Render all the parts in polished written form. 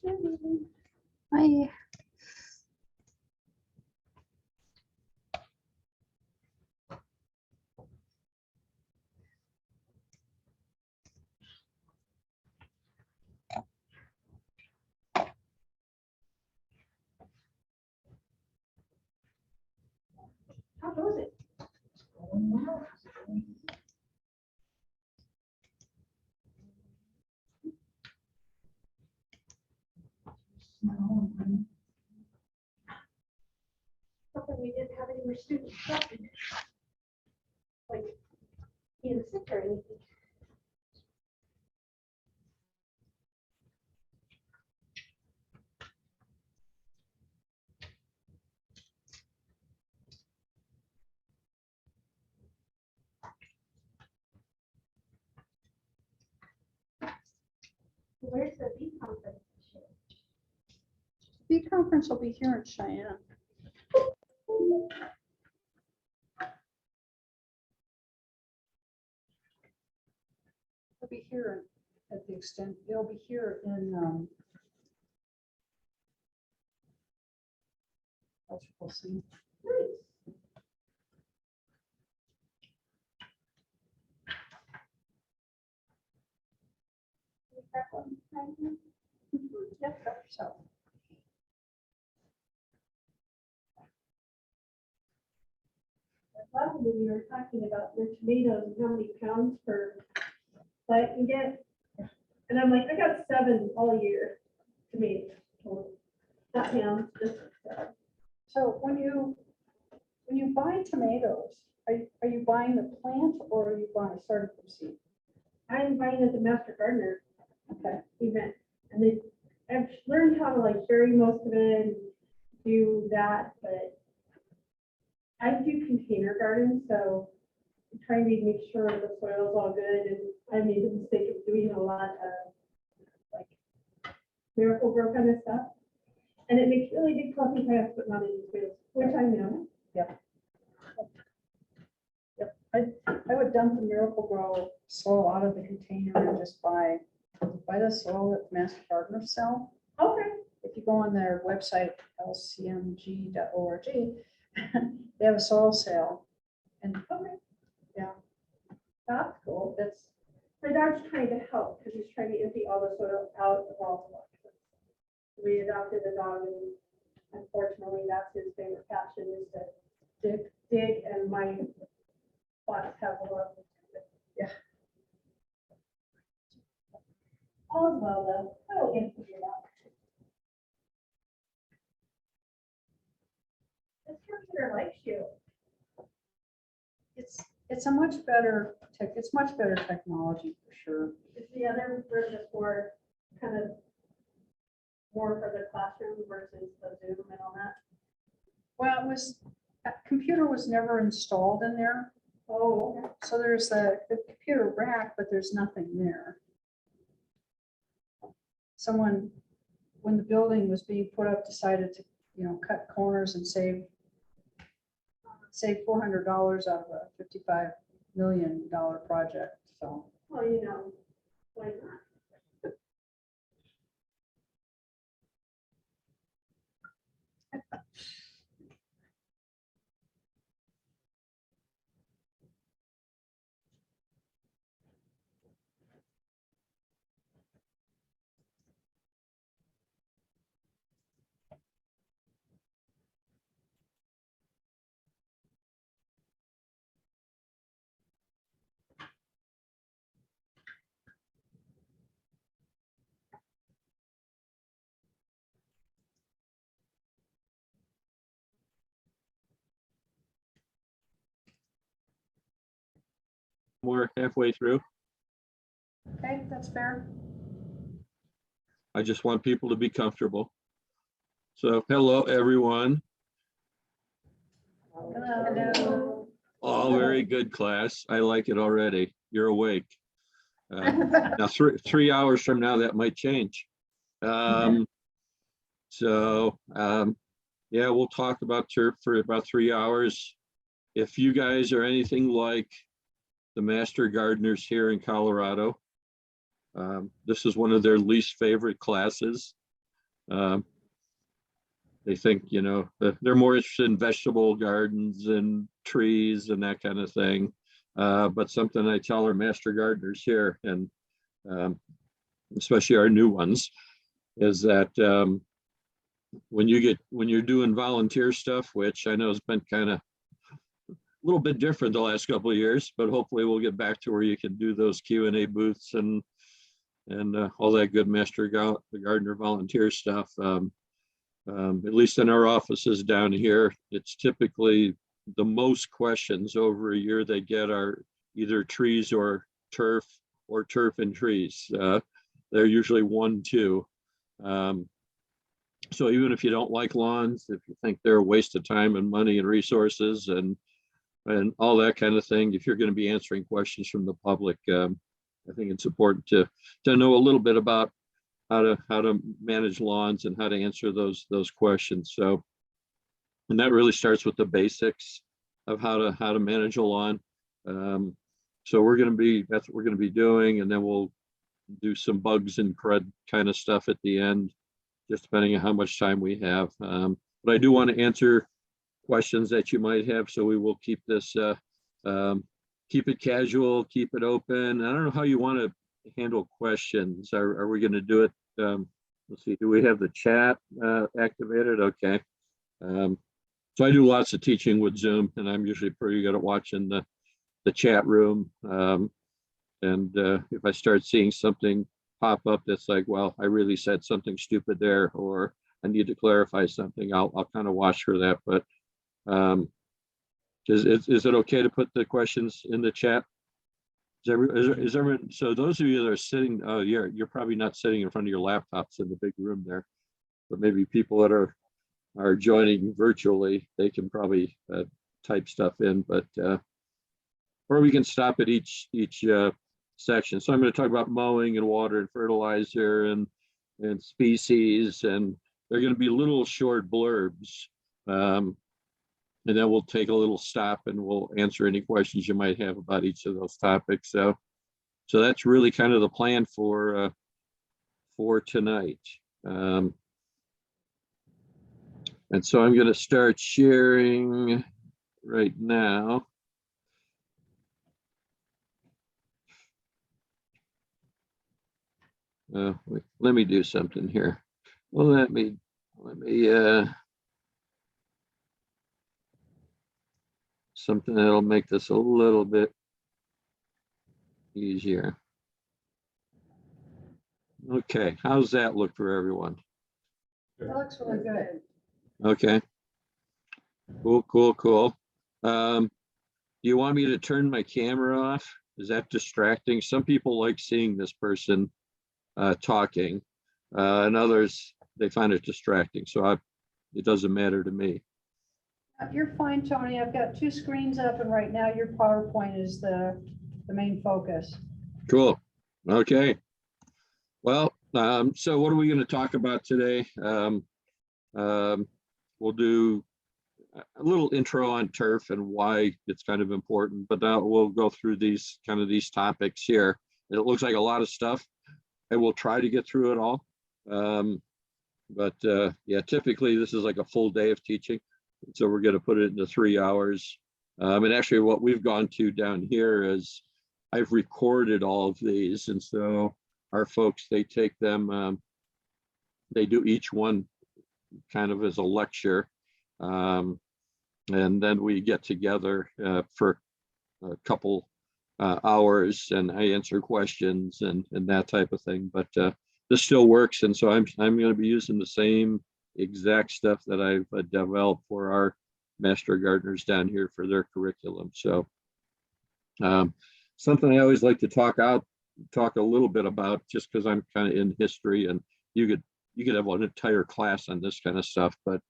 Hi. How goes it? Going well. Hoping we didn't have any more students dropping. Like being sick or anything. Where's the bee conference this year? Bee conference will be here in Cheyenne. It'll be here at the extent, it'll be here in we'll see. Nice. That one, right here? Yep, help yourself. I love when you were talking about your tomatoes and how many pounds per plant you get. And I'm like, I got 7 all year tomatoes. Total. Not pounds, just. So when you buy tomatoes, are you buying the plant or are you buying started from seed? I'm buying at the Master Gardener Okay. event, and they, I've learned how to like bury most of it and do that, but I do container gardens, so I'm trying to make sure the soil's all good, and I made the mistake of doing a lot of like miracle grow kind of stuff, and it makes really big fluffy plants, but not any fields, which I know. Yep. Yep. I would dump the Miracle Grow soil out of the container and just buy the soil that Master Gardeners sell. Okay. If you go on their website, lcmg.org, they have a soil sale. And Okay. yeah, That's cool. That's, my dog's trying to help because he's trying to empty all the soil out of all the boxes. We adopted a dog, and unfortunately, that's his favorite passion is to dig, and my plots have a lot of. Yeah. All is well though. I will get it figured out. This computer likes you. it's a much better it's much better technology for sure. Is the other version for kind of more for the classroom versus the Zoom and all that? Well, that computer was never installed in there. Oh, okay. So there's the computer rack, but there's nothing there. Someone, when the building was being put up, decided to, cut corners and save $400 out of a $55 million project. So, Well, why not? We're halfway through. okay, that's fair. I just want people to be comfortable. So hello, everyone. Hello. All very good class. I like it already. You're awake. Now, 3 hours from now, that might change. Yeah, we'll talk about turf for about 3 hours. If you guys are anything like the master gardeners here in Colorado, this is one of their least favorite classes. Um, they think, you know, they're more interested in vegetable gardens and trees and that kind of thing. But something I tell our master gardeners here, and especially our new ones, is that when you're doing volunteer stuff, which I know has been kind of a little bit different the last couple of years, but hopefully we'll get back to where you can do those Q&A booths and all that good master gardener volunteer stuff. At least in our offices down here, it's typically the most questions over a year they get are either trees or turf and trees. They're usually 1, 2. So even if you don't like lawns, if you think they're a waste of time and money and resources and all that kind of thing, if you're going to be answering questions from the public, I think it's important to know a little bit about how to manage lawns and how to answer those questions. So, and that really starts with the basics of how to manage a lawn. So that's what we're going to be doing, and then we'll do some bugs and crud kind of stuff at the end, just depending on how much time we have. But I do want to answer questions that you might have, so we will keep this, keep it casual, keep it open. I don't know how you want to handle questions. Are we going to do it? Let's see, do we have the chat activated? Okay. So I do lots of teaching with Zoom, and I'm usually pretty good at watching the chat room. And if I start seeing something pop up that's like, well, I really said something stupid there, or I need to clarify something, I'll kind of watch for that. But is it okay to put the questions in the chat? Is everyone, so those of you that are sitting, oh, you're probably not sitting in front of your laptops in the big room there, but maybe people that are joining virtually, they can probably type stuff in, but or we can stop at each section. So I'm going to talk about mowing and water and fertilizer and species, and they're going to be little short blurbs. And then we'll take a little stop and we'll answer any questions you might have about each of those topics. So that's really kind of the plan for tonight. And so I'm going to start sharing right now. Wait, let me do something here. Well, let me something that'll make this a little bit easier. Okay, how's that look for everyone? That looks really good. Okay. Cool. You want me to turn my camera off? Is that distracting? Some people like seeing this person talking, and others, they find it distracting. So it doesn't matter to me. You're fine, Tony. I've got 2 screens up, and right now your PowerPoint is the main focus. Cool. Okay. Well, so what are we going to talk about today? We'll do a little intro on turf and why it's kind of important, but now we'll go through these topics here. It looks like a lot of stuff, and we'll try to get through it all. But yeah, typically this is like a full day of teaching. So we're going to put it into 3 hours. And actually what we've gone to down here is I've recorded all of these. And so our folks, they take them, they do each one kind of as a lecture. And then we get together for a couple hours, and I answer questions and that type of thing. But this still works. And so I'm going to be using the same exact stuff that I've developed for our master gardeners down here for their curriculum. So something I always like to talk a little bit about, just because I'm kind of in history, and you could have an entire class on this kind of stuff, but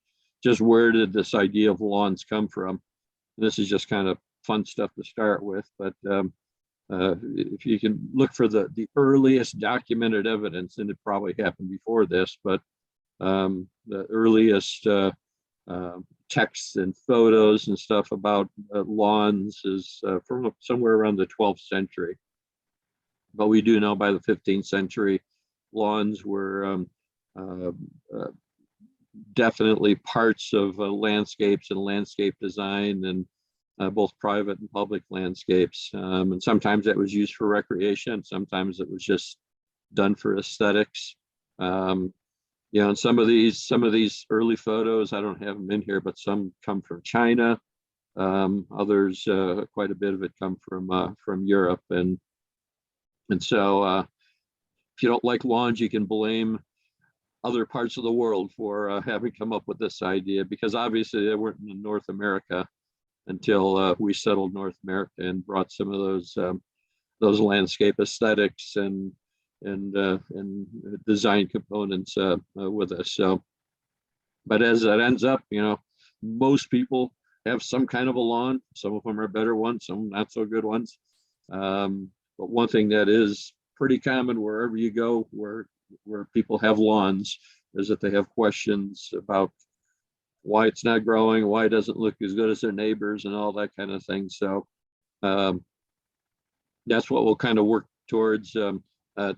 just where did this idea of lawns come from? And this is just kind of fun stuff to start with, but if you can look for the earliest documented evidence, and it probably happened before this, but the earliest texts and photos and stuff about lawns is from somewhere around the 12th century. But we do know by the 15th century, lawns were uh, uh, definitely parts of landscapes and landscape design, and both private and public landscapes. And sometimes that was used for recreation. Sometimes it was just done for aesthetics. You know, and some of these early photos, I don't have them in here, but some come from China. Others, quite a bit of it come from Europe. And so if you don't like lawns, you can blame other parts of the world for having come up with this idea, because obviously they weren't in North America until we settled North America and brought some of those landscape aesthetics and design components with us. So, but as that ends up, you know, most people have some kind of a lawn. Some of them are better ones, some not so good ones. But one thing that is pretty common wherever you go, where people have lawns, is that they have questions about why it's not growing, why it doesn't look as good as their neighbors, and all that kind of thing. So that's what we'll kind of work towards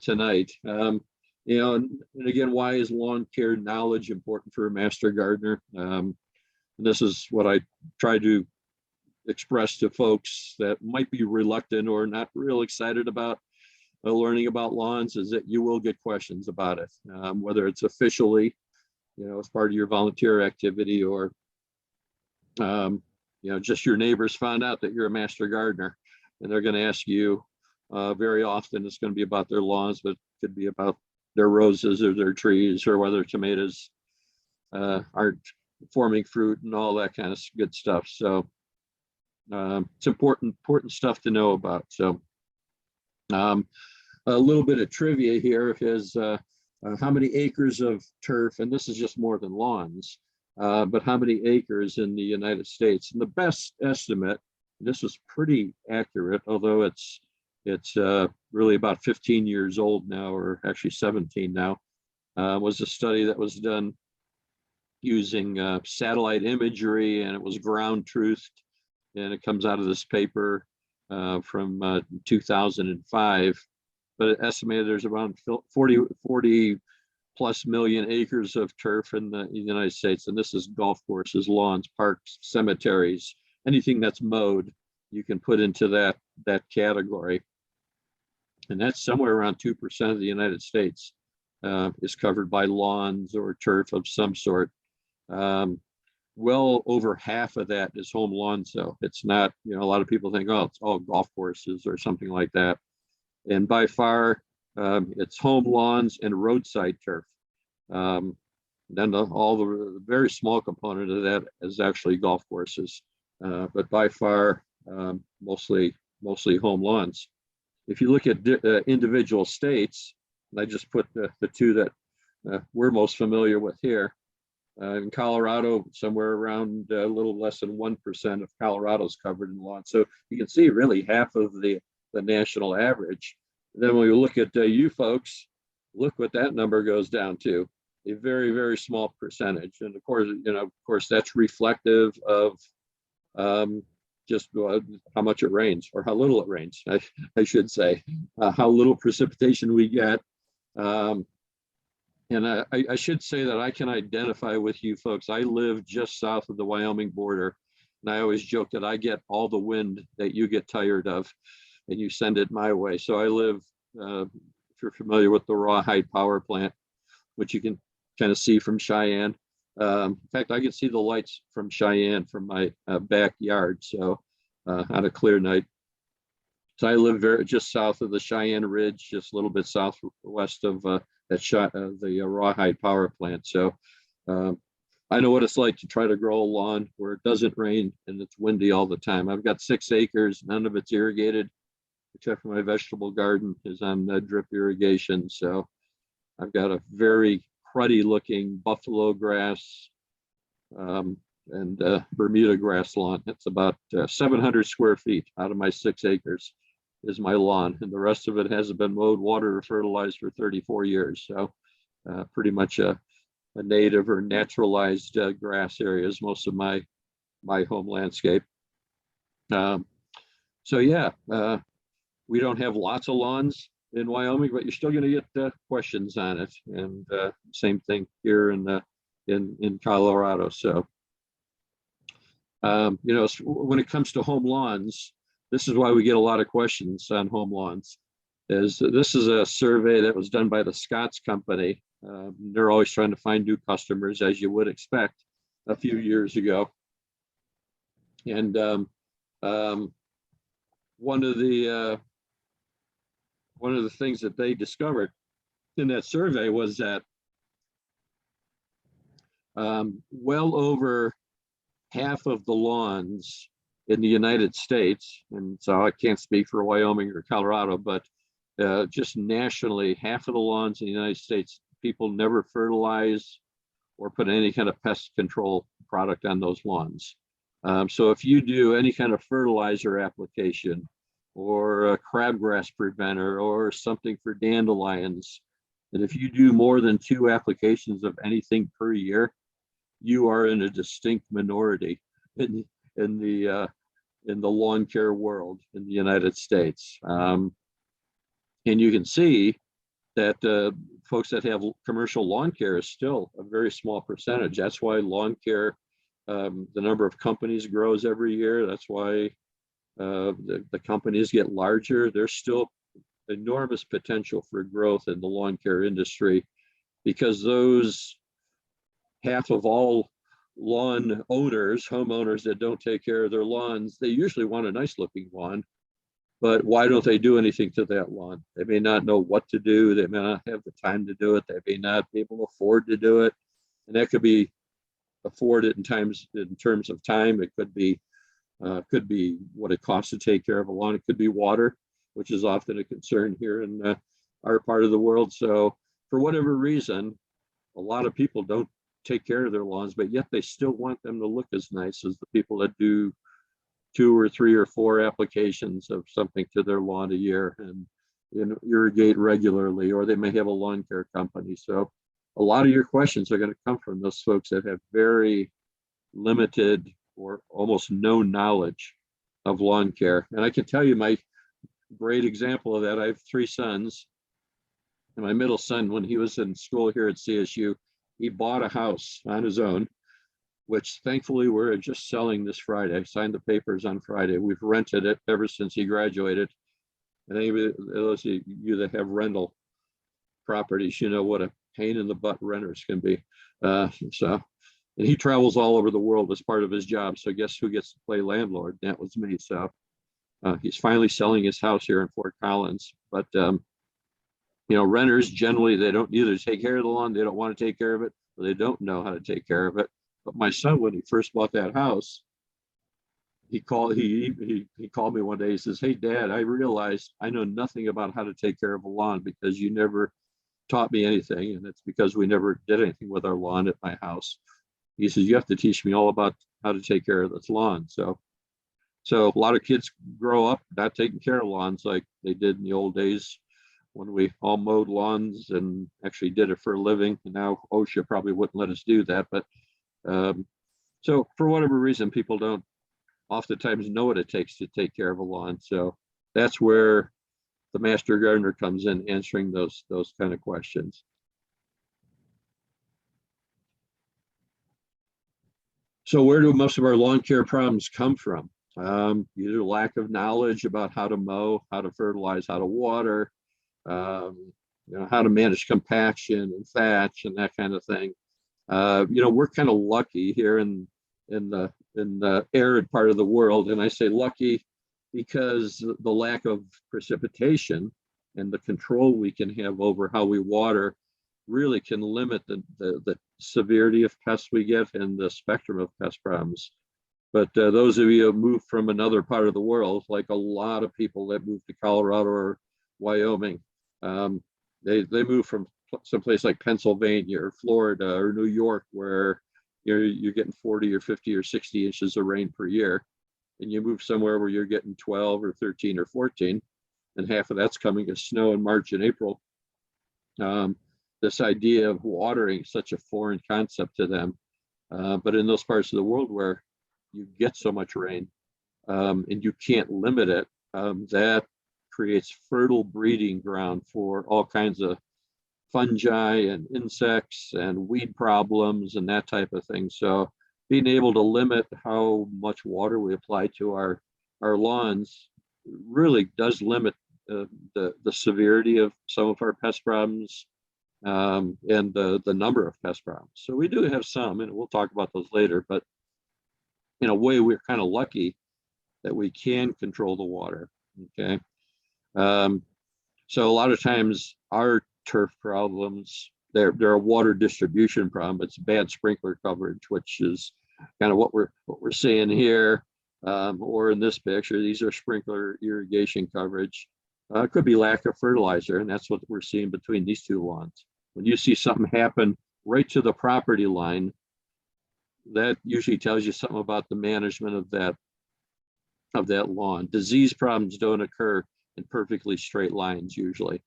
tonight. You know, and again, why is lawn care knowledge important for a master gardener? And this is what I try to express to folks that might be reluctant or not real excited about learning about lawns, is that you will get questions about it, whether it's officially, you know, as part of your volunteer activity, or you know, just your neighbors found out that you're a master gardener, and they're going to ask you. Very often it's going to be about their lawns, but it could be about their roses or their trees, or whether tomatoes aren't forming fruit and all that kind of good stuff. So it's important stuff to know about. So a little bit of trivia here is how many acres of turf, and this is just more than lawns, but how many acres in the United States? And the best estimate, this was pretty accurate, although it's really about 15 years old now, or actually 17 now, was a study that was done using satellite imagery, and it was ground truthed, and it comes out of this paper from 2005. But it estimated there's around 40 plus million acres of turf in the United States, and this is golf courses, lawns, parks, cemeteries, anything that's mowed, you can put into that category. And that's somewhere around 2% of the United States is covered by lawns or turf of some sort. Well over half of that is home lawns, though. It's not, you know, a lot of people think, oh, it's all golf courses or something like that. And by far, it's home lawns and roadside turf. Then the very small component of that is actually golf courses, but by far, mostly home lawns. If you look at individual states, and I just put the two that we're most familiar with here. In Colorado, somewhere around a little less than 1% of Colorado is covered in lawns. So you can see really half of the national average. And then when we look at you folks, look what that number goes down to, a very, very small percentage. And of course, that's reflective of just how much it rains, or how little it rains, I should say, how little precipitation we get. And I should say that I can identify with you folks. I live just south of the Wyoming border, and I always joke that I get all the wind that you get tired of, and you send it my way. So I live, if you're familiar with the Rawhide Power Plant, which you can kind of see from Cheyenne. In fact, I can see the lights from Cheyenne from my backyard, so on a clear night. So I live just south of the Cheyenne Ridge, just a little bit southwest of the Rawhide Power Plant. So I know what it's like to try to grow a lawn where it doesn't rain and it's windy all the time. I've got 6 acres, none of it's irrigated, except for my vegetable garden is on drip irrigation. So I've got a very cruddy looking buffalo grass and Bermuda grass lawn. It's about 700 square feet out of my 6 acres is my lawn, and the rest of it hasn't been mowed, watered, or fertilized for 34 years. So pretty much a native or naturalized grass area is most of my home landscape. So yeah, we don't have lots of lawns, in Wyoming, but you're still going to get questions on it. And same thing here in Colorado. So, you know, when it comes to home lawns, this is why we get a lot of questions on home lawns. This is a survey that was done by the Scott's company. They're always trying to find new customers, as you would expect, a few years ago. And one of the things that they discovered in that survey was that well over half of the lawns in the United States, and so I can't speak for Wyoming or Colorado, but just nationally, half of the lawns in the United States, people never fertilize or put any kind of pest control product on those lawns. So if you do any kind of fertilizer application or a crabgrass preventer or something for dandelions, and if you do more than 2 applications of anything per year, you are in a distinct minority in the lawn care world in the United States. And you can see that folks that have commercial lawn care is still a very small percentage. That's why lawn care, the number of companies grows every year. That's why the companies get larger. There's still enormous potential for growth in the lawn care industry, because those half of all lawn owners, homeowners that don't take care of their lawns, they usually want a nice looking lawn. But why don't they do anything to that lawn? They may not know what to do. They may not have the time to do it. They may not be able to afford to do it. And that could be afforded in terms of time. It could be what it costs to take care of a lawn. It could be water, which is often a concern here in our part of the world. So for whatever reason, a lot of people don't take care of their lawns, but yet they still want them to look as nice as the people that do 2 or 3 or 4 applications of something to their lawn a year and irrigate regularly, or they may have a lawn care company. So a lot of your questions are going to come from those folks that have very limited or almost no knowledge of lawn care. And I can tell you my great example of that. I have 3 sons, and my middle son, when he was in school here at CSU, he bought a house on his own, which thankfully we're just selling this Friday. I signed the papers on Friday. We've rented it ever since he graduated. And any of those of you that have rental properties, you know what a pain in the butt renters can be. And he travels all over the world as part of his job. So guess who gets to play landlord? That was me. So he's finally selling his house here in Fort Collins. But you know, renters generally, they don't either take care of the lawn, they don't want to take care of it, or they don't know how to take care of it. But my son, when he first bought that house, he called me one day. He says, "Hey, Dad, I realized I know nothing about how to take care of a lawn because you never taught me anything, and it's because we never did anything with our lawn at my house." He says, "You have to teach me all about how to take care of this lawn." So a lot of kids grow up not taking care of lawns like they did in the old days when we all mowed lawns and actually did it for a living. And now OSHA probably wouldn't let us do that, but so for whatever reason, people don't oftentimes know what it takes to take care of a lawn. So that's where the master gardener comes in, answering those kind of questions. So where do most of our lawn care problems come from? Either lack of knowledge about how to mow, how to fertilize, how to water, you know, how to manage compaction and thatch and that kind of thing. You know, we're kind of lucky here in the arid part of the world, and I say lucky because the lack of precipitation and the control we can have over how we water really can limit the severity of pests we get and the spectrum of pest problems. But those of you who moved from another part of the world, like a lot of people that moved to Colorado or Wyoming, they moved from someplace like Pennsylvania or Florida or New York, where you're getting 40 or 50 or 60 inches of rain per year, and you move somewhere where you're getting 12 or 13 or 14, and half of that's coming as snow in March and April. This idea of watering is such a foreign concept to them, but in those parts of the world where you get so much rain and you can't limit it, that creates fertile breeding ground for all kinds of fungi and insects and weed problems and that type of thing. So being able to limit how much water we apply to our lawns really does limit the severity of some of our pest problems, and the number of pest problems. So we do have some, and we'll talk about those later, but in a way, we're kind of lucky that we can control the water, okay? So a lot of times our turf problems, they're a water distribution problem. It's bad sprinkler coverage, which is kind of what we're seeing here, or in this picture. These are sprinkler irrigation coverage. It could be lack of fertilizer, and that's what we're seeing between these two lawns. When you see something happen right to the property line, that usually tells you something about the management of that lawn. Disease problems don't occur in perfectly straight lines usually.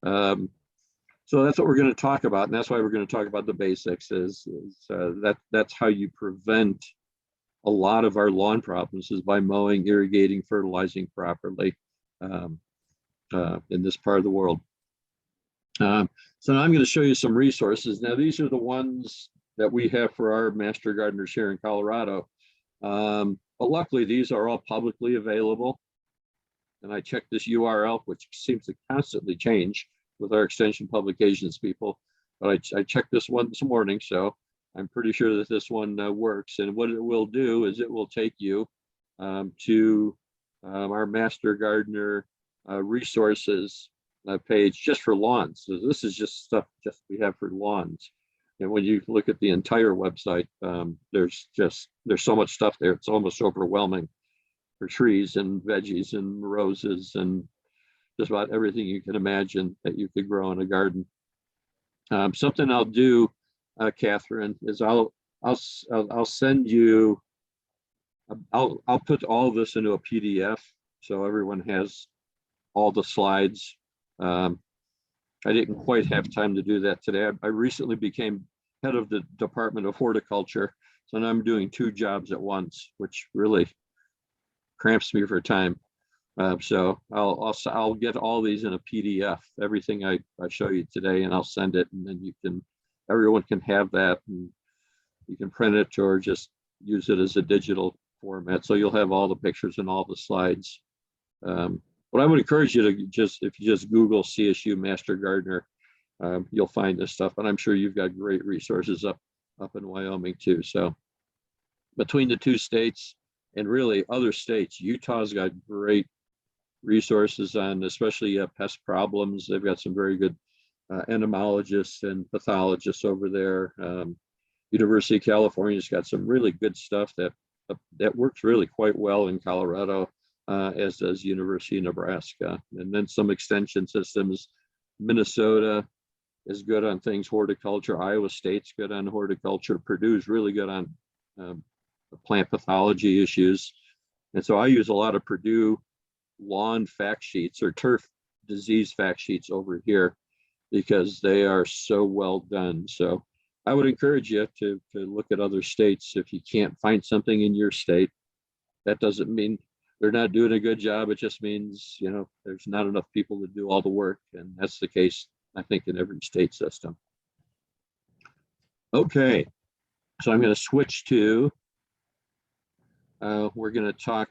So that's what we're going to talk about, and that's why we're going to talk about the basics. That's how you prevent a lot of our lawn problems, is by mowing, irrigating, fertilizing properly in this part of the world. So now I'm going to show you some resources. Now these are the ones that we have for our master gardeners here in Colorado. But luckily these are all publicly available. And I checked this URL, which seems to constantly change with our extension publications people. But I checked this one this morning, so I'm pretty sure that this one works. And what it will do is it will take you to our master gardener resources page just for lawns. So this is just stuff just we have for lawns. And when you look at the entire website, there's so much stuff there. It's almost overwhelming for trees and veggies and roses and just about everything you can imagine that you could grow in a garden. Something I'll do, Catherine, is I'll send you. I'll put all this into a PDF so everyone has all the slides. I didn't quite have time to do that today. I recently became head of the Department of Horticulture, so now I'm doing 2 jobs at once, which really cramps me for time. So I'll get all these in a PDF, everything I show you today, and I'll send it, and then everyone can have that, and you can print it or just use it as a digital format. So you'll have all the pictures and all the slides. But I would encourage you to if you just Google CSU Master Gardener, you'll find this stuff. And I'm sure you've got great resources up in Wyoming too. So between the 2 states and really other states, Utah's got great resources on especially pest problems. They've got some very good entomologists and pathologists over there. University of California's got some really good stuff that works really quite well in Colorado. As does University of Nebraska, and then some extension systems. Minnesota is good on things horticulture. Iowa State's good on horticulture. Purdue's really good on plant pathology issues. And so I use a lot of Purdue lawn fact sheets or turf disease fact sheets over here because they are so well done. So I would encourage you to look at other states. If you can't find something in your state, that doesn't mean they're not doing a good job. It just means, there's not enough people to do all the work. And that's the case, I think, in every state system. Okay, so I'm going to switch to, we're going to talk,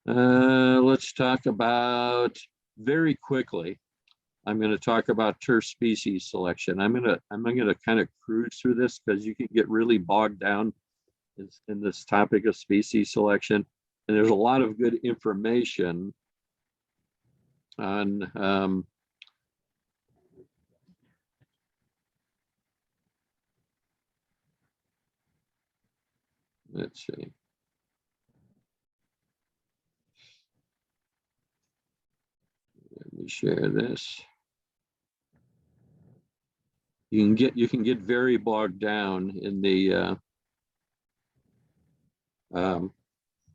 let's talk about, very quickly, I'm going to talk about turf species selection. I'm going to kind of cruise through this because you can get really bogged down in this topic of species selection. And there's a lot of good information on let's see. Let me share this. You can get very bogged down in the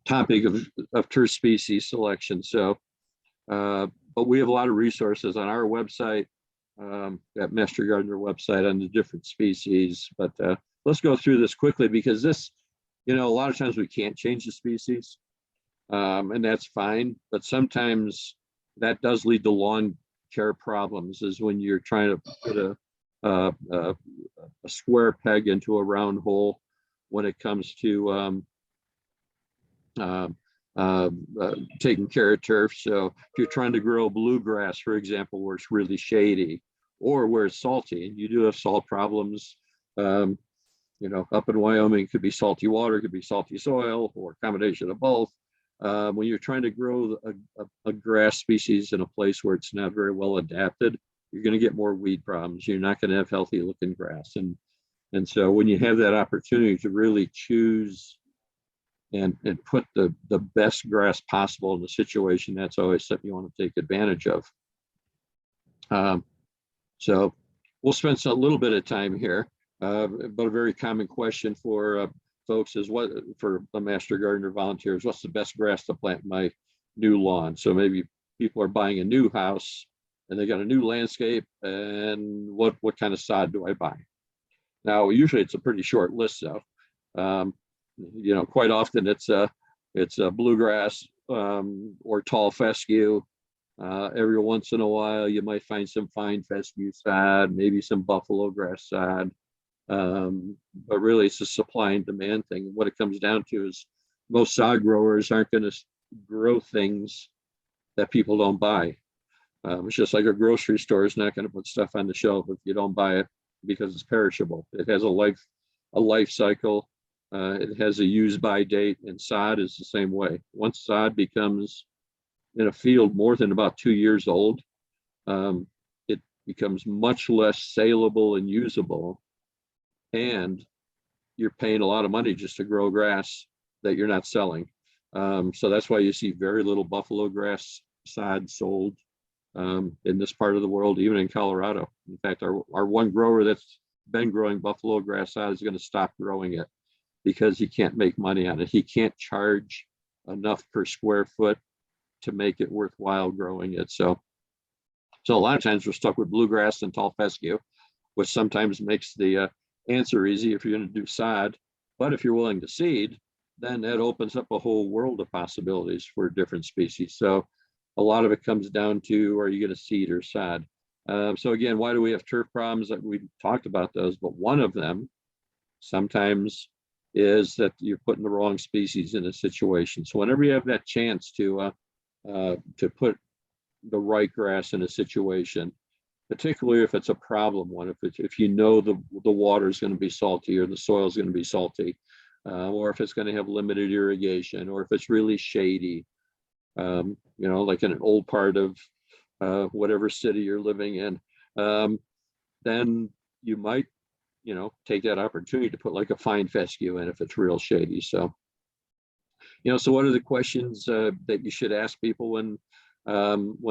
topic of turf species selection. So, but we have a lot of resources on our website, that Master Gardener website, on the different species. But let's go through this quickly because this, a lot of times we can't change the species, and that's fine. But sometimes that does lead to lawn care problems, is when you're trying to put a square peg into a round hole when it comes to taking care of turf. So if you're trying to grow bluegrass, for example, where it's really shady or where it's salty, and you do have salt problems, up in Wyoming, it could be salty water, it could be salty soil, or a combination of both. When you're trying to grow a grass species in a place where it's not very well adapted, you're going to get more weed problems. You're not going to have healthy looking grass. And so when you have that opportunity to really choose and put the best grass possible in the situation, that's always something you want to take advantage of. So we'll spend a little bit of time here, but a very common question for folks is for the master gardener volunteers, what's the best grass to plant in my new lawn? So maybe people are buying a new house and they got a new landscape, and what kind of sod do I buy? Now, usually it's a pretty short list though. Quite often it's a bluegrass or tall fescue. Every once in a while, you might find some fine fescue sod, maybe some buffalo grass sod. But really, it's a supply and demand thing. What it comes down to is most sod growers aren't going to grow things that people don't buy. It's just like a grocery store is not going to put stuff on the shelf if you don't buy it because it's perishable. It has a life cycle. It has a use by date, and sod is the same way. Once sod becomes in a field more than about 2 years old, it becomes much less saleable and usable, and you're paying a lot of money just to grow grass that you're not selling. So that's why you see very little buffalo grass sod sold in this part of the world, even in Colorado. In fact, our one grower that's been growing buffalo grass sod is going to stop growing it because he can't make money on it. He can't charge enough per square foot to make it worthwhile growing it. So a lot of times we're stuck with bluegrass and tall fescue, which sometimes makes the answer easy if you're going to do sod. But if you're willing to seed, then that opens up a whole world of possibilities for different species. So a lot of it comes down to, are you going to seed or sod? So again, why do we have turf problems? That we talked about those, but one of them sometimes is that you're putting the wrong species in a situation. So whenever you have that chance to put the right grass in a situation, particularly if it's a problem one, if you know the water is going to be salty or the soil is going to be salty, or if it's going to have limited irrigation, or if it's really shady, like in an old part of whatever city you're living in, then you might take that opportunity to put like a fine fescue in if it's real shady. So so what are the questions that you should ask people when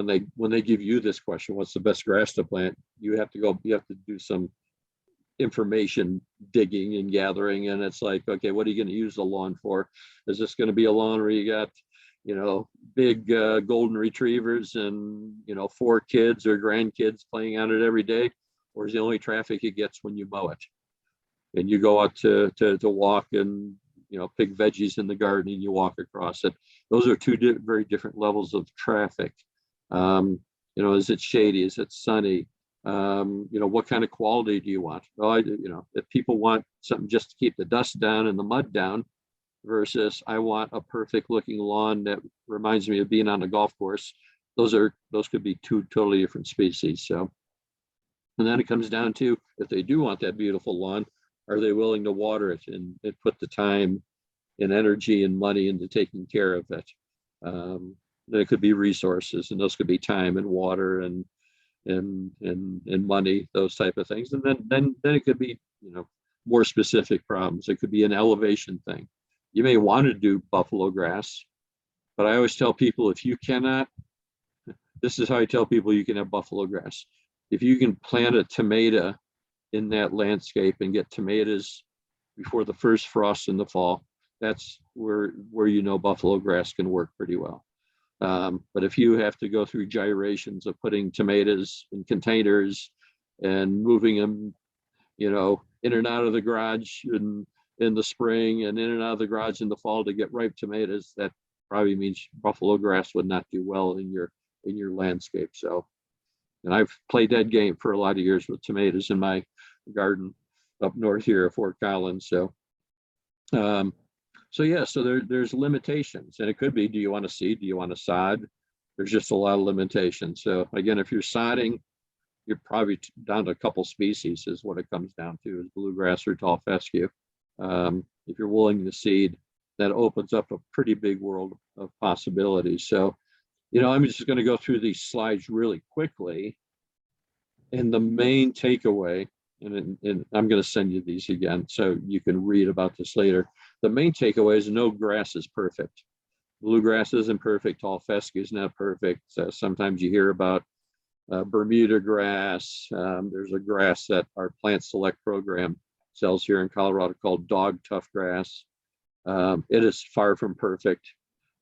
they give you this question? What's the best grass to plant? You have to do some information digging and gathering, and it's like, okay, what are you going to use the lawn for? Is this going to be a lawn where you got big golden retrievers and 4 kids or grandkids playing on it every day, or is the only traffic it gets when you mow it and you go out to walk and pick veggies in the garden and you walk across it? Those are two very different levels of traffic. Is it shady? Is it sunny? What kind of quality do you want? Well, if people want something just to keep the dust down and the mud down, versus I want a perfect looking lawn that reminds me of being on a golf course, those could be two totally different species. So, and then it comes down to, if they do want that beautiful lawn, are they willing to water it and put the time and energy and money into taking care of it? Then it could be resources, and those could be time and water and money, those type of things. And then it could be more specific problems. It could be an elevation thing. You may want to do buffalo grass, but I always tell people, if you cannot, this is how I tell people you can have buffalo grass. If you can plant a tomato in that landscape and get tomatoes before the first frost in the fall, that's where buffalo grass can work pretty well. But if you have to go through gyrations of putting tomatoes in containers and moving them, in and out of the garage in the spring and in and out of the garage in the fall to get ripe tomatoes, that probably means buffalo grass would not do well in your landscape. So, and I've played that game for a lot of years with tomatoes in my garden up north here at Fort Collins. So, so yeah, so there's limitations, and it could be, do you want to seed? Do you want to sod? There's just a lot of limitations. So again, if you're sodding, you're probably down to a couple species is what it comes down to, is bluegrass or tall fescue. If you're willing to seed, that opens up a pretty big world of possibilities. So, I'm just going to go through these slides really quickly. And the main takeaway, and I'm going to send you these again so you can read about this later. The main takeaway is no grass is perfect. Bluegrass isn't perfect. Tall fescue is not perfect. Sometimes you hear about Bermuda grass. There's a grass that our Plant Select program sells here in Colorado called dog tough grass. It is far from perfect,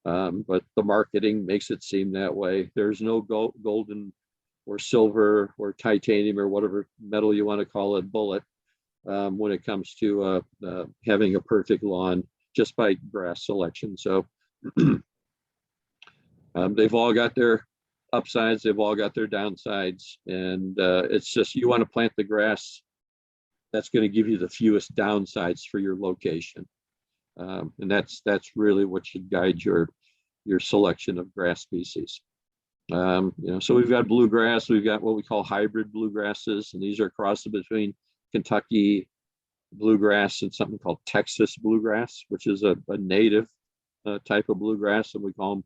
but the marketing makes it seem that way. There's no golden or silver or titanium or whatever metal you want to call it bullet when it comes to having a perfect lawn just by grass selection. So they've all got their upsides, they've all got their downsides, and it's just, you want to plant the grass that's going to give you the fewest downsides for your location. And that's really what should guide your selection of grass species. So we've got bluegrass, we've got what we call hybrid bluegrasses, and these are crosses between Kentucky bluegrass and something called Texas bluegrass, which is a native type of bluegrass, and they call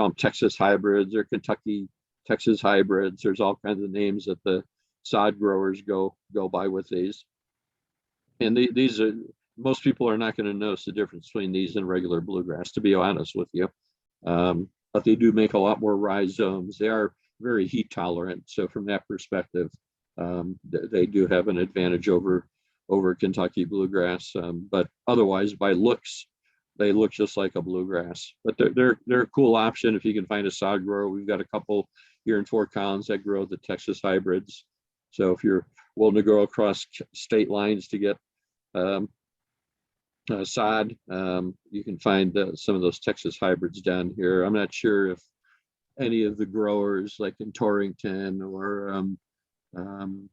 them Texas hybrids or Kentucky Texas hybrids. There's all kinds of names that the sod growers go by with these. And these are, most people are not going to notice the difference between these and regular bluegrass, to be honest with you. But they do make a lot more rhizomes. They are very heat tolerant. So from that perspective, they do have an advantage over Kentucky bluegrass. But otherwise, by looks, they look just like a bluegrass. But they're a cool option if you can find a sod grower. We've got a couple here in Fort Collins that grow the Texas hybrids. So if you're willing to go across state lines to get sod, you can find some of those Texas hybrids down here. I'm not sure if any of the growers like in Torrington or I'm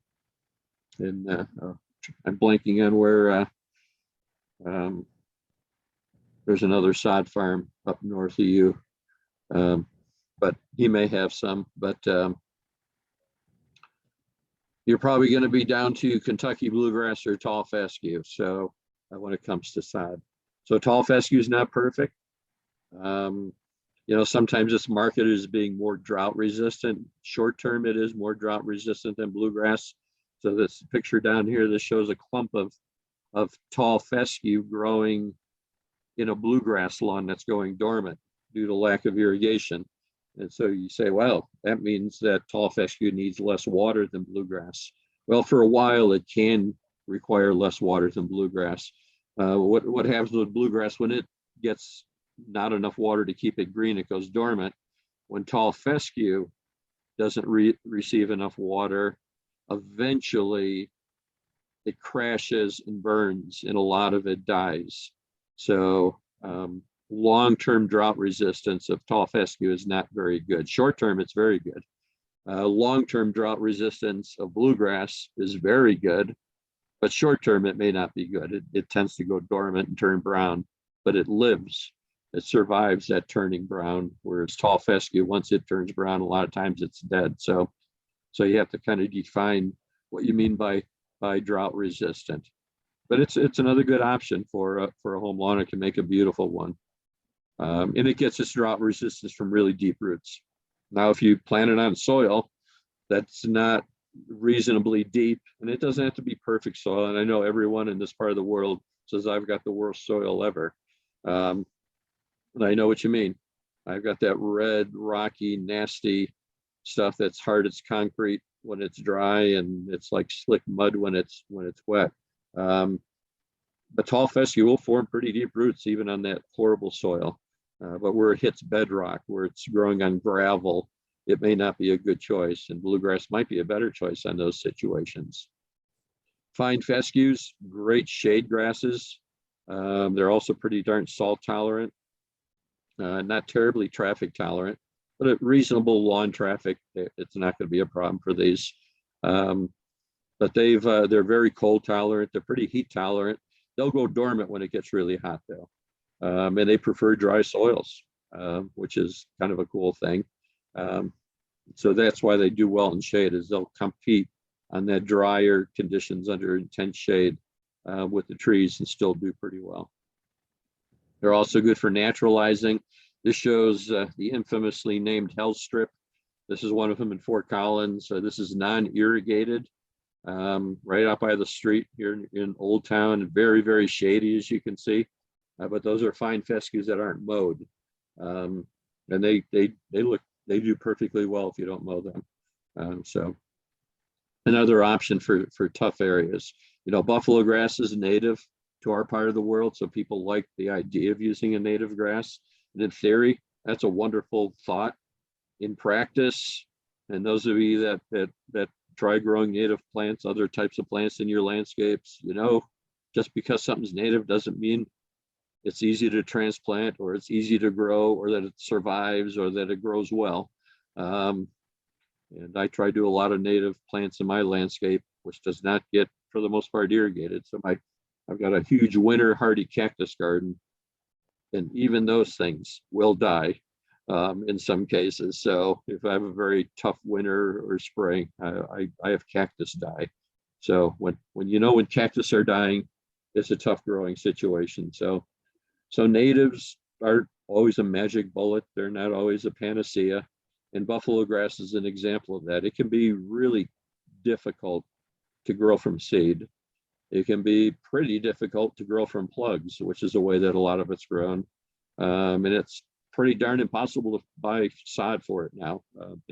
blanking on where there's another sod farm up north of you, but he may have some, but you're probably going to be down to Kentucky bluegrass or tall fescue. So when it comes to sod, so tall fescue is not perfect. Sometimes it's marketed as being more drought resistant. Short term, it is more drought resistant than bluegrass. So this picture down here, this shows a clump of tall fescue growing in a bluegrass lawn that's going dormant due to lack of irrigation. And so you say, well, that means that tall fescue needs less water than bluegrass. Well, for a while, it can require less water than bluegrass. What happens with bluegrass, when it gets not enough water to keep it green, it goes dormant. When tall fescue doesn't receive enough water, eventually it crashes and burns, and a lot of it dies. So long-term drought resistance of tall fescue is not very good. Short-term, it's very good. Long-term drought resistance of bluegrass is very good, but short-term, it may not be good. It tends to go dormant and turn brown, but it lives. It survives that turning brown, whereas tall fescue, once it turns brown, a lot of times it's dead. So you have to kind of define what you mean by drought resistant. But it's another good option for a home lawn. It can make a beautiful one. And it gets its drought resistance from really deep roots. Now, if you plant it on soil that's not reasonably deep, and it doesn't have to be perfect soil, and I know everyone in this part of the world says, I've got the worst soil ever. And I know what you mean. I've got that red, rocky, nasty stuff that's hard as concrete when it's dry, and it's like slick mud when it's wet. But tall fescue will form pretty deep roots even on that horrible soil. But where it hits bedrock, where it's growing on gravel, it may not be a good choice, and bluegrass might be a better choice on those situations. Fine fescues, great shade grasses. They're also pretty darn salt tolerant, not terribly traffic tolerant, but at reasonable lawn traffic, it's not going to be a problem for these. But they're very cold tolerant. They're pretty heat tolerant. They'll go dormant when it gets really hot though. And they prefer dry soils, which is kind of a cool thing. So that's why they do well in shade, is they'll compete on that drier conditions under intense shade with the trees and still do pretty well. They're also good for naturalizing. This shows the infamously named Hell Strip. This is one of them in Fort Collins. This is non-irrigated, right out by the street here in Old Town. Very, very shady, as you can see. But those are fine fescues that aren't mowed. And they do perfectly well if you don't mow them. So another option for tough areas. You know, buffalo grass is native to our part of the world, so people like the idea of using a native grass. And in theory, that's a wonderful thought. In practice, and those of you that try growing native plants, other types of plants in your landscapes, you know, just because something's native doesn't mean it's easy to transplant or it's easy to grow or that it survives or that it grows well. And I try to do a lot of native plants in my landscape, which does not get, for the most part, irrigated. So I've got a huge winter hardy cactus garden, and even those things will die in some cases. So if I have a very tough winter or spring, I have cactus die. So when cactus are dying, it's a tough growing situation. So natives are always a magic bullet. They're not always a panacea. And buffalo grass is an example of that. It can be really difficult to grow from seed. It can be pretty difficult to grow from plugs, which is a way that a lot of it's grown. And it's pretty darn impossible to buy sod for it now,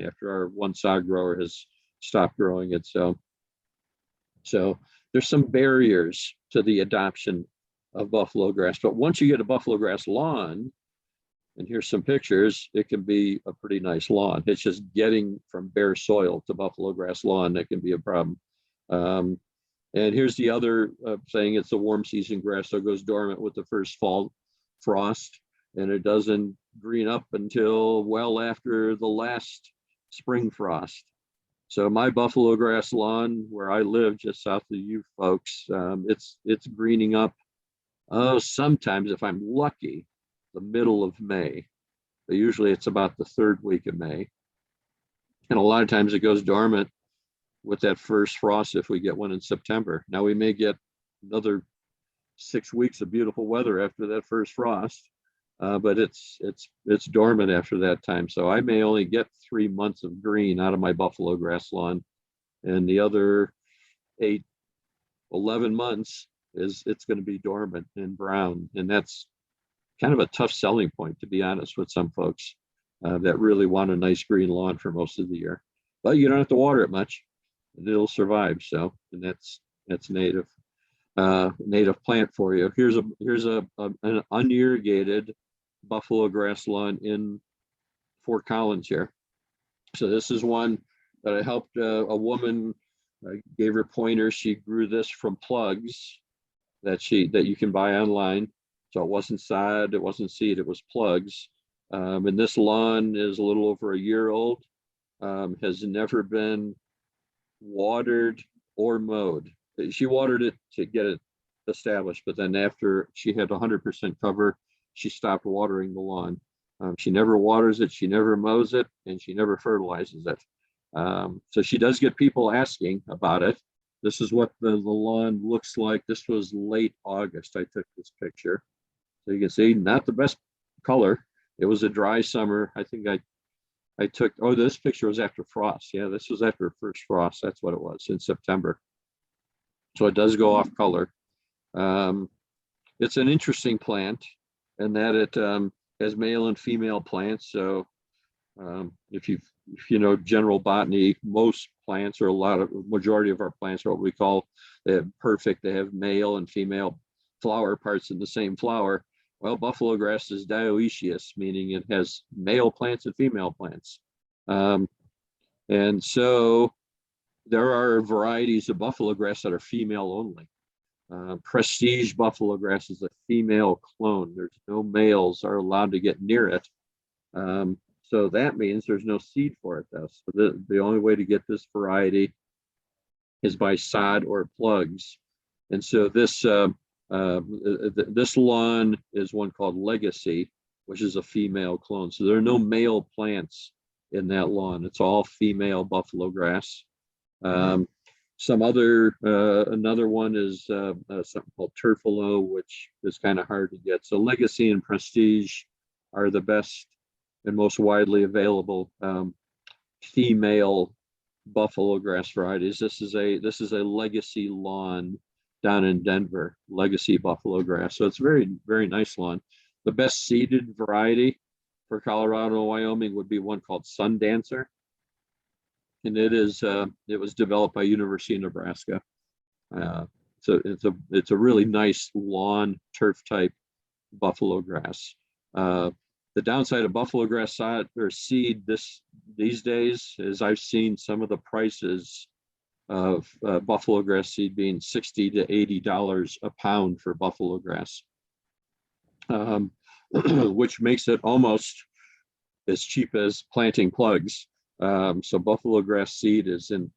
after our one sod grower has stopped growing it. So there's some barriers to the adoption of buffalo grass. But once you get a buffalo grass lawn, and here's some pictures, it can be a pretty nice lawn. It's just getting from bare soil to buffalo grass lawn that can be a problem. And here's the other thing. It's a warm season grass, so it goes dormant with the first fall frost, and it doesn't green up until well after the last spring frost. So my buffalo grass lawn, where I live just south of you folks, it's greening up. Sometimes, if I'm lucky, the middle of May, but usually it's about the third week of May. And a lot of times it goes dormant with that first frost if we get one in September. Now we may get another 6 weeks of beautiful weather after that first frost, but it's dormant after that time. So I may only get 3 months of green out of my buffalo grass lawn, and the other 11 months it's going to be dormant and brown. And that's kind of a tough selling point, to be honest, with some folks that really want a nice green lawn for most of the year. But you don't have to water it much, and it'll survive. So, and that's native plant for you. Here's an unirrigated buffalo grass lawn in Fort Collins here. So this is one that I helped a woman. I gave her pointers. She grew this from plugs that you can buy online. So it wasn't sod, it wasn't seed, it was plugs. And this lawn is a little over a year old, has never been watered or mowed. She watered it to get it established, but then after she had 100% cover, she stopped watering the lawn. She never waters it, she never mows it, and she never fertilizes it. So she does get people asking about it. This is what the lawn looks like. This was late August. I took this picture. So you can see, not the best color. It was a dry summer. I think I took, this picture was after frost. Yeah, this was after first frost. That's what it was, in September. So it does go off color. It's an interesting plant in that it has male and female plants. So if you know general botany, most plants, or majority of our plants, are what we call, they have male and female flower parts in the same flower. Well, buffalo grass is dioecious, meaning it has male plants and female plants. And so there are are varieties of buffalo grass that are female only. Prestige buffalo grass is a female clone. There's no males are allowed to get near it. So that means there's no seed for it though. So the only way to get this variety is by sod or plugs. And so this lawn is one called Legacy, which is a female clone. So there are no male plants in that lawn. It's all female buffalo grass. Another one is something called Turfalo, which is kind of hard to get. So Legacy and Prestige are the best and most widely available female buffalo grass varieties. This is a Legacy lawn down in Denver, Legacy buffalo grass. So it's very, very nice lawn. The best seeded variety for Colorado and Wyoming would be one called Sun Dancer. And it was developed by University of Nebraska. So it's a really nice lawn turf type buffalo grass. The downside of buffalo grass sod or seed these days is I've seen some of the prices of buffalo grass seed being $60 to $80 a pound for buffalo grass, which makes it almost as cheap as planting plugs. So buffalo grass seed is in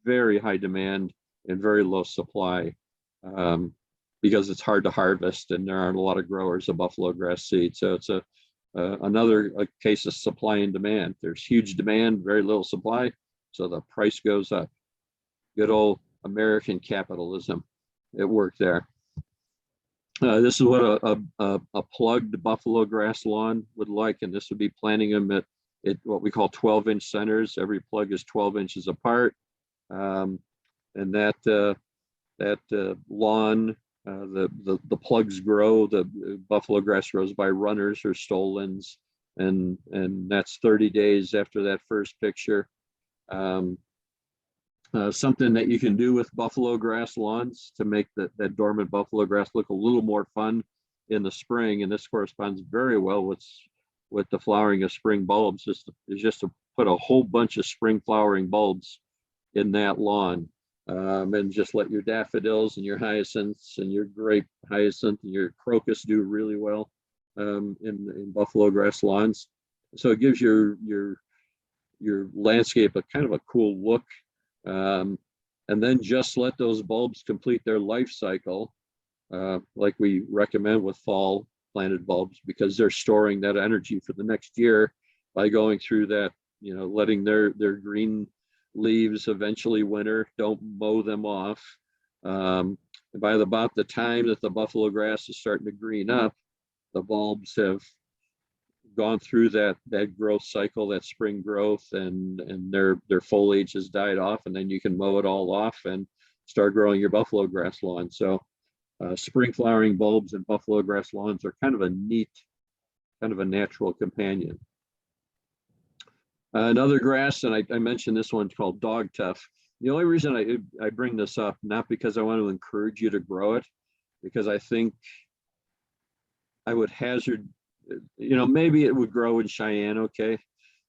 very high demand and very low supply because it's hard to harvest and there aren't a lot of growers of buffalo grass seed. So it's another case of supply and demand. There's huge demand, very little supply, so the price goes up. Good old American capitalism. It worked there. This is what a plugged buffalo grass lawn would like, and this would be planting them at what we call 12-inch centers. Every plug is 12 inches apart, and that lawn, the plugs grow. The buffalo grass grows by runners or stolons, and that's 30 days after that first picture. Something that you can do with buffalo grass lawns to make that dormant buffalo grass look a little more fun in the spring, and this corresponds very well with the flowering of spring bulbs, is just to put a whole bunch of spring flowering bulbs in that lawn, and just let your daffodils and your hyacinths and your grape hyacinth and your crocus do really well in buffalo grass lawns. So it gives your landscape a kind of a cool look. And then just let those bulbs complete their life cycle, like we recommend with fall planted bulbs, because they're storing that energy for the next year by going through that, letting their green leaves eventually winter. Don't mow them off. By about the time that the buffalo grass is starting to green up, the bulbs have gone through that growth cycle, that spring growth, and their foliage has died off, and then you can mow it all off and start growing your buffalo grass lawn. So spring flowering bulbs and buffalo grass lawns are kind of a neat, kind of a natural companion. Another grass, and I mentioned this one called dog tough. The only reason I bring this up, not because I want to encourage you to grow it, because I think I would hazard, maybe it would grow in Cheyenne, okay,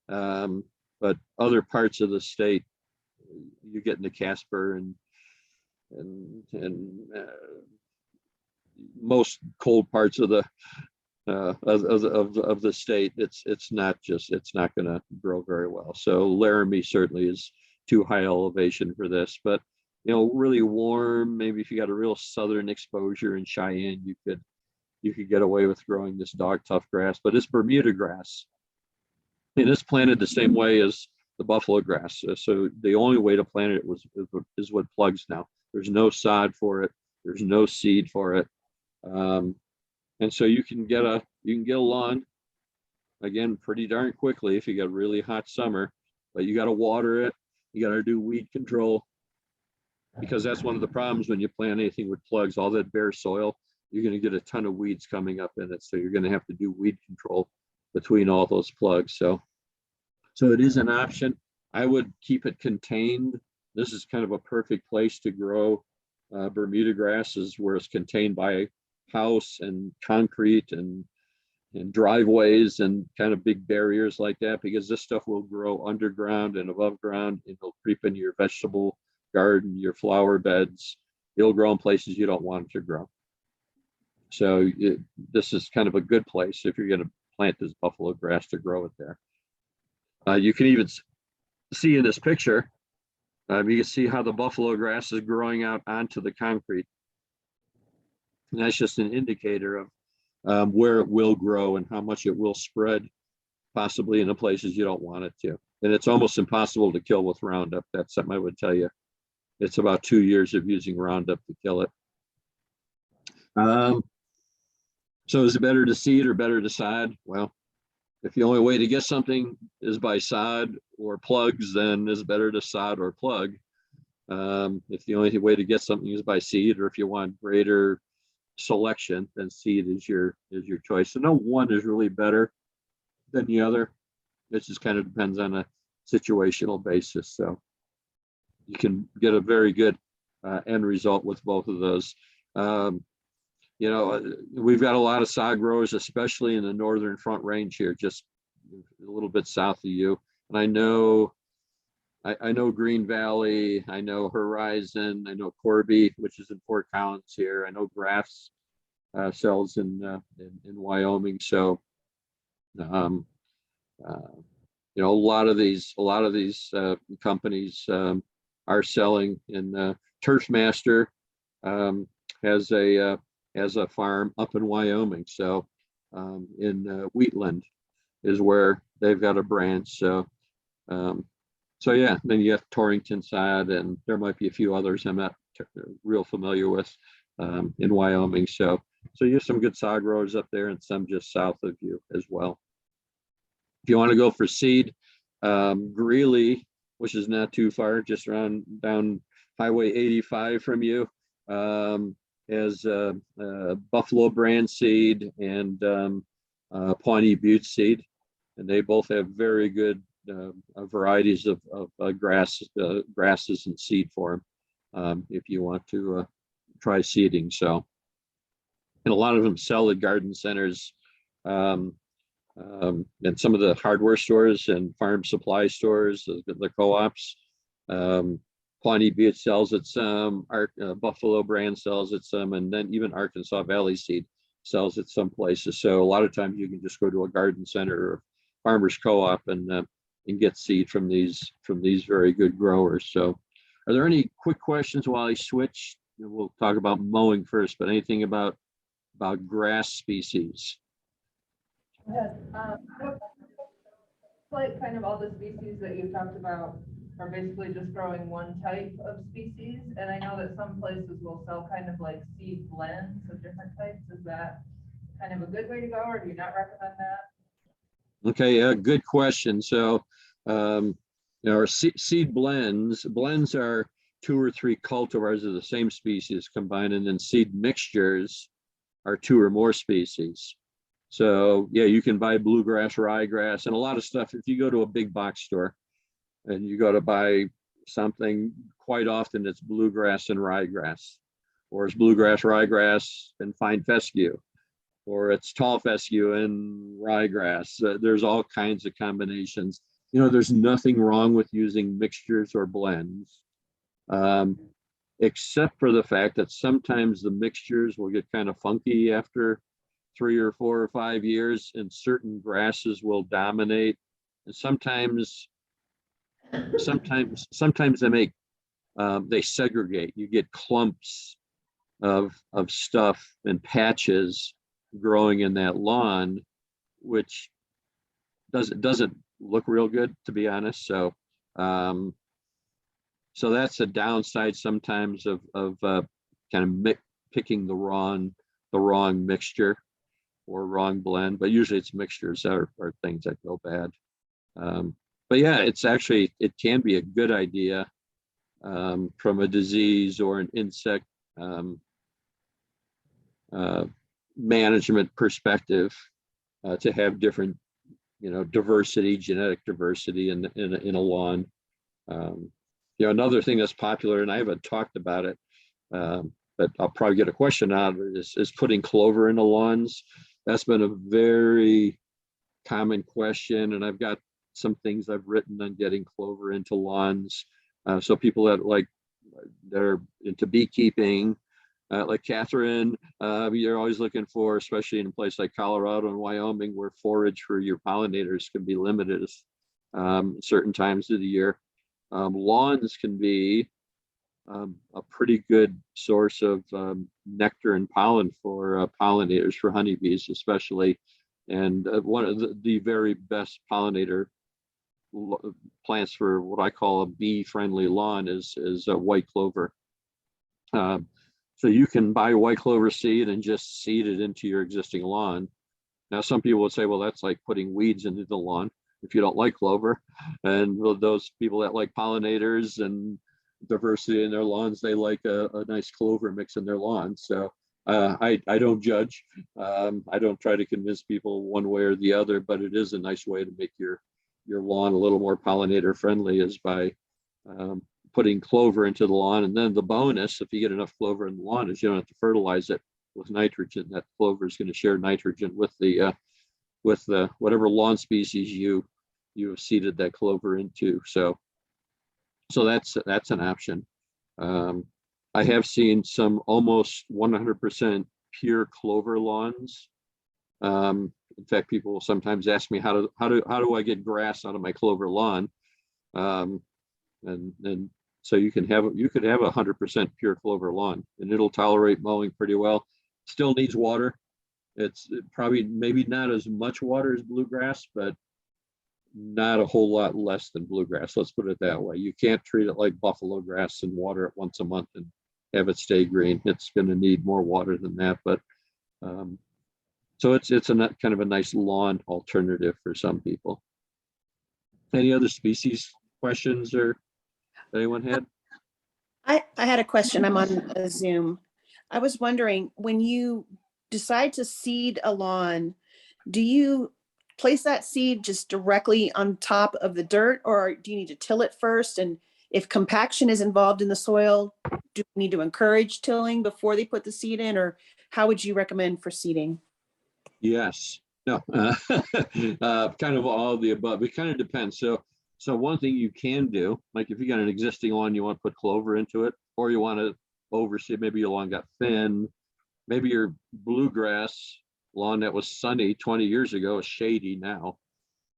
but other parts of the state, you get into Casper and most cold parts of the state, it's not going to grow very well. So Laramie certainly is too high elevation for this, but really warm, maybe if you got a real southern exposure in Cheyenne, you could get away with growing this dog tough grass. But it's Bermuda grass, and it's planted the same way as the buffalo grass. So the only way to plant it is with plugs now. There's no sod for it. There's no seed for it. And so you can get a lawn, again, pretty darn quickly if you get a really hot summer, but you got to water it. You got to do weed control, because that's one of the problems when you plant anything with plugs. All that bare soil, you're going to get a ton of weeds coming up in it. So you're going to have to do weed control between all those plugs. So it is an option. I would keep it contained. This is kind of a perfect place to grow Bermuda grasses, where it's contained by house and concrete and driveways and kind of big barriers like that, because this stuff will grow underground and above ground. It'll creep into your vegetable garden, your flower beds. It'll grow in places you don't want it to grow. So this is kind of a good place if you're going to plant this buffalo grass to grow it there. You can even see in this picture, you can see how the buffalo grass is growing out onto the concrete. And that's just an indicator of where it will grow and how much it will spread, possibly in the places you don't want it to. And it's almost impossible to kill with Roundup. That's something I would tell you. It's about 2 years of using Roundup to kill it. So is it better to seed or better to sod? Well, if the only way to get something is by sod or plugs, then it's better to sod or plug. If the only way to get something is by seed, or if you want greater selection, then seed is your choice. So no one is really better than the other. It just kind of depends on a situational basis. So you can get a very good end result with both of those. You know, we've got a lot of sod growers, especially in the northern Front Range here, just a little bit south of you. And I know Green Valley, I know Horizon, I know Corby, which is in Fort Collins here. I know Graffs sells in Wyoming. So, you know, a lot of these companies are selling. And Turfmaster has a farm up in Wyoming. So in Wheatland is where they've got a branch. So so yeah, then you have Torrington side, and there might be a few others I'm not real familiar with in Wyoming. So you have some good sod growers up there and some just south of you as well. If you want to go for seed, Greeley, which is not too far, just around down Highway 85 from you, has Buffalo brand seed and Pawnee Butte seed, and they both have very good varieties of grasses and seed for them if you want to try seeding. So, and a lot of them sell at garden centers and some of the hardware stores and farm supply stores, the co-ops. Pawnee Butte sells it some, Buffalo brand sells it some, and then even Arkansas Valley Seed sells it some places. So a lot of times you can just go to a garden center or farmers co-op and get seed from these very good growers. So are there any quick questions while I switch? We'll talk about mowing first, but anything about grass species? Yes, like kind of all the species that you talked about are basically just growing one type of species. And I know that some places will sell kind of like seed blends of different types. Is that kind of a good way to go, or do you not recommend that? Okay, good question. So, our seed blends are 2 or 3 cultivars of the same species combined, and then seed mixtures are 2 or more species. So yeah, you can buy bluegrass, ryegrass, and a lot of stuff. If you go to a big box store and you go to buy something, quite often it's bluegrass and ryegrass, or it's bluegrass, ryegrass, and fine fescue, or it's tall fescue and ryegrass. There's all kinds of combinations. You know, there's nothing wrong with using mixtures or blends, except for the fact that sometimes the mixtures will get kind of funky after 3 or 4 or 5 years, and certain grasses will dominate. And sometimes they make they segregate. You get clumps of stuff and patches growing in that lawn, which doesn't look real good, to be honest. So so that's a downside sometimes of kind of picking the wrong mixture or wrong blend, but usually it's mixtures are things that go bad. But yeah, it can be a good idea from a disease or an insect management perspective to have different, diversity, genetic diversity in a lawn. Another thing that's popular, and I haven't talked about it, but I'll probably get a question out of it, is putting clover into lawns. That's been a very common question, and I've got some things I've written on getting clover into lawns. So people that like that are into beekeeping, like Catherine, you're always looking for, especially in a place like Colorado and Wyoming, where forage for your pollinators can be limited certain times of the year. Lawns can be a pretty good source of nectar and pollen for pollinators, for honeybees especially. And one of the very best pollinator plants for what I call a bee-friendly lawn is white clover. So you can buy white clover seed and just seed it into your existing lawn. Now, some people would say, well, that's like putting weeds into the lawn if you don't like clover. And those people that like pollinators and diversity in their lawns, they like a nice clover mix in their lawn. So I don't judge. I don't try to convince people one way or the other, but it is a nice way to make your lawn a little more pollinator friendly, is by putting clover into the lawn. And then the bonus, if you get enough clover in the lawn, is you don't have to fertilize it with nitrogen. That clover is going to share nitrogen with the whatever lawn species you have seeded that clover into. So that's an option. I have seen some almost 100% pure clover lawns. In fact, people will sometimes ask me, how do I get grass out of my clover lawn? And so you could have 100% pure clover lawn, and it'll tolerate mowing pretty well. Still needs water. It's probably maybe not as much water as bluegrass, but not a whole lot less than bluegrass. Let's put it that way. You can't treat it like buffalo grass and water it once a month and have it stay green. It's going to need more water than that. But so it's a kind of a nice lawn alternative for some people. Any other species questions or anyone had? I had a question. I'm on a Zoom. I was wondering, when you decide to seed a lawn, do you place that seed just directly on top of the dirt, or do you need to till it first? And if compaction is involved in the soil, do we need to encourage tilling before they put the seed in, or how would you recommend for seeding? Yes. No. Kind of all of the above. It kind of depends. So one thing you can do, like if you got an existing lawn, you want to put clover into it, or you want to overseed, maybe your lawn got thin, maybe your bluegrass lawn that was sunny 20 years ago is shady now,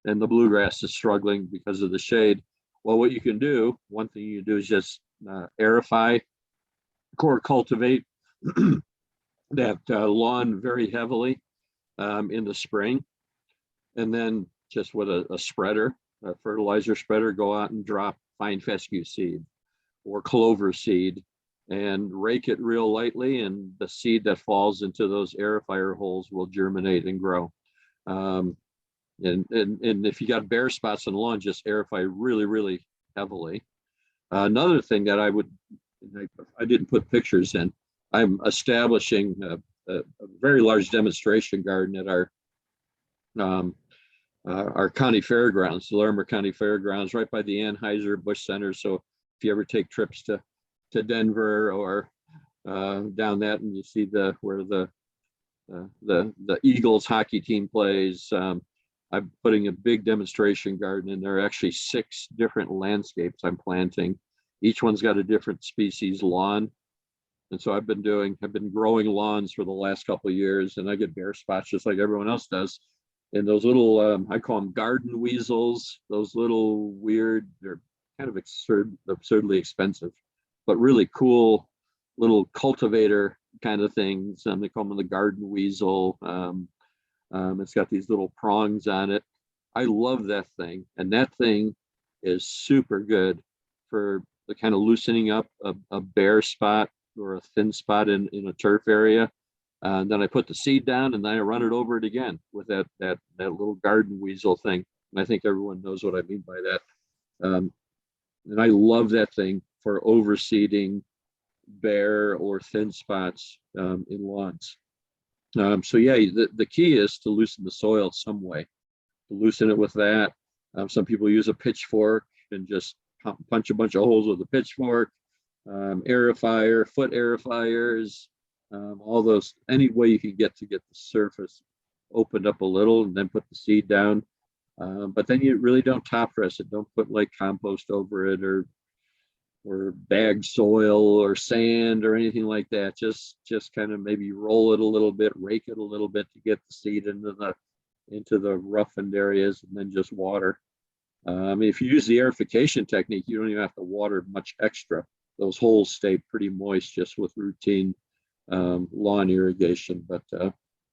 and the bluegrass is struggling because of the shade. Well, what you can do, one thing you do is just aerify or cultivate that lawn very heavily in the spring, and then just with a spreader, a fertilizer spreader, go out and drop fine fescue seed or clover seed and rake it real lightly, and the seed that falls into those aerifier holes will germinate and grow. And if you got bare spots on the lawn, just aerify really, really heavily. Another thing that I didn't put pictures in, I'm establishing a very large demonstration garden at our county fairgrounds, the Larimer County Fairgrounds, right by the Anheuser Busch Center. So if you ever take trips to Denver or down that, and you see where the Eagles hockey team plays, I'm putting a big demonstration garden, and there are actually 6 different landscapes I'm planting. Each one's got a different species lawn. And so I've been growing lawns for the last couple of years, and I get bare spots just like everyone else does. And those little, I call them garden weasels, those little weird, they're kind of absurdly expensive, but really cool little cultivator kind of things. They call them the garden weasel. It's got these little prongs on it. I love that thing. And that thing is super good for the kind of loosening up a bare spot or a thin spot in a turf area. And then I put the seed down, and then I run it over it again with that little garden weasel thing. And I think everyone knows what I mean by that. And I love that thing for overseeding bare or thin spots in lawns. So yeah, the key is to loosen the soil some way. To loosen it with that. Some people use a pitchfork and just punch a bunch of holes with a pitchfork. Aerifier, foot aerifiers, all those, any way you can get the surface opened up a little, and then put the seed down. But then you really don't top dress it. Don't put like compost over it or bag soil or sand or anything like that. Just kind of maybe roll it a little bit, rake it a little bit to get the seed into the roughened areas, and then just water. If you use the aerification technique, you don't even have to water much extra. Those holes stay pretty moist just with routine lawn irrigation. But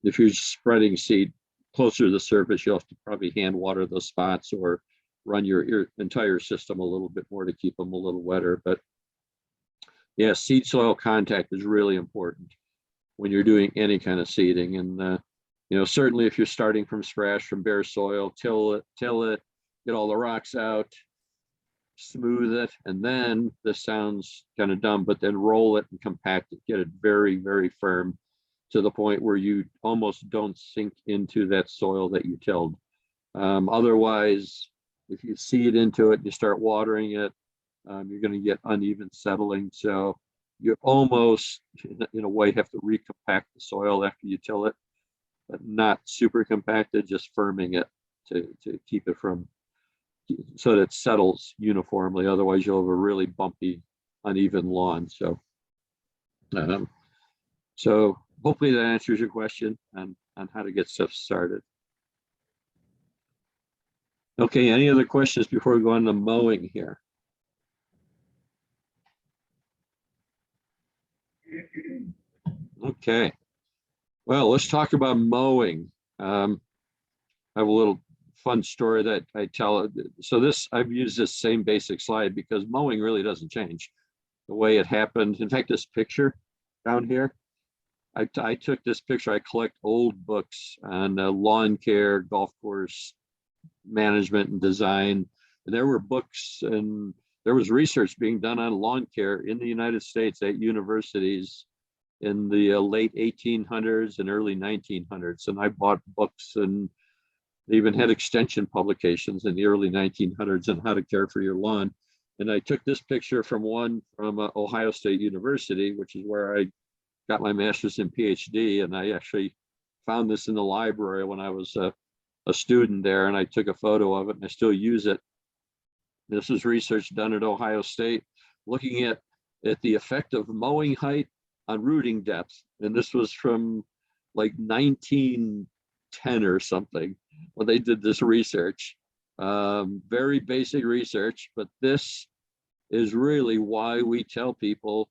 if you're spreading seed closer to the surface, you'll have to probably hand water those spots or run your entire system a little bit more to keep them a little wetter. But yeah, seed soil contact is really important when you're doing any kind of seeding. And certainly if you're starting from scratch, from bare soil, till it, get all the rocks out, smooth it, and then, this sounds kind of dumb, but then roll it and compact it, get it very, very firm to the point where you almost don't sink into that soil that you tilled. Otherwise, if you seed into it and you start watering it, you're going to get uneven settling. So you almost, in a way, have to recompact the soil after you till it, but not super compacted, just firming it to keep it from, so that it settles uniformly. Otherwise, you'll have a really bumpy, uneven lawn. So hopefully that answers your question on how to get stuff started. Okay, any other questions before we go on to mowing here? Okay, well, let's talk about mowing. I have a little fun story that I tell. So I've used this same basic slide because mowing really doesn't change the way it happened. In fact, this picture down here, I took this picture. I collect old books on lawn care, golf course management and design. And there were books and there was research being done on lawn care in the United States at universities in the late 1800s and early 1900s. And I bought books, and they even had extension publications in the early 1900s on how to care for your lawn. And I took this picture from Ohio State University, which is where I got my master's and PhD. And I actually found this in the library when I was a student there, and I took a photo of it, and I still use it. This is research done at Ohio State looking at the effect of mowing height on rooting depth. And this was from like 1910 or something when they did this research. Very basic research, but this is really why we tell people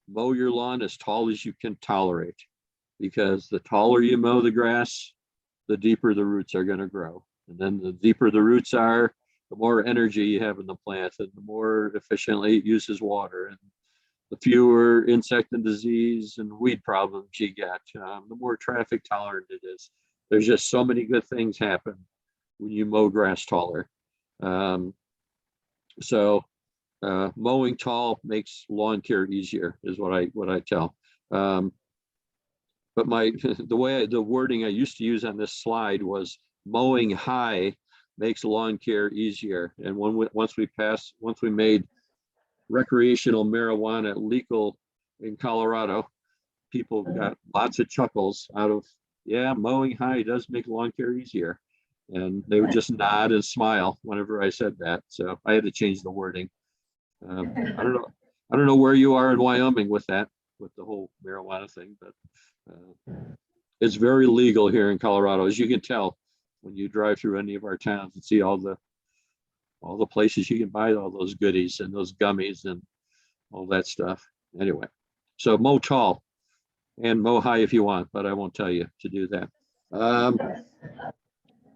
mow your lawn as tall as you can tolerate, because the taller you mow the grass, the deeper the roots are going to grow. And then the deeper the roots are, the more energy you have in the plant, and the more efficiently it uses water, and the fewer insect and disease and weed problems you get, the more traffic tolerant it is. There's just so many good things happen when you mow grass taller. Mowing tall makes lawn care easier, is what I tell. But the wording I used to use on this slide was mowing high makes lawn care easier. And once we made recreational marijuana legal in Colorado, people got lots of chuckles out of, yeah, mowing high does make lawn care easier. And they would just nod and smile whenever I said that. So I had to change the wording. I don't know where you are in Wyoming with that, with the whole marijuana thing, but it's very legal here in Colorado, as you can tell when you drive through any of our towns and see all the places you can buy all those goodies and those gummies and all that stuff. Anyway, so mow tall and mow high if you want, but I won't tell you to do that.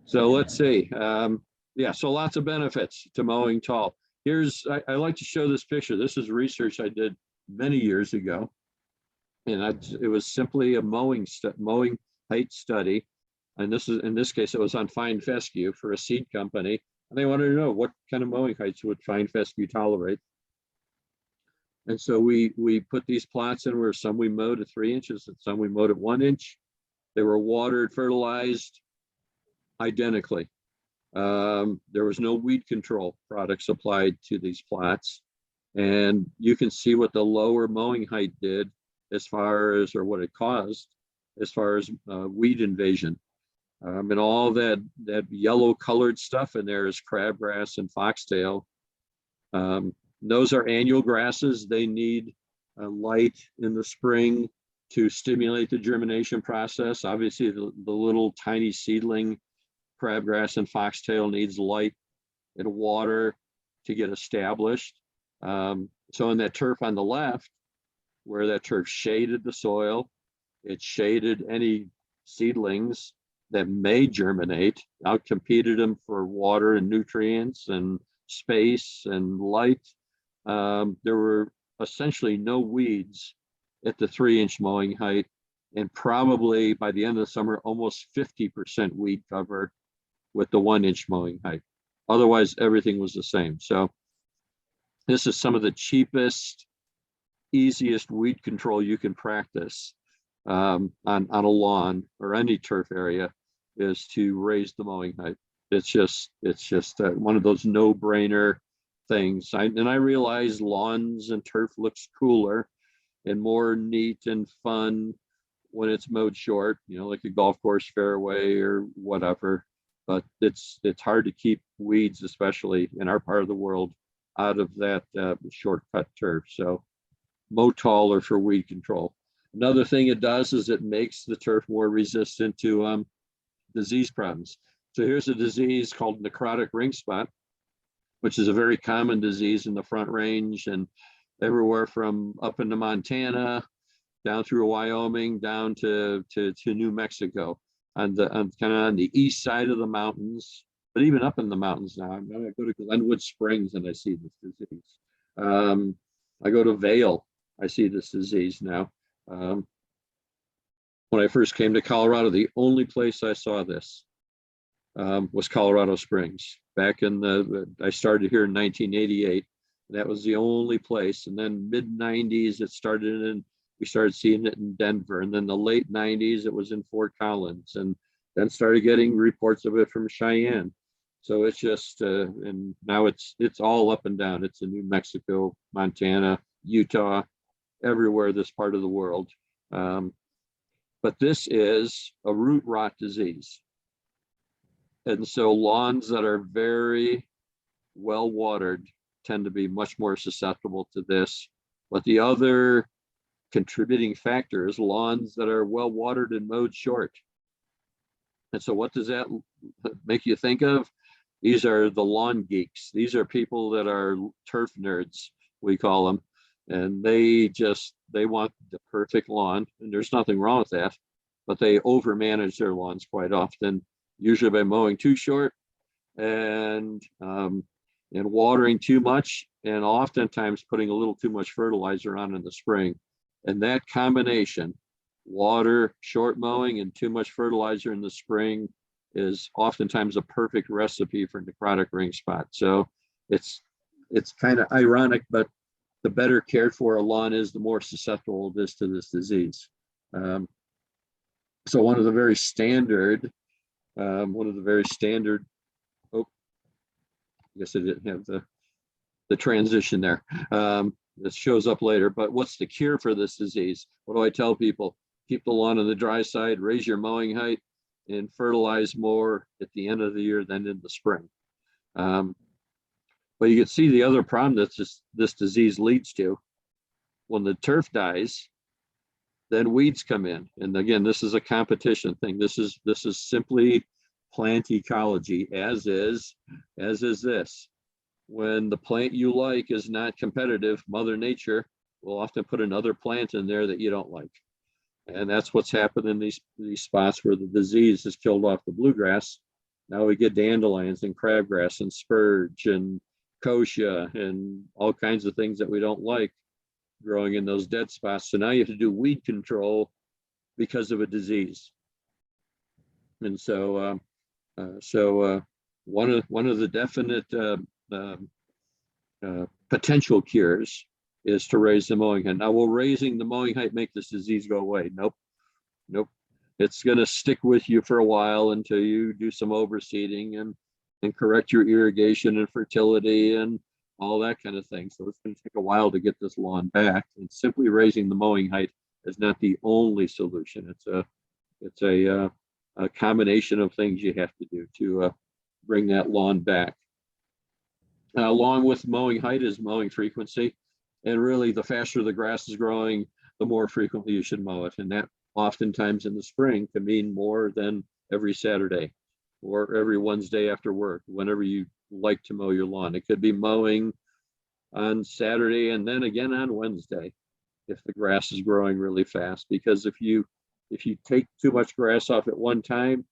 So let's see. So lots of benefits to mowing tall. I like to show this picture. This is research I did many years ago. And it was simply a mowing height study. And in this case, it was on fine fescue for a seed company. And they wanted to know what kind of mowing heights would fine fescue tolerate. And so we put these plots in where some we mowed at 3 inches and some we mowed at 1 inch. They were watered, fertilized identically. There was no weed control products applied to these plots. And you can see what the lower mowing height did or what it caused as far as weed invasion. And all that yellow colored stuff in there is crabgrass and foxtail. Those are annual grasses. They need light in the spring to stimulate the germination process. Obviously, the little tiny seedling crabgrass and foxtail needs light and water to get established. So in that turf on the left, where that turf shaded the soil, it shaded any seedlings that may germinate, outcompeted them for water and nutrients and space and light. There were essentially no weeds at the 3-inch mowing height, and probably by the end of the summer, almost 50% weed cover with the 1-inch mowing height. Otherwise, everything was the same. So this is some of the cheapest, easiest weed control you can practice on a lawn or any turf area, is to raise the mowing height. It's just one of those no-brainer things. And I realize lawns and turf looks cooler and more neat and fun when it's mowed short, like a golf course fairway or whatever. But it's hard to keep weeds, especially in our part of the world, out of that shortcut turf. So mow taller for weed control. Another thing it does is it makes the turf more resistant to disease problems. So here's a disease called necrotic ring spot, which is a very common disease in the Front Range and everywhere from up into Montana, down through Wyoming, down to New Mexico, kind of on the east side of the mountains, but even up in the mountains now. I'm going to go to Glenwood Springs and I see this disease. I go to Vail, I see this disease now. When I first came to Colorado, the only place I saw this was Colorado Springs. Back in I started here in 1988. That was the only place. And then mid-90s, we started seeing it in Denver. And then the late 90s, it was in Fort Collins. And then started getting reports of it from Cheyenne. So it's just, and now it's all up and down. It's in New Mexico, Montana, Utah, everywhere this part of the world. But this is a root rot disease. And so lawns that are very well watered tend to be much more susceptible to this. But the other contributing factor is lawns that are well watered and mowed short. And so what does that make you think of? These are the lawn geeks. These are people that are turf nerds, we call them. And they want the perfect lawn. And there's nothing wrong with that, but they overmanage their lawns quite often, usually by mowing too short and watering too much, and oftentimes putting a little too much fertilizer on in the spring. And that combination, water, short mowing, and too much fertilizer in the spring, is oftentimes a perfect recipe for necrotic ring spot. So it's kind of ironic, but the better cared for a lawn is, the more susceptible it is to this disease. So one of the very standard, oh, I guess I didn't have the transition there. This shows up later, but what's the cure for this disease? What do I tell people? Keep the lawn on the dry side, raise your mowing height, and fertilize more at the end of the year than in the spring. But you can see the other problem that this disease leads to. When the turf dies, then weeds come in. And again, this is a competition thing. This is simply plant ecology, as is this. When the plant you like is not competitive, Mother Nature will often put another plant in there that you don't like. And that's what's happened in these spots where the disease has killed off the bluegrass. Now we get dandelions and crabgrass and spurge and kochia and all kinds of things that we don't like growing in those dead spots. So now you have to do weed control because of a disease. And so, one of the definite potential cures is to raise the mowing height. Now, will raising the mowing height make this disease go away? Nope. It's going to stick with you for a while until you do some overseeding and correct your irrigation and fertility and all that kind of thing. So it's going to take a while to get this lawn back. And simply raising the mowing height is not the only solution. It's a combination of things you have to do to bring that lawn back. Along with mowing height is mowing frequency. And really, the faster the grass is growing, the more frequently you should mow it. And that oftentimes in the spring can mean more than every Saturday or every Wednesday after work, whenever you like to mow your lawn. It could be mowing on Saturday and then again on Wednesday if the grass is growing really fast. Because if you take too much grass off at one time,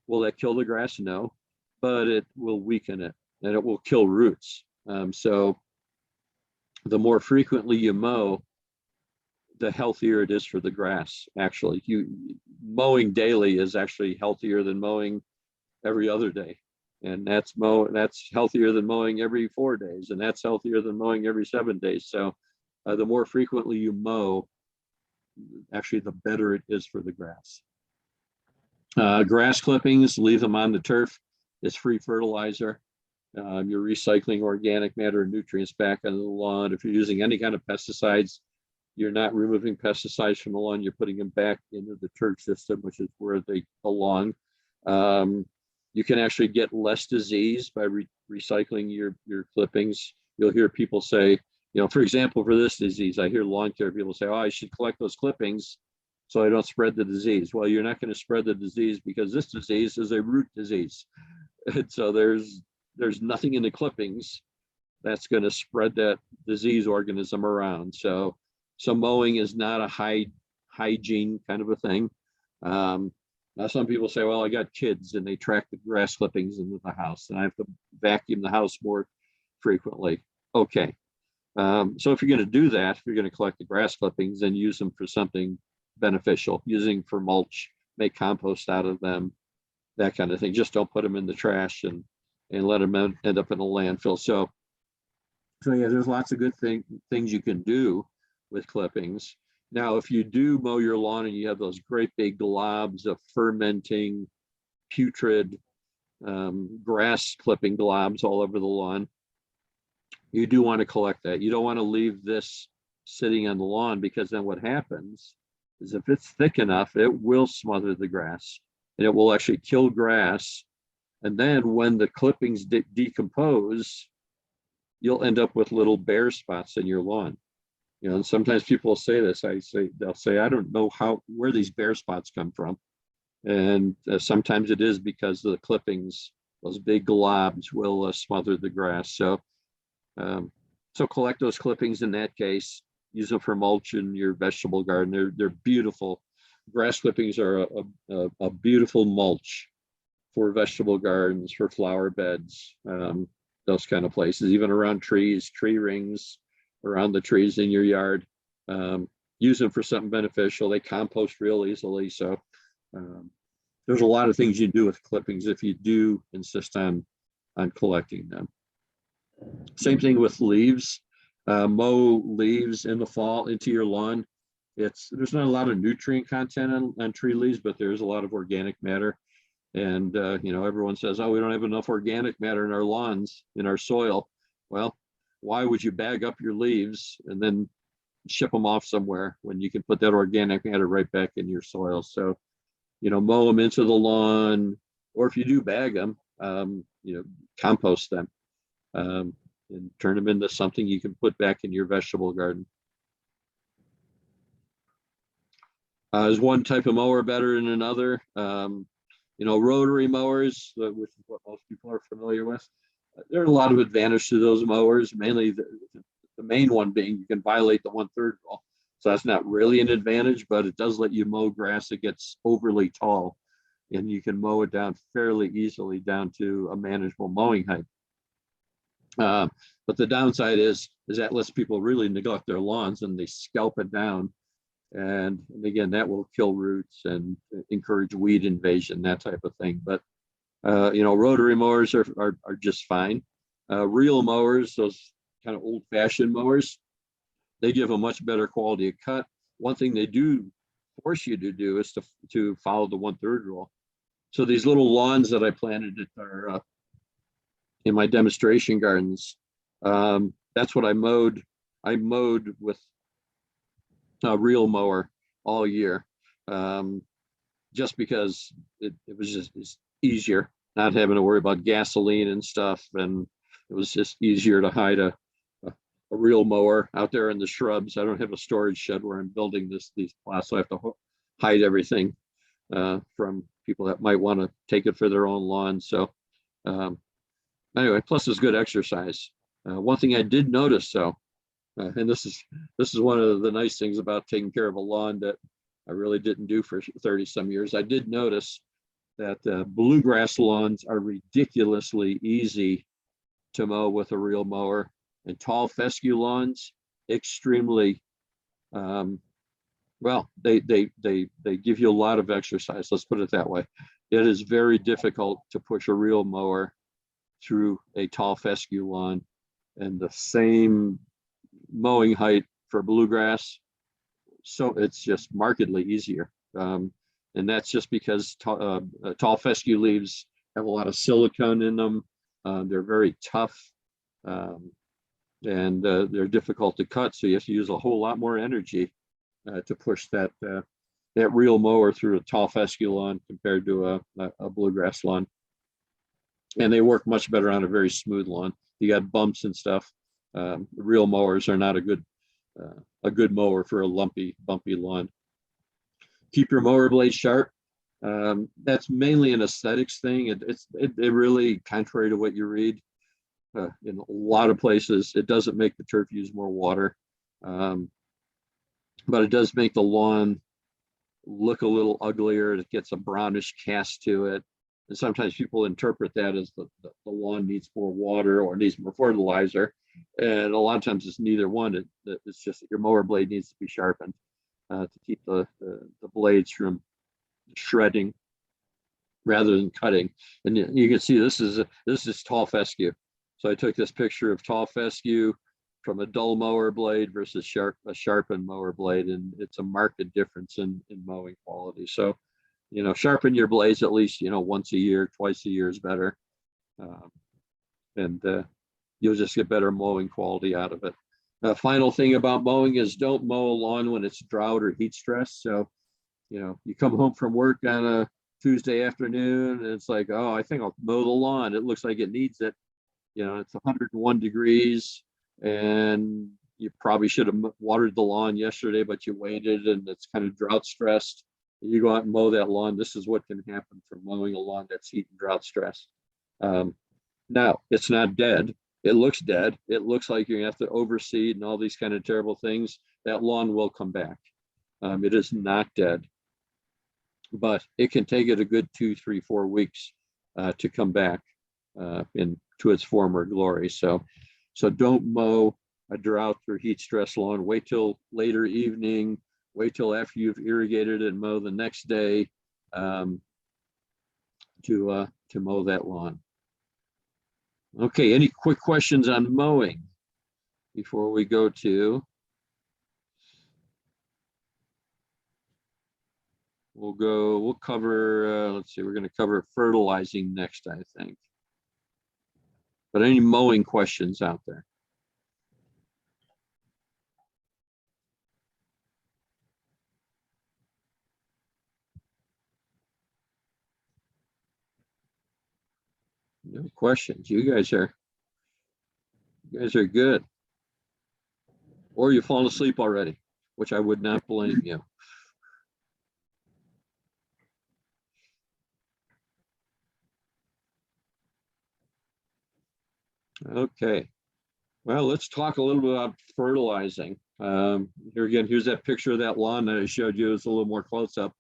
will that kill the grass? No, but it will weaken it and it will kill roots. So the more frequently you mow, the healthier it is for the grass. Actually, mowing daily is actually healthier than mowing every other day, and that's healthier than mowing every 4 days, and that's healthier than mowing every 7 days. So the more frequently you mow, actually the better it is for the grass. Grass clippings, leave them on the turf. It's free fertilizer. You're recycling organic matter and nutrients back onto the lawn. If you're using any kind of pesticides, you're not removing pesticides from the lawn, you're putting them back into the turf system, which is where they belong. You can actually get less disease by recycling your clippings. You'll hear people say, for example, for this disease, I hear lawn care people say, oh, I should collect those clippings so I don't spread the disease. Well, you're not going to spread the disease because this disease is a root disease. And so there's nothing in the clippings that's going to spread that disease organism around. So mowing is not a hygiene kind of a thing. Now some people say, well, I got kids and they track the grass clippings into the house and I have to vacuum the house more frequently. Okay. So if you're going to do that, if you're going to collect the grass clippings, then use them for something beneficial, using for mulch, make compost out of them, that kind of thing. Just don't put them in the trash and let them end up in a landfill. So yeah, there's lots of good things you can do with clippings. Now, if you do mow your lawn and you have those great big globs of fermenting, putrid grass clipping globs all over the lawn, you do want to collect that. You don't want to leave this sitting on the lawn, because then what happens is if it's thick enough, it will smother the grass and it will actually kill grass. And then when the clippings decompose, you'll end up with little bare spots in your lawn. And sometimes people will say this, they'll say, I don't know where these bare spots come from. And sometimes it is because the clippings, those big globs, will smother the grass. So collect those clippings in that case, use them for mulch in your vegetable garden. They're beautiful. Grass clippings are a beautiful mulch for vegetable gardens, for flower beds, those kind of places, even around trees, tree rings, around the trees in your yard. Use them for something beneficial. They compost real easily. So there's a lot of things you do with clippings if you do insist on collecting them. Same thing with leaves. Mow leaves in the fall into your lawn. There's not a lot of nutrient content on tree leaves, but there's a lot of organic matter. And everyone says, oh, we don't have enough organic matter in our lawns, in our soil. Well, why would you bag up your leaves and then ship them off somewhere when you can put that organic matter right back in your soil? So, mow them into the lawn, or if you do bag them, compost them and turn them into something you can put back in your vegetable garden. Is one type of mower better than another? Rotary mowers, which is what most people are familiar with. There are a lot of advantages to those mowers, mainly the main one being you can violate the 1/3 rule. So that's not really an advantage, but it does let you mow grass that gets overly tall, and you can mow it down fairly easily down to a manageable mowing height. But the downside is that lets people really neglect their lawns and they scalp it down. And again, that will kill roots and encourage weed invasion, that type of thing. But rotary mowers are just fine. Reel mowers, those kind of old-fashioned mowers, they give a much better quality of cut. One thing they do force you to do is to follow the 1/3 rule. So these little lawns that I planted in my demonstration gardens, that's what I mowed. I mowed with a reel mower all year, just because it was just easier, not having to worry about gasoline and stuff and It was just easier to hide a real mower out there in the shrubs. I don't have a storage shed where I'm building these plots, so I have to hide everything from people that might want to take it for their own lawn. So anyway, plus it's good exercise. One thing I did notice though, and this is one of the nice things about taking care of a lawn that I really didn't do for 30 some years. I did notice that bluegrass lawns are ridiculously easy to mow with a real mower, and tall fescue lawns extremely well, they give you a lot of exercise. Let's put it that way. It is very difficult to push a real mower through a tall fescue lawn, and the same mowing height for bluegrass. So it's just markedly easier. And that's just because tall fescue leaves have a lot of silicone in them. They're very tough, and they're difficult to cut. So you have to use a whole lot more energy to push that real mower through a tall fescue lawn compared to a bluegrass lawn. And they work much better on a very smooth lawn. You got bumps and stuff. Real mowers are not a good mower for a lumpy, bumpy lawn. Keep your mower blade sharp. That's mainly an aesthetics thing. It really, contrary to what you read, in a lot of places, it doesn't make the turf use more water, but it does make the lawn look a little uglier. It gets a brownish cast to it. And sometimes people interpret that as the lawn needs more water or needs more fertilizer. And a lot of times it's neither one. It's just that your mower blade needs to be sharpened to keep the blades from shredding rather than cutting. And you can see this is tall fescue. So I took this picture of tall fescue from a dull mower blade versus a sharpened mower blade, and it's a marked difference in mowing quality. So, sharpen your blades at least, once a year, twice a year is better. And you'll just get better mowing quality out of it. Final thing about mowing is don't mow a lawn when it's drought or heat stress. So, you come home from work on a Tuesday afternoon and it's like, oh, I think I'll mow the lawn. It looks like it needs it. It's 101 degrees and you probably should have watered the lawn yesterday, but you waited and it's kind of drought stressed. You go out and mow that lawn. This is what can happen from mowing a lawn that's heat and drought stressed. Now, it's not dead. It looks dead. It looks like you're going to have to overseed and all these kind of terrible things. That lawn will come back. It is not dead, but it can take it a good 2, 3, 4 weeks to come back into its former glory. So don't mow a drought or heat stress lawn. Wait till later evening. Wait till after you've irrigated and mow the next day to mow that lawn. Okay, any quick questions on mowing before we go to? We'll cover, let's see, we're going to cover fertilizing next, I think. But any mowing questions out there? No questions. You guys are good. Or you've fallen asleep already, which I would not blame you. Okay. Well, let's talk a little bit about fertilizing. Here again, here's that picture of that lawn that I showed you. It's a little more close up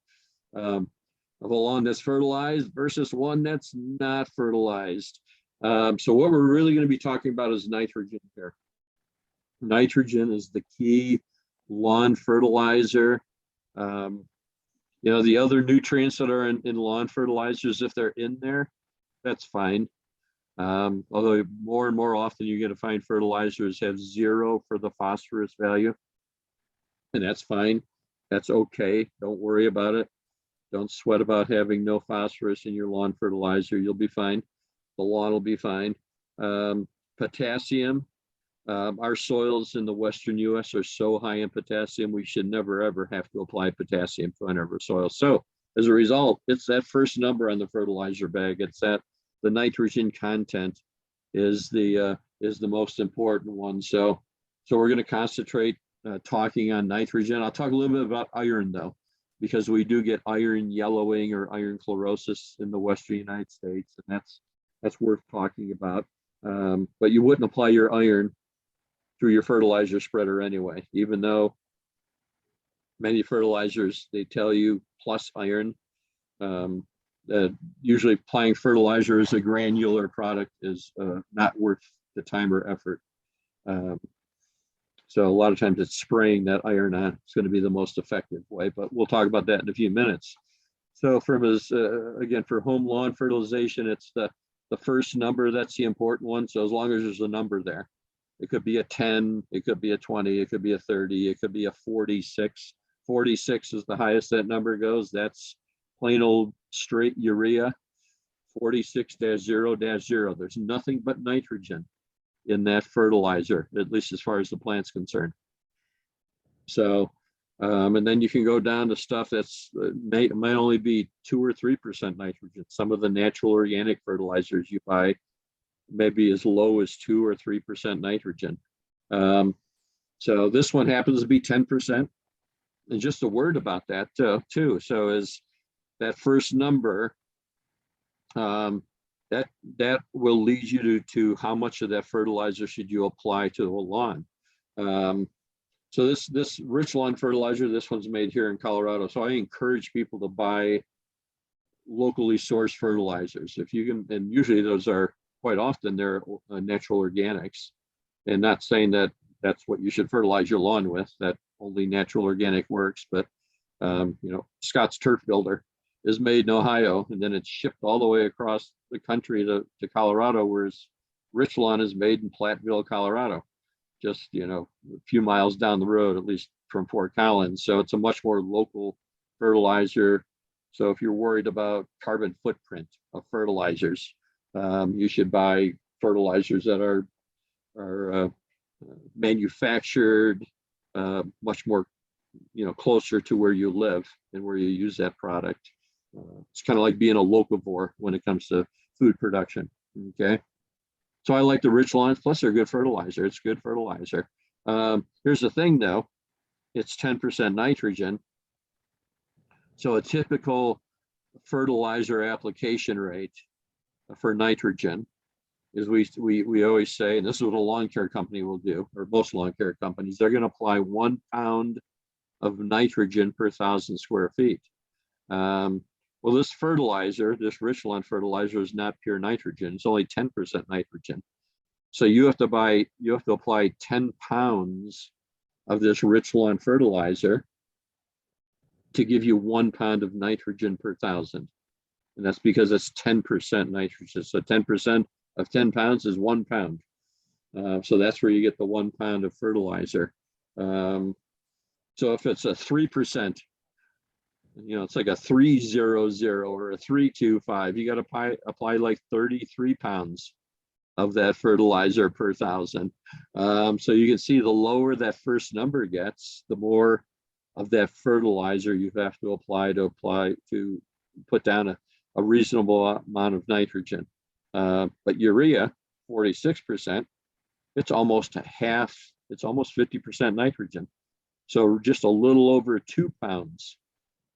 of a lawn that's fertilized versus one that's not fertilized. So what we're really going to be talking about is nitrogen here. Nitrogen is the key lawn fertilizer. The other nutrients that are in lawn fertilizers, if they're in there, that's fine. Although more and more often you're going to find fertilizers have 0 for the phosphorus value, and that's fine. That's okay. Don't worry about it. Don't sweat about having no phosphorus in your lawn fertilizer. You'll be fine. The lawn will be fine. Potassium. Our soils in the Western U.S. are so high in potassium, we should never, ever have to apply potassium to our soil. So as a result, it's that first number on the fertilizer bag. It's the nitrogen content is the most important one. So we're going to concentrate talking on nitrogen. I'll talk a little bit about iron though, because we do get iron yellowing or iron chlorosis in the Western United States, and that's worth talking about. But you wouldn't apply your iron through your fertilizer spreader anyway, even though many fertilizers, they tell you plus iron. Usually applying fertilizer as a granular product is not worth the time or effort. So a lot of times it's spraying that iron on. It's going to be the most effective way, but we'll talk about that in a few minutes. So again, for home lawn fertilization, it's the first number, that's the important one. So as long as there's a number there, it could be a 10, it could be a 20, it could be a 30, it could be a 46. 46 is the highest that number goes. That's plain old straight urea. 46-0-0. There's nothing but nitrogen in that fertilizer, at least as far as the plant's concerned. So, and then you can go down to stuff that's might only be 2 or 3% nitrogen. Some of the natural organic fertilizers you buy maybe as low as 2 or 3% nitrogen. So this one happens to be 10%. And just a word about that too. So as that first number, that will lead you to how much of that fertilizer should you apply to the lawn. So this rich lawn fertilizer, this one's made here in Colorado. So I encourage people to buy locally sourced fertilizers if you can, and usually those are quite often they're natural organics. And not saying that that's what you should fertilize your lawn with, that only natural organic works, but Scott's Turf Builder is made in Ohio, and then it's shipped all the way across the country to Colorado, whereas Rich Lawn is made in Platteville, Colorado, just a few miles down the road, at least from Fort Collins. So it's a much more local fertilizer. So if you're worried about carbon footprint of fertilizers, you should buy fertilizers that are manufactured much more closer to where you live and where you use that product. It's kind of like being a locavore when it comes to food production. Okay, so I like the rich lawns, plus they're good fertilizer. It's good fertilizer. Here's the thing though, it's 10% nitrogen. So a typical fertilizer application rate for nitrogen is we always say, and this is what a lawn care company will do, or most lawn care companies, they're going to apply 1 pound of nitrogen per 1,000 square feet. Well, this fertilizer, this rich lawn fertilizer, is not pure nitrogen. It's only 10% nitrogen. So you have to apply 10 pounds of this rich lawn fertilizer to give you 1 pound of nitrogen per 1,000. And that's because it's 10% nitrogen. So 10% of 10 pounds is 1 pound. So that's where you get the 1 pound of fertilizer. So if it's a 3%, it's like a 300 or a 325, you got to apply like 33 pounds of that fertilizer per 1,000. So you can see the lower that first number gets, the more of that fertilizer you have to apply to put down a reasonable amount of nitrogen. But urea, 46%, it's almost a half, it's almost 50% nitrogen. So just a little over 2 pounds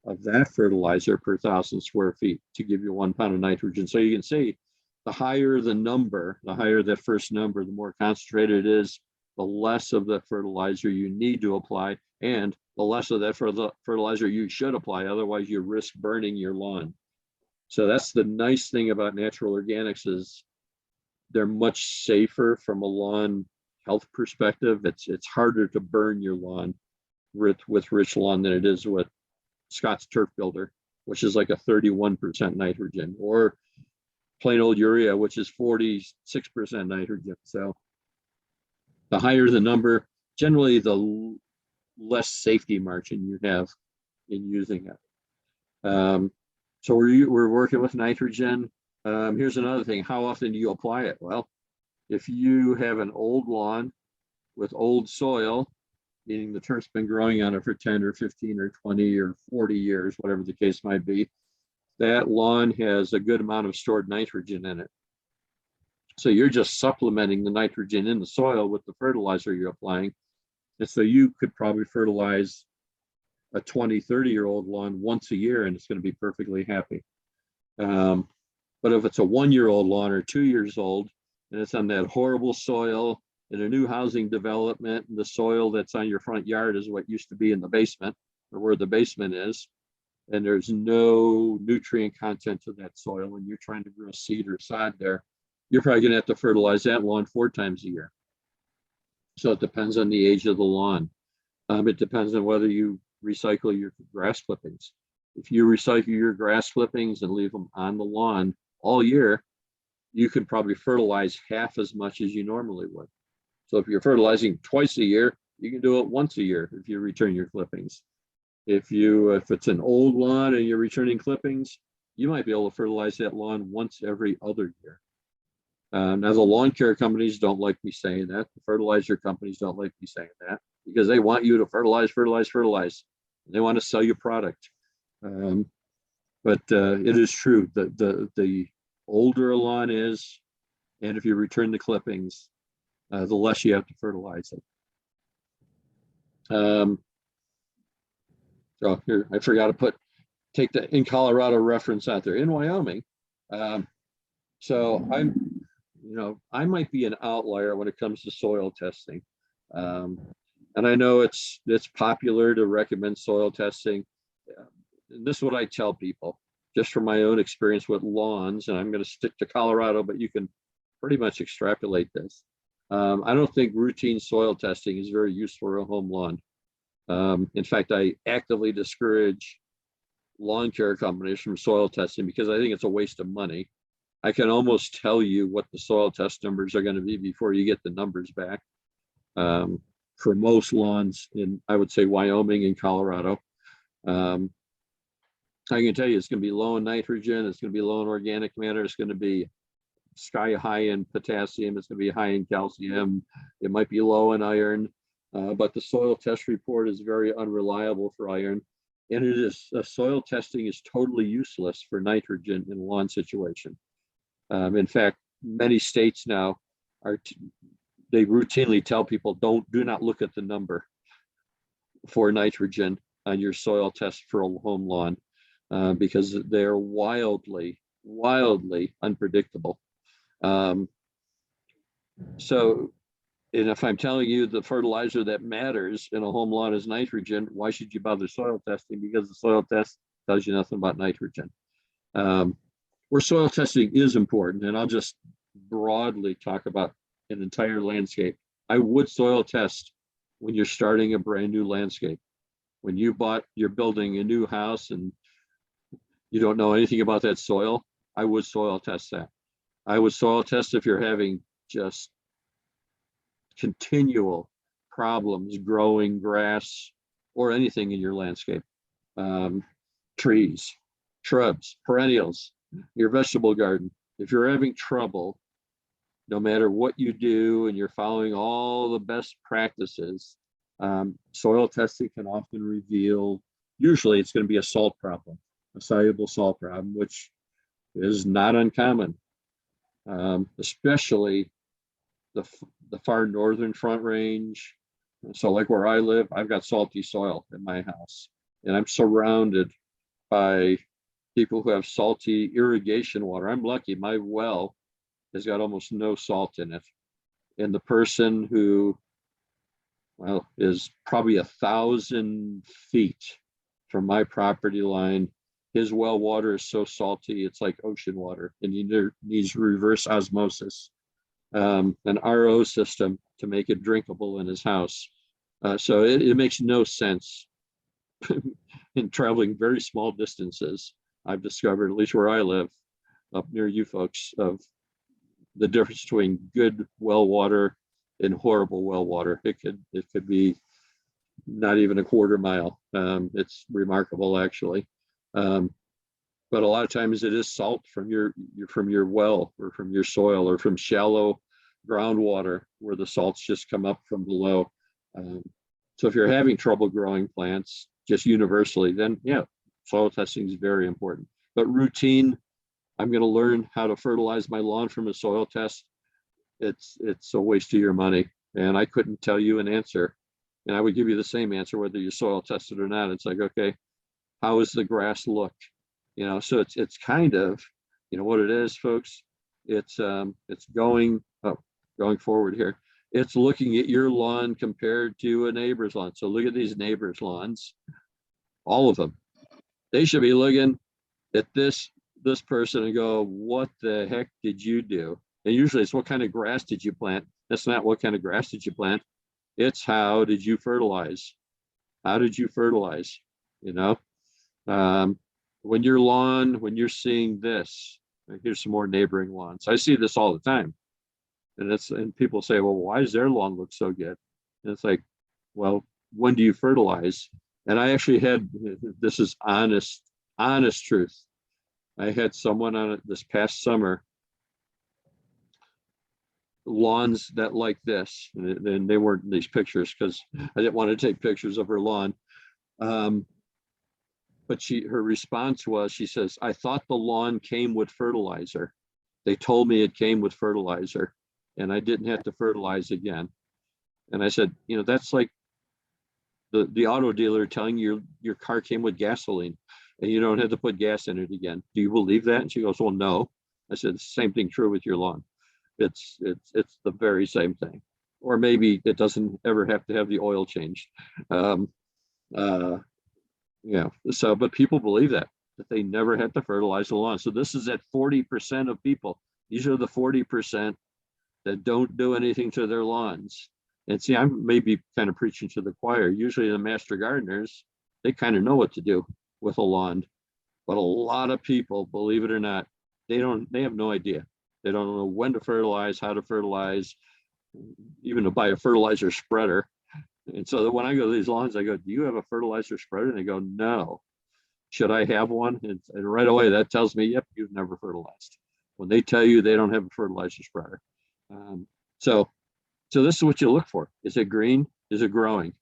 of that fertilizer per 1,000 square feet to give you 1 pound of nitrogen. So you can see the higher the number, the higher that first number, the more concentrated it is, the less of the fertilizer you need to apply, and the less of that fertilizer you should apply. Otherwise, you risk burning your lawn. So that's the nice thing about natural organics, is they're much safer from a lawn health perspective. It's harder to burn your lawn with rich lawn than it is with Scott's Turf Builder, which is like a 31% nitrogen, or plain old urea, which is 46% nitrogen. So the higher the number, generally the less safety margin you have in using it. So we're working with nitrogen. Here's another thing. How often do you apply it? Well, if you have an old lawn with old soil, meaning the turf's been growing on it for 10 or 15 or 20 or 40 years, whatever the case might be, that lawn has a good amount of stored nitrogen in it. So you're just supplementing the nitrogen in the soil with the fertilizer you're applying. And so you could probably fertilize a 20, 30-year-old lawn once a year and it's going to be perfectly happy. But if it's a 1-year-old lawn or 2 years old and it's on that horrible soil in a new housing development, and the soil that's on your front yard is what used to be in the basement or where the basement is, and there's no nutrient content to that soil and you're trying to grow seed or sod there, you're probably going to have to fertilize that lawn 4 times a year. So it depends on the age of the lawn. It depends on whether you recycle your grass clippings. If you recycle your grass clippings and leave them on the lawn all year, you can probably fertilize half as much as you normally would. So if you're fertilizing twice a year, you can do it once a year if you return your clippings. If it's an old lawn and you're returning clippings, you might be able to fertilize that lawn once every other year. Now the lawn care companies don't like me saying that. The fertilizer companies don't like me saying that because they want you to fertilize. They want to sell you product. But it is true that the older a lawn is, and if you return the clippings, the less you have to fertilize it. So here, I forgot to take the in Colorado reference out there. In Wyoming, so I might be an outlier when it comes to soil testing. And I know it's popular to recommend soil testing. And this is what I tell people, just from my own experience with lawns, and I'm going to stick to Colorado, but you can pretty much extrapolate this. I don't think routine soil testing is very useful for a home lawn. In fact, I actively discourage lawn care companies from soil testing because I think it's a waste of money. I can almost tell you what the soil test numbers are going to be before you get the numbers back. For most lawns in, I would say, Wyoming and Colorado, I can tell you it's going to be low in nitrogen, it's going to be low in organic matter, it's going to be sky high in potassium, it's going to be high in calcium, it might be low in iron, but the soil test report is very unreliable for iron. And soil testing is totally useless for nitrogen in a lawn situation. In fact, many states now they routinely tell people do not look at the number for nitrogen on your soil test for a home lawn because they're wildly unpredictable. So, and if I'm telling you the fertilizer that matters in a home lawn is nitrogen, why should you bother soil testing? Because the soil test tells you nothing about nitrogen. Where soil testing is important, and I'll just broadly talk about an entire landscape. I would soil test when you're starting a brand new landscape. When you're building a new house and you don't know anything about that soil, I would soil test that. I would soil test if you're having just continual problems growing grass or anything in your landscape. Trees, shrubs, perennials, your vegetable garden. If you're having trouble, no matter what you do and you're following all the best practices, soil testing can often reveal, usually it's going to be a salt problem, a soluble salt problem, which is not uncommon, especially the far northern Front Range. So like where I live, I've got salty soil in my house, and I'm surrounded by people who have salty irrigation water. I'm lucky, my well has got almost no salt in it. And the person who, well, is probably 1,000 feet from my property line, his well water is so salty, it's like ocean water, and he needs reverse osmosis, an RO system to make it drinkable in his house. So it makes no sense in traveling very small distances. I've discovered, at least where I live, up near you folks, of the difference between good well water and horrible well water. It could be not even a quarter mile. It's remarkable, actually. But a lot of times it is salt from your well or from your soil or from shallow groundwater where the salts just come up from below. So if you're having trouble growing plants just universally, then yeah, soil testing is very important. But routine, I'm going to learn how to fertilize my lawn from a soil test. it's a waste of your money. And I couldn't tell you an answer. And I would give you the same answer, whether you soil tested or not. It's like, okay, how does the grass look? You know, so it's kind of, you know what it is, folks? It's going forward here. It's looking at your lawn compared to a neighbor's lawn. So look at these neighbors' lawns, all of them. They should be looking at this person and go, what the heck did you do? And usually it's what kind of grass did you plant? That's not what kind of grass did you plant. It's how did you fertilize? How did you fertilize? You know, when you're seeing this, here's some more neighboring lawns. I see this all the time. And people say, well, why does their lawn look so good? And it's like, well, when do you fertilize? And I actually had, this is honest truth. I had someone on it this past summer, lawns that like this, and they weren't in these pictures because I didn't want to take pictures of her lawn. But her response was, she says, I thought the lawn came with fertilizer. They told me it came with fertilizer and I didn't have to fertilize again. And I said, you know, that's like the auto dealer telling you your car came with gasoline and you don't have to put gas in it again. Do you believe that? And she goes, well, no. I said, same thing true with your lawn. It's the very same thing. Or maybe it doesn't ever have to have the oil changed. Yeah, so, but people believe that they never had to fertilize the lawn. So this is at 40% of people. These are the 40% that don't do anything to their lawns. And see, I'm maybe kind of preaching to the choir. Usually the master gardeners, they kind of know what to do with a lawn. But a lot of people, believe it or not, they have no idea. They don't know when to fertilize, how to fertilize, even to buy a fertilizer spreader. And so when I go to these lawns, I go, do you have a fertilizer spreader? And they go, no. Should I have one? And right away, that tells me, yep, you've never fertilized. When they tell you they don't have a fertilizer spreader. So this is what you look for. Is it green? Is it growing?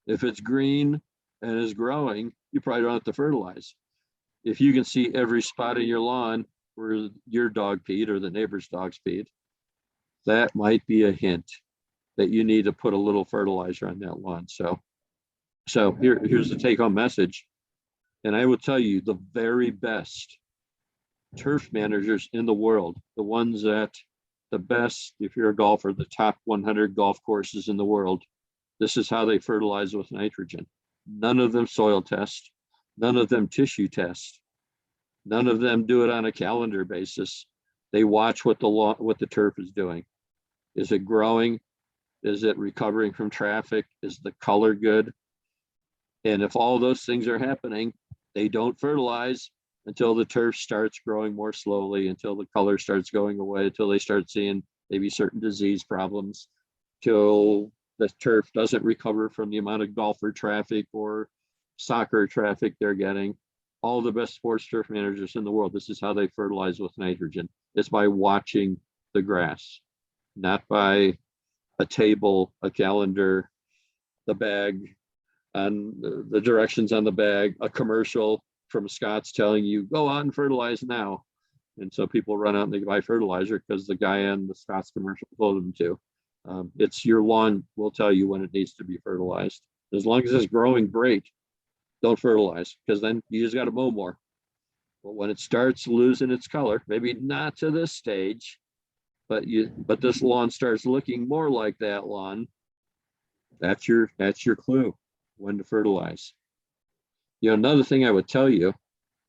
If it's green and is growing, you probably don't have to fertilize. If you can see every spot in your lawn where your dog peed or the neighbor's dog's peed, that might be a hint that you need to put a little fertilizer on that lawn. So here's the take-home message. And I will tell you, the very best turf managers in the world, the ones that the best, if you're a golfer, the top 100 golf courses in the world, this is how they fertilize with nitrogen. None of them soil test, none of them tissue test, none of them do it on a calendar basis. They watch what the turf is doing. Is it growing? Is it recovering from traffic? Is the color good? And if all those things are happening, they don't fertilize until the turf starts growing more slowly, until the color starts going away, until they start seeing maybe certain disease problems, till the turf doesn't recover from the amount of golfer traffic or soccer traffic they're getting. All the best sports turf managers in the world, this is how they fertilize with nitrogen. It's by watching the grass, not by a table, a calendar, the bag, and the directions on the bag, a commercial from Scott's telling you, go out and fertilize now. And so people run out and they buy fertilizer because the guy on the Scott's commercial told them to. It's your lawn will tell you when it needs to be fertilized. As long as it's growing great, don't fertilize, because then you just got to mow more. But when it starts losing its color, maybe not to this stage, but this lawn starts looking more like that lawn, that's your clue when to fertilize. You know, another thing I would tell you,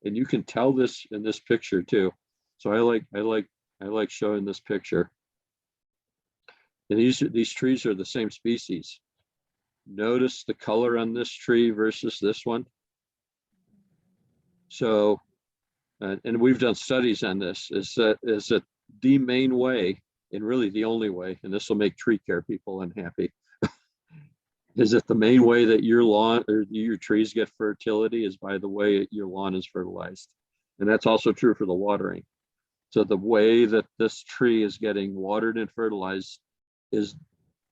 and you can tell this in this picture too. So I like showing this picture. And these trees are the same species. Notice the color on this tree versus this one. So, and we've done studies on this, is that the main way, and really the only way, and this will make tree care people unhappy, is that the main way that your lawn or your trees get fertility is by the way your lawn is fertilized. And that's also true for the watering. So the way that this tree is getting watered and fertilized is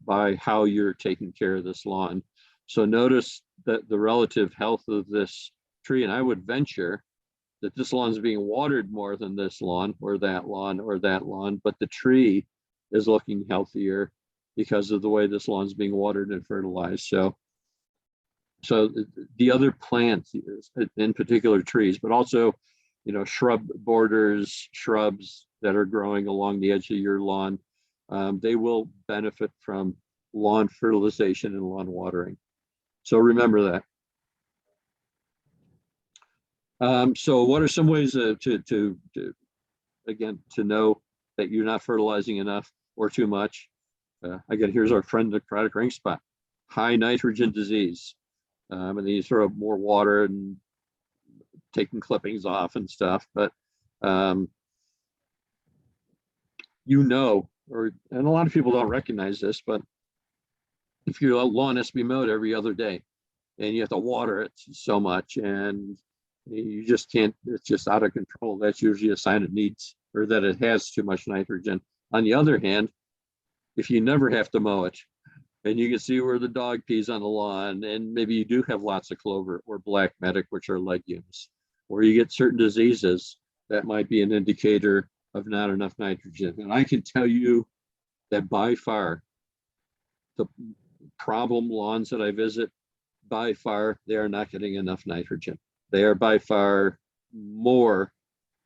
by how you're taking care of this lawn. So notice that the relative health of this tree, and I would venture that this lawn is being watered more than this lawn or that lawn or that lawn, but the tree is looking healthier because of the way this lawn's being watered and fertilized. So the other plants, in particular trees, but also, you know, shrub borders, shrubs that are growing along the edge of your lawn, they will benefit from lawn fertilization and lawn watering. So remember that. So what are some ways to again, to know that you're not fertilizing enough or too much? Again, here's our friend, the necrotic ring spot, high nitrogen disease. And then you throw more water and taking clippings off and stuff. But you know, and a lot of people don't recognize this, but if your lawn has to be mowed every other day and you have to water it so much and you just can't, it's just out of control, that's usually a sign it needs, or that it has too much nitrogen. On the other hand, if you never have to mow it and you can see where the dog pees on the lawn, and maybe you do have lots of clover or black medic, which are legumes, or you get certain diseases, that might be an indicator of not enough nitrogen. And I can tell you that by far, the problem lawns that I visit, by far, they are not getting enough nitrogen. They are by far more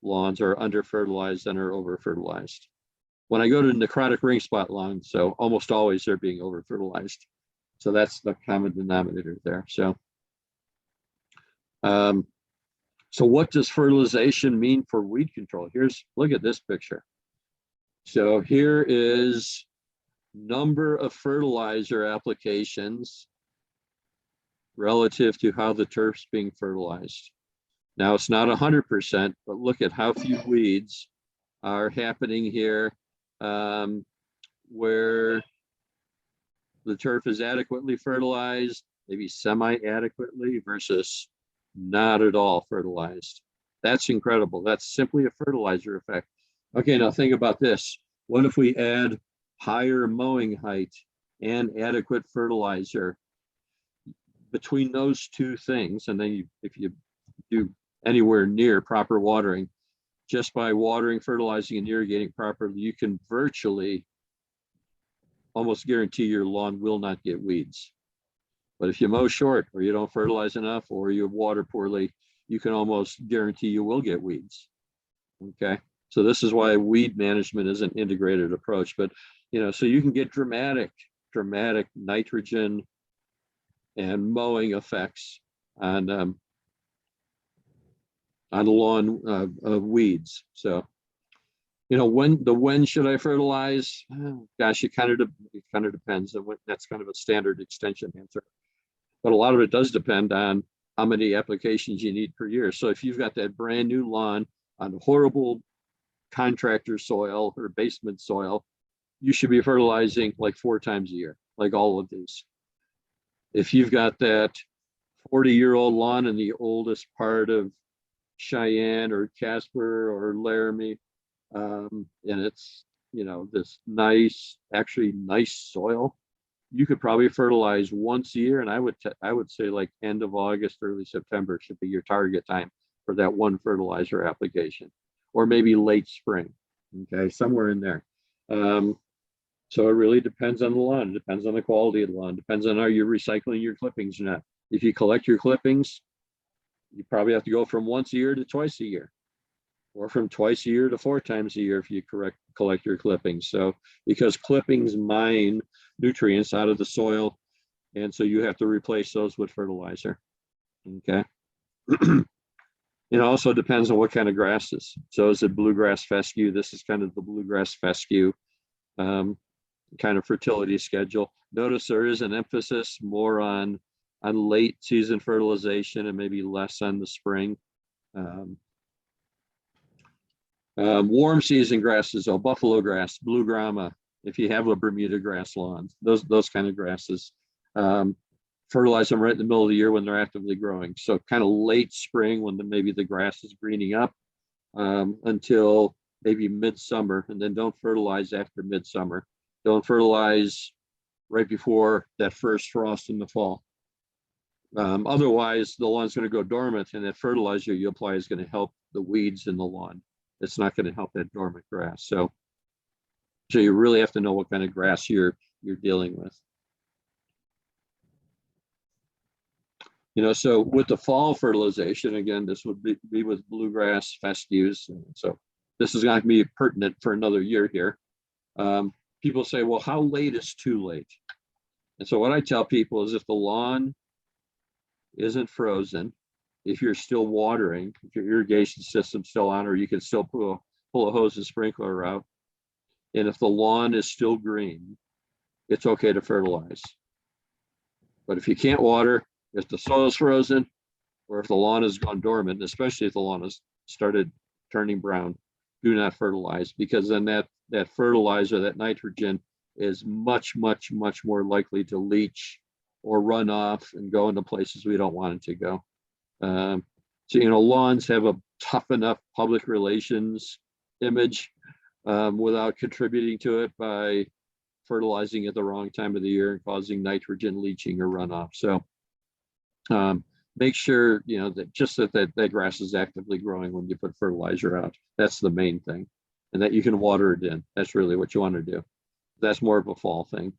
lawns are under fertilized than are over fertilized. When I go to necrotic ring spot lawns, so almost always they're being over fertilized. So that's the common denominator there. So, so what does fertilization mean for weed control? Look at this picture. So here is number of fertilizer applications relative to how the turf's being fertilized. Now it's not 100%, but look at how few weeds are happening here, where the turf is adequately fertilized, maybe semi-adequately versus not at all fertilized. That's incredible. That's simply a fertilizer effect. Okay, now think about this. What if we add higher mowing height and adequate fertilizer between those two things? And then if you do anywhere near proper watering, just by watering, fertilizing, and irrigating properly, you can virtually almost guarantee your lawn will not get weeds. But if you mow short, or you don't fertilize enough, or you water poorly, you can almost guarantee you will get weeds. Okay, so this is why weed management is an integrated approach. But you know, so you can get dramatic nitrogen and mowing effects on lawn weeds. So, you know, when should I fertilize? Oh, gosh, it kind of depends. That's kind of a standard extension answer. But a lot of it does depend on how many applications you need per year. So if you've got that brand new lawn on horrible contractor soil or basement soil, you should be fertilizing like 4 times a year, like all of these. If you've got that 40-year-old lawn in the oldest part of Cheyenne or Casper or Laramie, and it's, you know, this nice soil, you could probably fertilize once a year. And I would say like end of August, early September should be your target time for that one fertilizer application, or maybe late spring. Okay, somewhere in there. So it really depends on the lawn. It depends on the quality of the lawn. It depends on, are you recycling your clippings or not? If you collect your clippings, you probably have to go from once a year to twice a year, or from twice a year to 4 times a year if you collect your clippings. So because clippings mine nutrients out of the soil, and so you have to replace those with fertilizer. Okay. It also depends on what kind of grasses. So is it bluegrass fescue? This is kind of the bluegrass fescue kind of fertility schedule. Notice there is an emphasis more on late season fertilization and maybe less on the spring. Warm season grasses, buffalo grass, blue grama, if you have a Bermuda grass lawn, those kind of grasses, fertilize them right in the middle of the year when they're actively growing. So kind of late spring when maybe the grass is greening up until maybe midsummer, and then don't fertilize after midsummer. Don't fertilize right before that first frost in the fall. Otherwise, the lawn's going to go dormant, and that fertilizer you apply is going to help the weeds in the lawn. It's not going to help that dormant grass. So So you really have to know what kind of grass you're dealing with. You know, so with the fall fertilization, again, this would be with bluegrass, fescues. So this is going to be pertinent for another year here. People say, well, how late is too late? And so what I tell people is if the lawn isn't frozen, if you're still watering, if your irrigation system's still on, or you can still pull a hose and sprinkler out, and if the lawn is still green, it's okay to fertilize. But if you can't water, if the soil's frozen, or if the lawn has gone dormant, especially if the lawn has started turning brown, do not fertilize, because then that fertilizer, that nitrogen, is much, much, much more likely to leach or run off and go into places we don't want it to go. So, you know, lawns have a tough enough public relations image without contributing to it by fertilizing at the wrong time of the year and causing nitrogen leaching or runoff. So make sure, you know, that just that grass is actively growing when you put fertilizer out. That's the main thing. And that you can water it in. That's really what you want to do. That's more of a fall thing.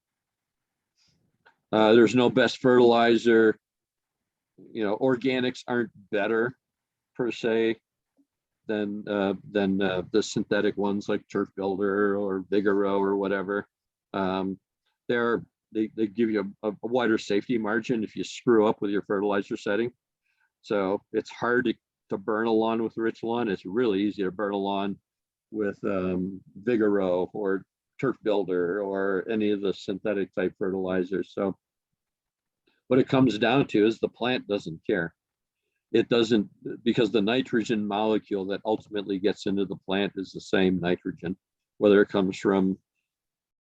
There's no best fertilizer. You know, organics aren't better per se than the synthetic ones like Turf Builder or Vigoro or whatever. They give you a wider safety margin if you screw up with your fertilizer setting. So it's hard to burn a lawn with rich lawn. It's really easy to burn a lawn with Vigoro or Turf Builder or any of the synthetic type fertilizers. So what it comes down to is the plant doesn't care. It doesn't, because the nitrogen molecule that ultimately gets into the plant is the same nitrogen, whether it comes from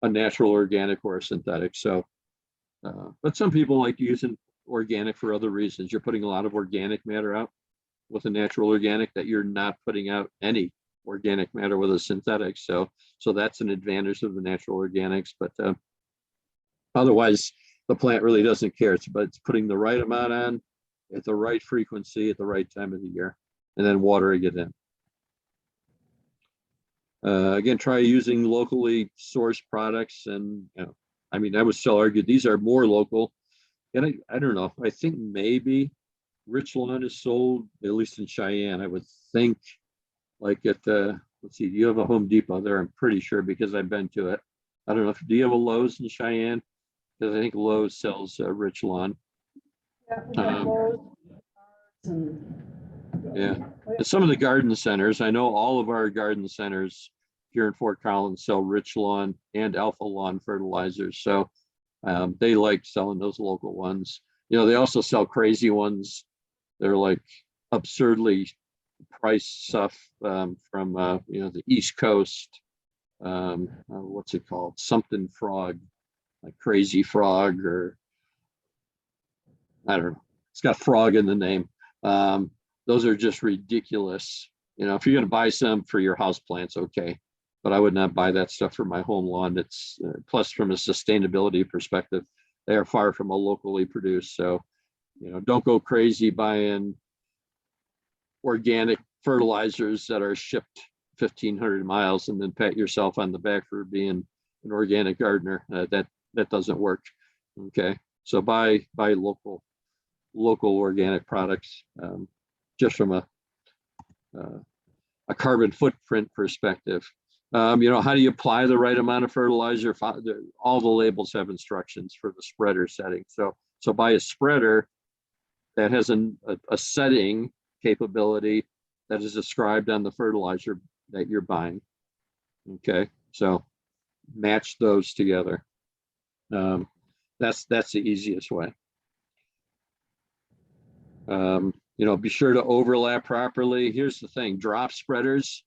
a natural organic or a synthetic. So, but some people like using organic for other reasons. You're putting a lot of organic matter out with a natural organic that you're not putting out any organic matter with a synthetic. So that's an advantage of the natural organics, but otherwise the plant really doesn't care. But it's putting the right amount on at the right frequency at the right time of the year, and then watering it in. Again, try using locally sourced products, and you know, I mean, I would still argue these are more local. And I don't know. I think maybe Rich Lawn is sold, at least in Cheyenne. I would think, like at let's see, do you have a Home Depot there? I'm pretty sure because I've been to it. I don't know if do you have a Lowe's in Cheyenne? Because I think Lowe's sells Rich Lawn. Yeah, we have Lowe's and Yeah, and some of the garden centers, I know all of our garden centers here in Fort Collins sell Rich Lawn and Alpha Lawn fertilizers. So they like selling those local ones. You know, they also sell crazy ones. They're like absurdly priced stuff from, you know, the East Coast. What's it called? Something frog, like Crazy Frog, or I don't know. It's got frog in the name. Those are just ridiculous. You know, if you're going to buy some for your house plants, okay, but I would not buy that stuff for my home lawn. It's plus from a sustainability perspective, they are far from a locally produced. So, you know, don't go crazy buying organic fertilizers that are shipped 1,500 miles and then pat yourself on the back for being an organic gardener. That doesn't work. Okay, so buy local organic products. Just from a carbon footprint perspective. You know, how do you apply the right amount of fertilizer? All the labels have instructions for the spreader setting. So buy a spreader that has a setting capability that is described on the fertilizer that you're buying. Okay, so match those together. That's the easiest way. You know, be sure to overlap properly. Here's the thing, drop spreaders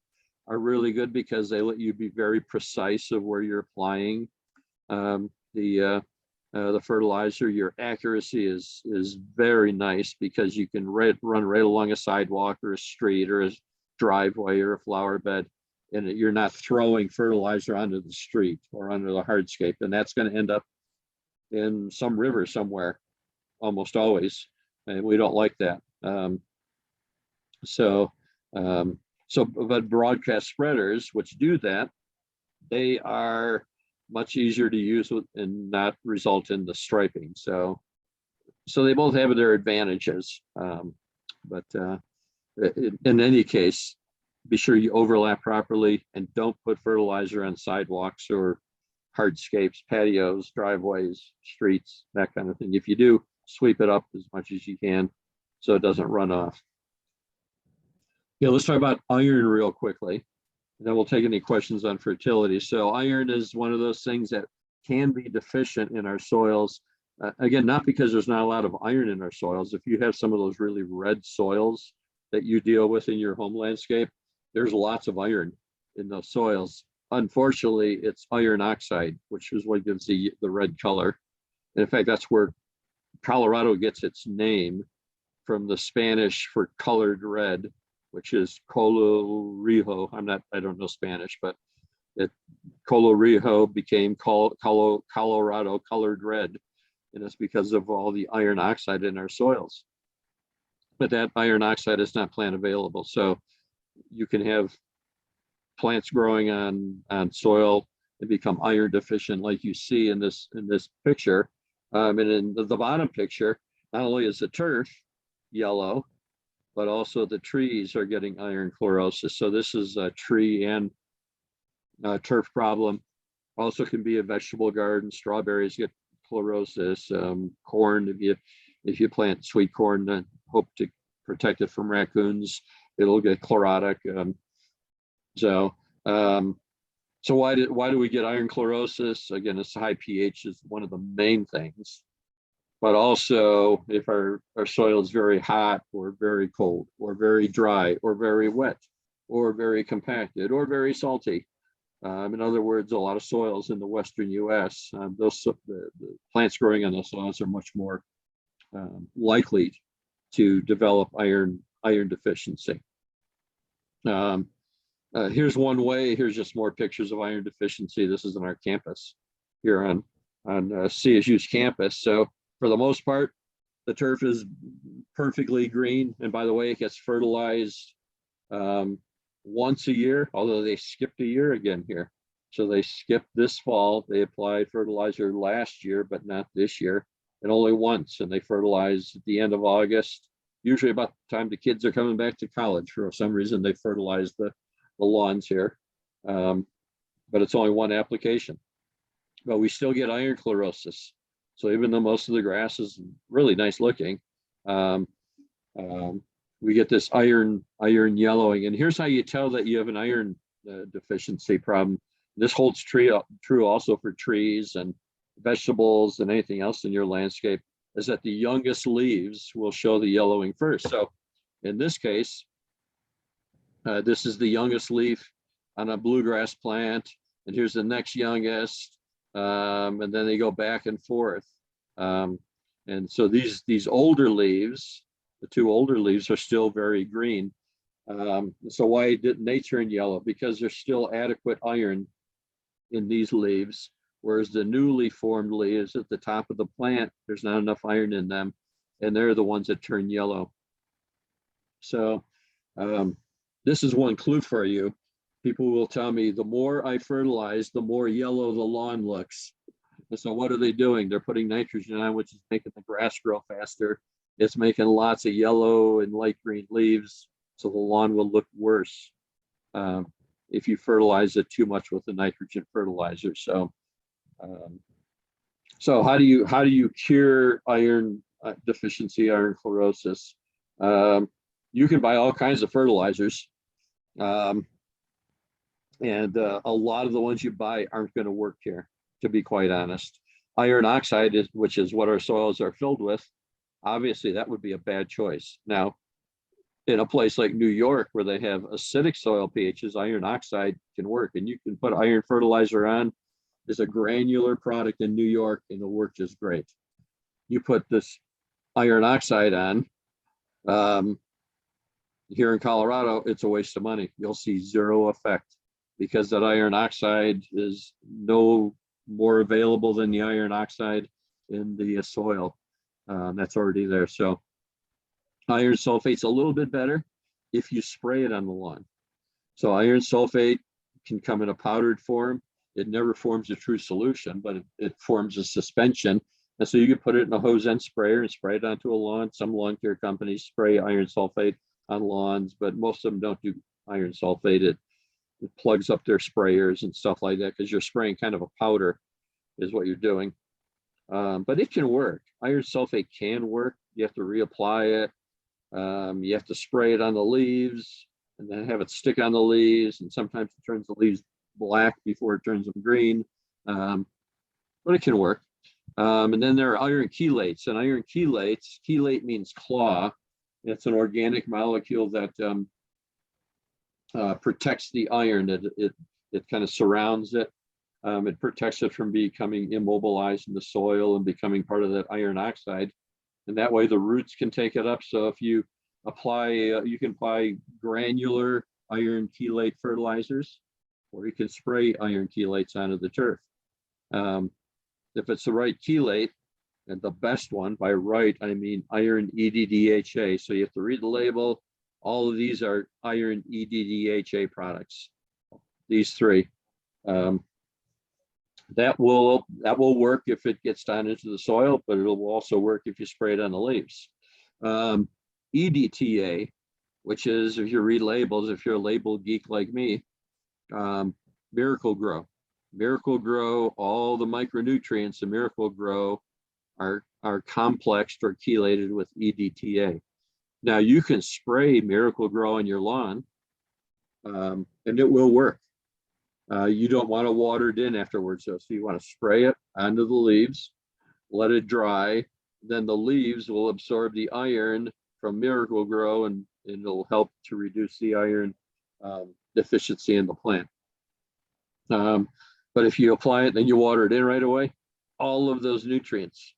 are really good because they let you be very precise of where you're applying the fertilizer. Your accuracy is very nice because you can run right along a sidewalk or a street or a driveway or a flower bed, and you're not throwing fertilizer onto the street or onto the hardscape, and that's going to end up in some river somewhere, almost always, and we don't like that. But broadcast spreaders, which do that, they are much easier to use and not result in the striping. So they both have their advantages. But in any case, be sure you overlap properly and don't put fertilizer on sidewalks or hardscapes, patios, driveways, streets, that kind of thing. If you do, sweep it up as much as you can so it doesn't run off. Yeah, let's talk about iron real quickly. And then we'll take any questions on fertility. So iron is one of those things that can be deficient in our soils. Again, not because there's not a lot of iron in our soils. If you have some of those really red soils that you deal with in your home landscape, there's lots of iron in those soils. Unfortunately, it's iron oxide, which is what gives the red color. And in fact, that's where Colorado gets its name, from the Spanish for colored red, which is colorijo. I don't know Spanish, but colorijo became Colorado colored red. And it's because of all the iron oxide in our soils. But that iron oxide is not plant available. So you can have plants growing on soil and become iron deficient, like you see in this picture. And in the bottom picture, not only is the turf yellow, but also the trees are getting iron chlorosis. So this is a tree and turf problem. Also can be a vegetable garden. Strawberries get chlorosis. Corn, if you plant sweet corn and hope to protect it from raccoons, it'll get chlorotic. So why do we get iron chlorosis? Again, it's high pH is one of the main things. But also, if our soil is very hot or very cold or very dry or very wet or very compacted or very salty. In other words, a lot of soils in the Western US, the plants growing on those soils are much more likely to develop iron deficiency. Here's one way. Here's just more pictures of iron deficiency. This is on our campus here on CSU's campus. So for the most part, the turf is perfectly green. And by the way, it gets fertilized once a year, although they skipped a year again here. So they skipped this fall. They applied fertilizer last year, but not this year, and only once. And they fertilized at the end of August, usually about the time the kids are coming back to college. For some reason, they fertilized the lawns here, but it's only one application. But we still get iron chlorosis. So even though most of the grass is really nice looking, we get this iron yellowing. And here's how you tell that you have an iron deficiency problem. This holds true also for trees and vegetables and anything else in your landscape, is that the youngest leaves will show the yellowing first. So in this case, this is the youngest leaf on a bluegrass plant, and here's the next youngest, and then they go back and forth. And so these older leaves, the two older leaves, are still very green. So why didn't they turn yellow? Because there's still adequate iron in these leaves, whereas the newly formed leaves at the top of the plant, there's not enough iron in them, and they're the ones that turn yellow. So this is one clue for you. People will tell me, the more I fertilize, the more yellow the lawn looks. And so what are they doing? They're putting nitrogen on, which is making the grass grow faster. It's making lots of yellow and light green leaves, so the lawn will look worse if you fertilize it too much with the nitrogen fertilizer. So how do you cure iron deficiency, iron chlorosis? You can buy all kinds of fertilizers, and a lot of the ones you buy aren't going to work here, to be quite honest. Iron oxide, which is what our soils are filled with, obviously that would be a bad choice. Now, in a place like New York, where they have acidic soil pHs, iron oxide can work, and you can put iron fertilizer on. There's a granular product in New York, and it'll work just great. You put this iron oxide on, here in Colorado, it's a waste of money. You'll see zero effect, because that iron oxide is no more available than the iron oxide in the soil that's already there. So iron sulfate's a little bit better if you spray it on the lawn. So iron sulfate can come in a powdered form. it never forms a true solution, but it forms a suspension. And so you can put it in a hose end sprayer and spray it onto a lawn. Some lawn care companies spray iron sulfate on lawns, but most of them don't do iron sulfate. It plugs up their sprayers and stuff like that because you're spraying kind of a powder is what you're doing. But it can work. Iron sulfate can work. You have to reapply it. You have to spray it on the leaves and then have it stick on the leaves. And sometimes it turns the leaves black before it turns them green. But it can work. And then there are iron chelates. And iron chelates, chelate means claw. It's an organic molecule that protects the iron. It kind of surrounds it. It protects it from becoming immobilized in the soil and becoming part of that iron oxide. And that way the roots can take it up. So if you apply, you can apply granular iron chelate fertilizers, or you can spray iron chelates onto the turf. If it's the right chelate, and the best one, by right, I mean iron EDDHA. So you have to read the label. All of these are iron EDDHA products, these three. That will work if it gets down into the soil, but it'll also work if you spray it on the leaves. EDTA, which is, if you read labels, if you're a label geek like me, Miracle Grow. Miracle Grow, all the micronutrients in Miracle Grow are complexed or chelated with EDTA. Now you can spray Miracle Grow on your lawn, and it will work. You don't want to water it in afterwards, so you want to spray it onto the leaves, let it dry, then the leaves will absorb the iron from Miracle Grow, and it'll help to reduce the iron deficiency in the plant. But if you apply it, then you water it in right away, all of those nutrients,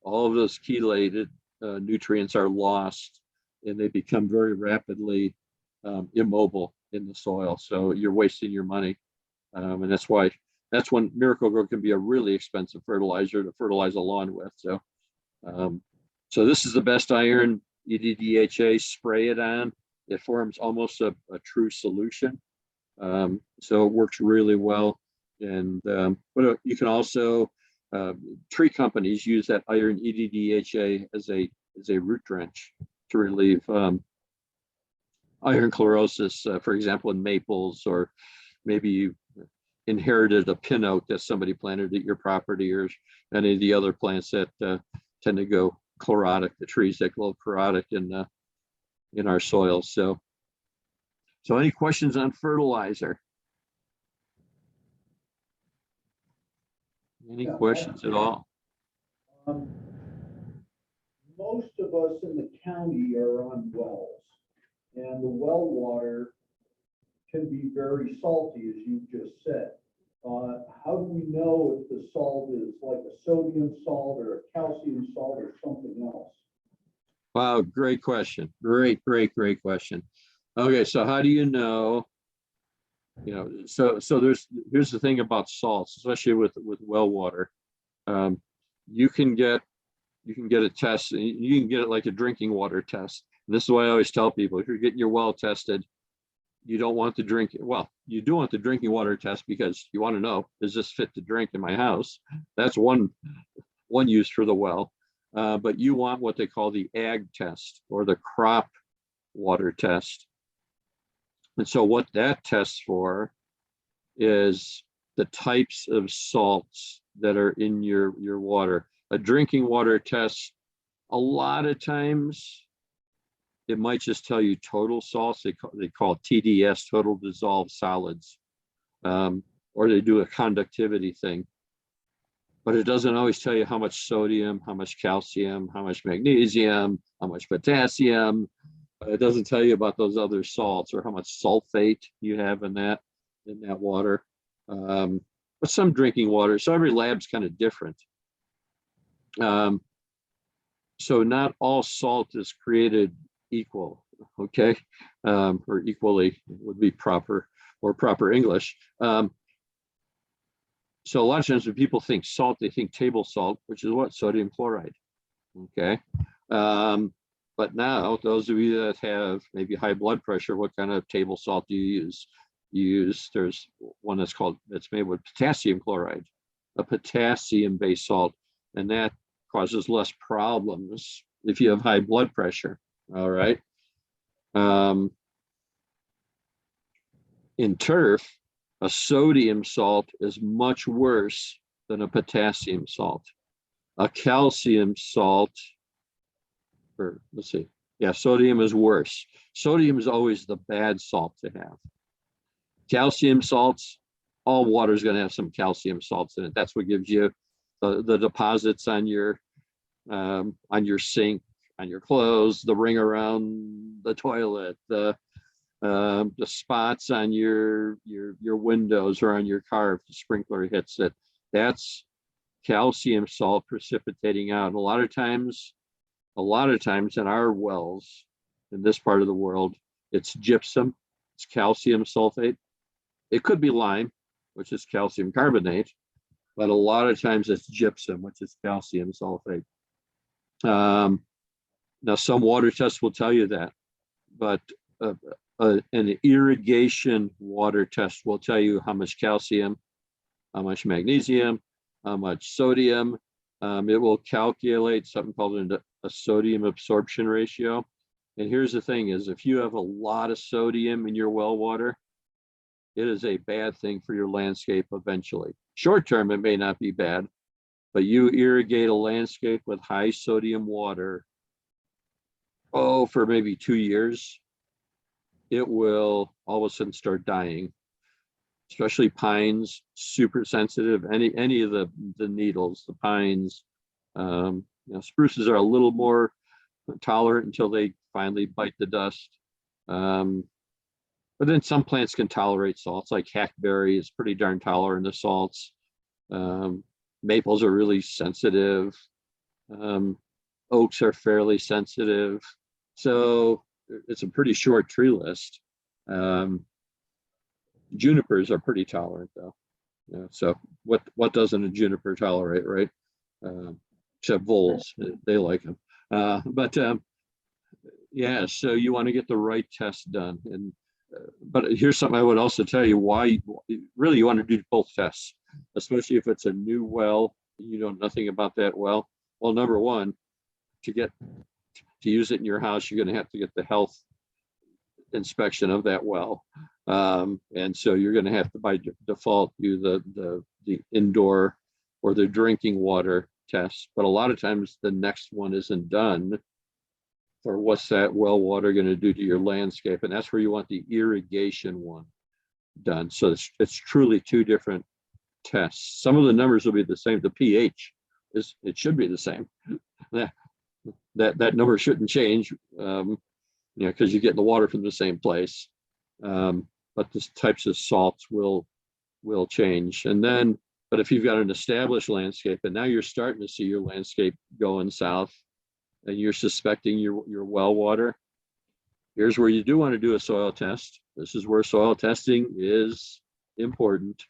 all of those chelated nutrients are lost, and they become very rapidly immobile in the soil. So you're wasting your money. And that's when Miracle Grow can be a really expensive fertilizer to fertilize a lawn with. So, so this is the best iron, EDDHA, spray it on. It forms almost a true solution. So it works really well. And but you can also, tree companies use that iron EDDHA as a root drench to relieve iron chlorosis, for example, in maples, or maybe you inherited a pin oak that somebody planted at your property, or any of the other plants that tend to go chlorotic, the trees that go chlorotic in our soils. So any questions on fertilizer? Any questions at all? Most of us in the county are on wells, and the well water can be very salty, as you just said. How do we know if the salt is like a sodium salt or a calcium salt or something else? Wow, great question. Great question. Okay, so how do you know? You know, so here's the thing about salts, especially with well water. You can get a test. You can get it like a drinking water test. And this is why I always tell people: if you're getting your well tested, you don't want to drink. Well, you do want the drinking water test because you want to know, is this fit to drink in my house? That's one use for the well. But you want what they call the ag test, or the crop water test. And so what that tests for is the types of salts that are in your water. A drinking water test, a lot of times, it might just tell you total salts. They call it TDS, total dissolved solids, or they do a conductivity thing. But it doesn't always tell you how much sodium, how much calcium, how much magnesium, how much potassium. It doesn't tell you about those other salts, or how much sulfate you have in that water. But some drinking water, so every lab's kind of different. So not all salt is created equal, okay? Or equally would be proper English. So a lot of times when people think salt, they think table salt, which is what? Sodium chloride, okay? But now, those of you that have maybe high blood pressure, what kind of table salt do you use? there's one that's made with potassium chloride, a potassium-based salt, and that causes less problems if you have high blood pressure. All right. In turf, a sodium salt is much worse than a potassium salt. A calcium salt, or let's see, yeah, sodium is worse. Sodium is always the bad salt to have. Calcium salts, all water is going to have some calcium salts in it. That's what gives you the deposits on your sink, on your clothes, the ring around the toilet, the spots on your windows or on your car if the sprinkler hits it. That's calcium salt precipitating out. And a lot of times in our wells in this part of the world, it's gypsum, it's calcium sulfate. It could be lime, which is calcium carbonate, but a lot of times it's gypsum, which is calcium sulfate. Now, some water tests will tell you that, but an irrigation water test will tell you how much calcium, how much magnesium, how much sodium. It will calculate something called a sodium absorption ratio. And here's the thing is, if you have a lot of sodium in your well water, it is a bad thing for your landscape eventually. Short term, it may not be bad, but you irrigate a landscape with high sodium water, for maybe 2 years, it will all of a sudden start dying. Especially pines, super sensitive. Any of the needles, the pines, spruces are a little more tolerant until they finally bite the dust. But then some plants can tolerate salts, like hackberry is pretty darn tolerant to salts. Maples are really sensitive. Oaks are fairly sensitive. So it's a pretty short tree list. Junipers are pretty tolerant though. So what doesn't a juniper tolerate, right? Except voles, they like them. Yeah, so you want to get the right test done. But here's something I would also tell you why really you want to do both tests, especially if it's a new well, you know nothing about that well. Well, number one, to use it in your house, you're going to have to get the health inspection of that well. And so you're going to have to by default do the indoor or the drinking water test. But a lot of times the next one isn't done for what's that well water going to do to your landscape. And that's where you want the irrigation one done. So it's truly two different tests. Some of the numbers will be the same. The pH it should be the same. That number shouldn't change, because you get the water from the same place. But the types of salts will change. But if you've got an established landscape and now you're starting to see your landscape going south and you're suspecting your well water, here's where you do want to do a soil test. This is where soil testing is important,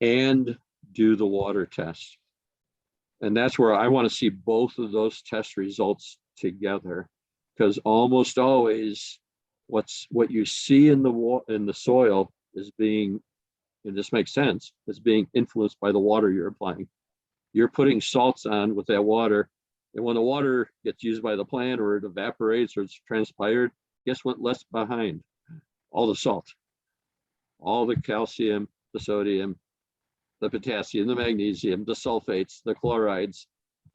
and do the water test. And that's where I want to see both of those test results together, because almost always what you see in the soil is being, and this makes sense, is being influenced by the water you're applying. You're putting salts on with that water, and when the water gets used by the plant or it evaporates or it's transpired, guess what left behind? All the salt, all the calcium, the sodium, the potassium, the magnesium, the sulfates, the chlorides.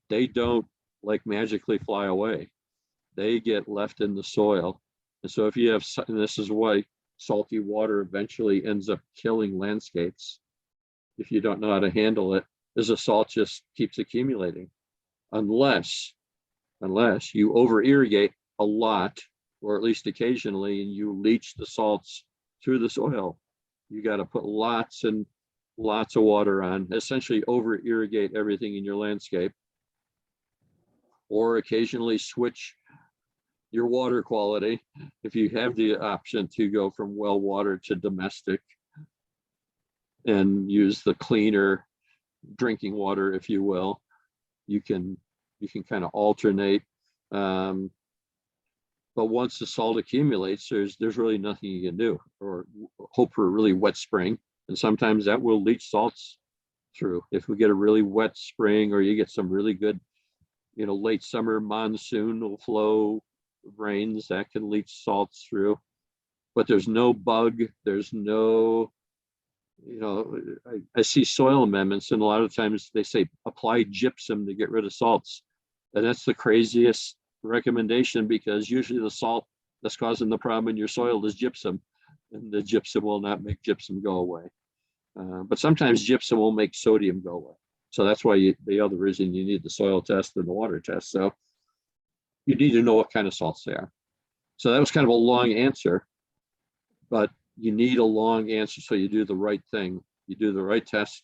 They don't like magically fly away. They get left in the soil. And so if you have, and this is why salty water eventually ends up killing landscapes, if you don't know how to handle it, is the salt just keeps accumulating. Unless you over irrigate a lot, or at least occasionally, and you leach the salts through the soil. You got to put lots and lots of water on, essentially over irrigate everything in your landscape, or occasionally switch your water quality if you have the option to go from well water to domestic and use the cleaner drinking water, if you will. You can kind of alternate. But once the salt accumulates, there's really nothing you can do, or hope for a really wet spring. And sometimes that will leach salts through. If we get a really wet spring, or you get some really good, late summer monsoon flow rains, that can leach salts through. But there's no bug, there's no, I see soil amendments, and a lot of times they say apply gypsum to get rid of salts. And that's the craziest recommendation, because usually the salt that's causing the problem in your soil is gypsum, and the gypsum will not make gypsum go away. But sometimes gypsum will make sodium go away. So that's why the other reason you need the soil test and the water test. So you need to know what kind of salts they are. So that was kind of a long answer, but you need a long answer. So you do the right thing, you do the right test,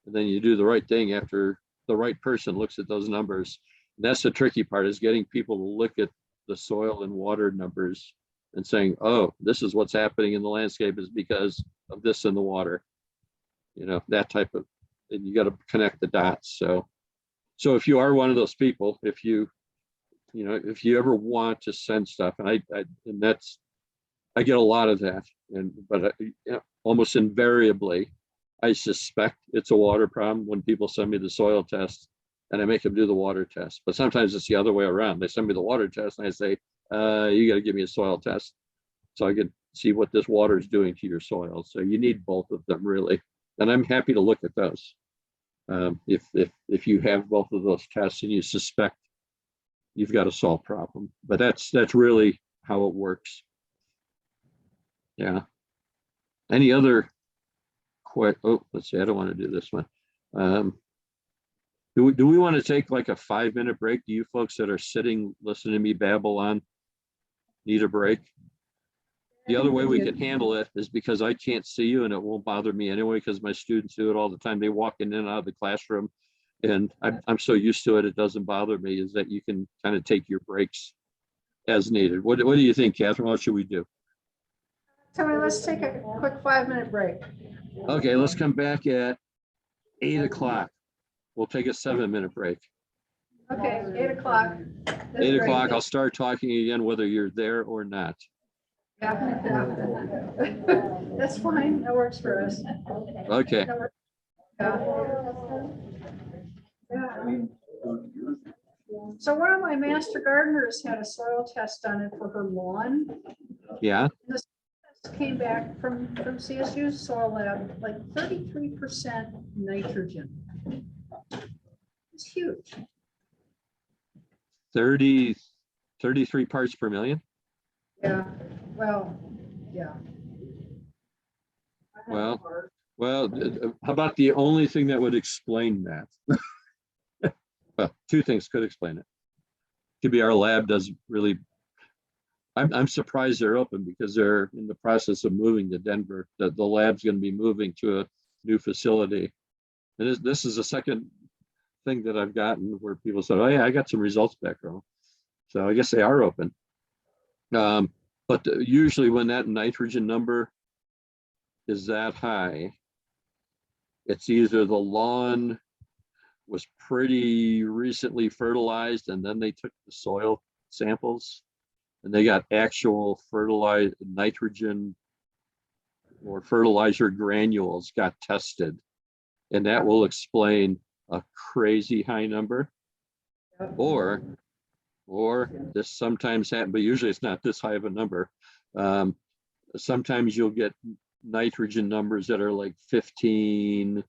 and then you do the right thing after the right person looks at those numbers. And that's the tricky part, is getting people to look at the soil and water numbers and saying, oh, this is what's happening in the landscape is because of this in the water. That type of, and you got to connect the dots. So if you are one of those people, if you ever want to send stuff, and I get a lot of that, but almost invariably, I suspect it's a water problem when people send me the soil test, and I make them do the water test. But sometimes it's the other way around. They send me the water test, and I say, you got to give me a soil test so I can see what this water is doing to your soil. So you need both of them, really. And I'm happy to look at those. If you have both of those tests and you suspect you've got a salt problem, but that's really how it works. Yeah. Any other let's see, I don't want to do this one. Do we want to take like a 5-minute break? Do you folks that are sitting listening to me babble on need a break? The other way we can handle it is, because I can't see you and it won't bother me anyway, because my students do it all the time. They walk in and out of the classroom, and I'm so used to it, it doesn't bother me, is that you can kind of take your breaks as needed. What do you think, Catherine? What should we do? So let's take a quick 5-minute break. Okay, let's come back at 8 o'clock. We'll take a 7-minute break. Okay, 8 o'clock. 8 o'clock, I'll start talking again, whether you're there or not. Yeah. That's fine, that works for us. Okay. Yeah. So one of my master gardeners had a soil test done it for her lawn. Yeah. This test came back from CSU soil lab, like 33% nitrogen. It's huge. 33 parts per million. Yeah, well, yeah. Well, how about the only thing that would explain that? Well, two things could explain it. Could be our lab does really. I'm surprised they're open, because they're in the process of moving to Denver. The lab's going to be moving to a new facility. And this is the second thing that I've gotten where people said, oh yeah, I got some results back home. So I guess they are open. But usually when that nitrogen number is that high, it's either the lawn was pretty recently fertilized, and then they took the soil samples and they got actual fertilized nitrogen or fertilizer granules got tested, and that will explain a crazy high number. Or this sometimes happens, but usually it's not this high of a number. Sometimes you'll get nitrogen numbers that are like 15,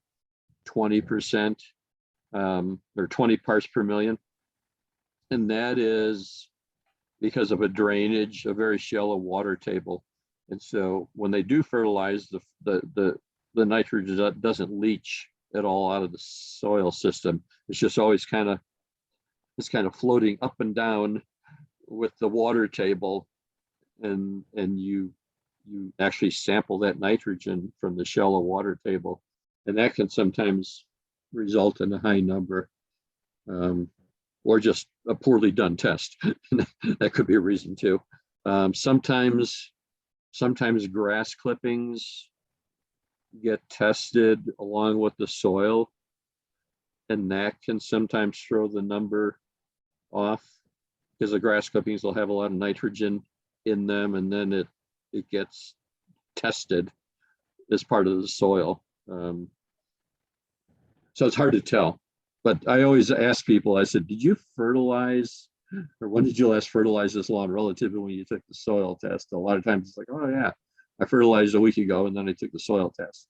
20%, or 20 parts per million. And that is because of a drainage, a very shallow water table. And so when they do fertilize, the nitrogen doesn't leach at all out of the soil system. It's just always kind of floating up and down with the water table, and you actually sample that nitrogen from the shallow water table, and that can sometimes result in a high number, or just a poorly done test. That could be a reason too. Sometimes grass clippings get tested along with the soil, and that can sometimes throw the number off. because the grass clippings will have a lot of nitrogen in them, and then it gets tested as part of the soil. So it's hard to tell. But I always ask people, I said, did you fertilize, or when did you last fertilize this lawn relative to when you took the soil test? A lot of times it's like, oh yeah, I fertilized a week ago and then I took the soil test.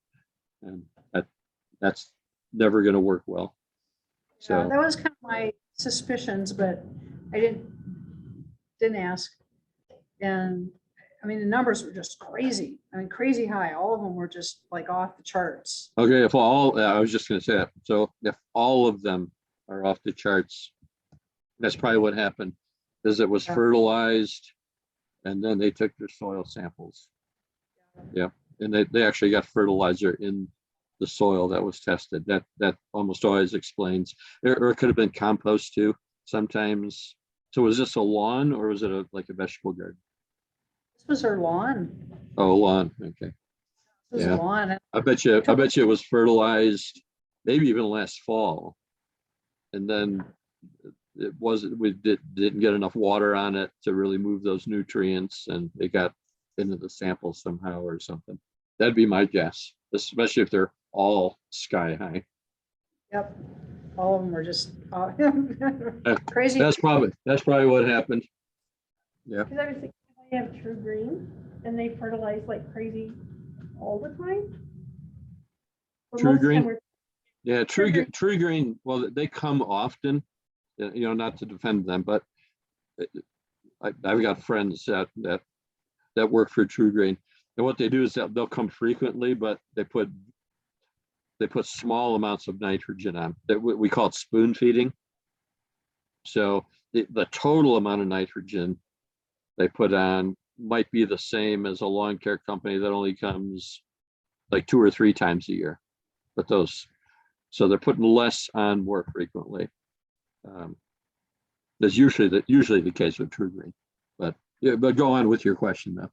And that's never going to work well. Yeah, So that was kind of my suspicions, but I didn't ask. And I mean, the numbers were just crazy. I mean, crazy high. All of them were just like off the charts. okay, if all, I was just going to say that. So if all of them are off the charts, that's probably what happened, is it was Yeah. fertilized and then they took their soil samples. Yeah, and they actually got fertilizer in the soil that was tested. That almost always explains, or it could have been compost too sometimes. So was this a lawn or was it like a vegetable garden? This was her lawn. Oh, lawn, okay. This was Yeah. a lawn. I bet you it was fertilized maybe even last fall. And then we didn't get enough water on it to really move those nutrients, and it got into the sample somehow or something. That'd be my guess, especially if they're all sky high. Yep. All of them were just crazy. That's probably what happened. Yeah. Because I was thinking, they have True Green and they fertilize like crazy all the time. But True most of the time Green? we're- Yeah, True Green, well, they come often, you know, not to defend them, but I've got friends that work for True Green. And what they do is that they'll come frequently, but they put small amounts of nitrogen on. That we call it spoon feeding. So the total amount of nitrogen they put on might be the same as a lawn care company that only comes like 2 or 3 times a year. But so they're putting less on more frequently. That's usually the case with True Green. But yeah, but go on with your question though.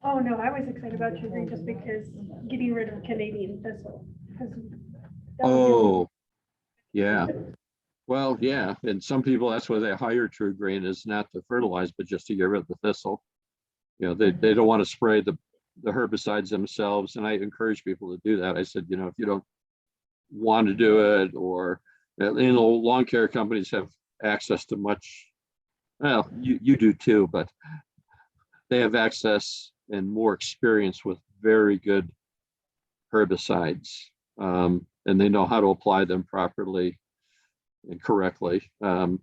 Oh, no, I was excited about True Green just because getting rid of Canadian thistle. 'cause that would be- Oh, yeah. Well, yeah, and some people, that's why they hire True Green, is not to fertilize, but just to get rid of the thistle. You know, they don't want to spray the herbicides themselves, and I encourage people to do that. I said, you know, if you don't want to do it, or, you know, lawn care companies have access to much, well, you do too, but they have access and more experience with very good herbicides, and they know how to apply them properly and correctly. And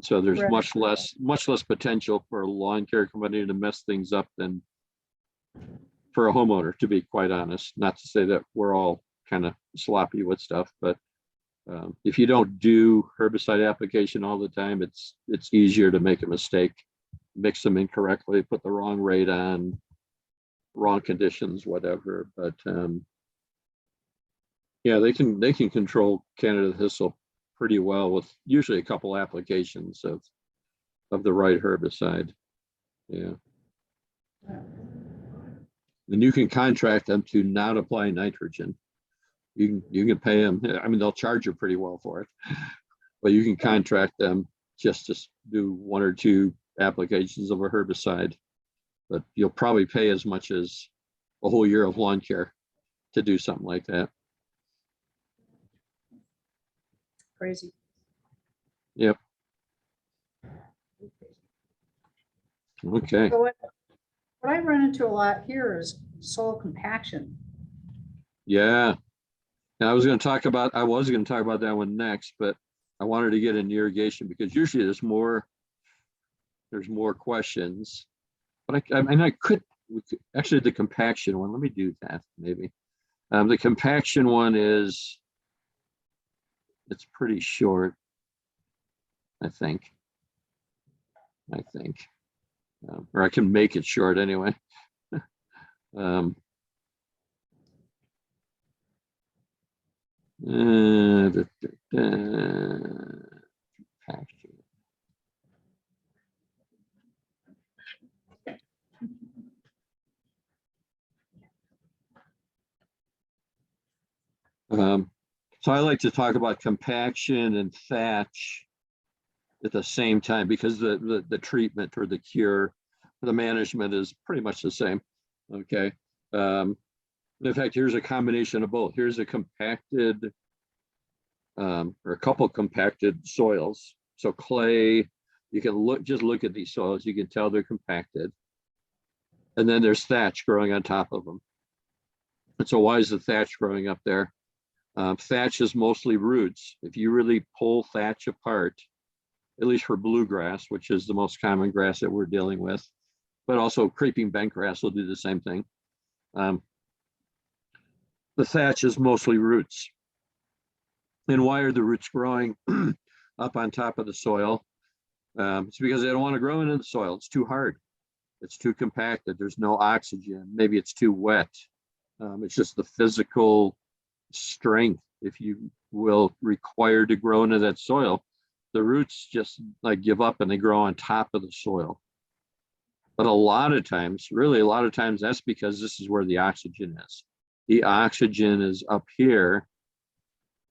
so there's Correct. much less potential for a lawn care company to mess things up than for a homeowner, to be quite honest. Not to say that we're all kind of sloppy with stuff, but if you don't do herbicide application all the time, it's easier to make a mistake, mix them incorrectly, put the wrong rate on, wrong conditions, whatever. But yeah, they can control Canada thistle pretty well with usually a couple applications of the right herbicide. Yeah. And you can contract them to not apply nitrogen. You can pay them. I mean, they'll charge you pretty well for it, but you can contract them just to do 1 or 2 applications of a herbicide. But you'll probably pay as much as a whole year of lawn care to do something like that. Crazy. Yep. Okay. So what I run into a lot here is soil compaction. Yeah. And I was going to talk about that one next, but I wanted to get into irrigation because usually there's more questions. But actually the compaction one, let me do that maybe. The compaction one it's pretty short, I think. Or I can make it short anyway. Compaction. So I like to talk about compaction and thatch at the same time, because the treatment or the cure, the management is pretty much the same. Okay. In fact, here's a combination of both. Here's a compacted or a couple compacted soils. So clay, you can just look at these soils, you can tell they're compacted. And then there's thatch growing on top of them. And so why is the thatch growing up there? Thatch is mostly roots. If you really pull thatch apart, at least for bluegrass, which is the most common grass that we're dealing with, but also creeping bentgrass will do the same thing. The thatch is mostly roots. And why are the roots growing up on top of the soil? It's because they don't want to grow into the soil. It's too hard. It's too compacted. There's no oxygen. Maybe it's too wet. It's just the physical strength, if you will, required to grow into that soil. The roots just like give up and they grow on top of the soil. But a lot of times, really a lot of times, that's because this is where the oxygen is. The oxygen is up here,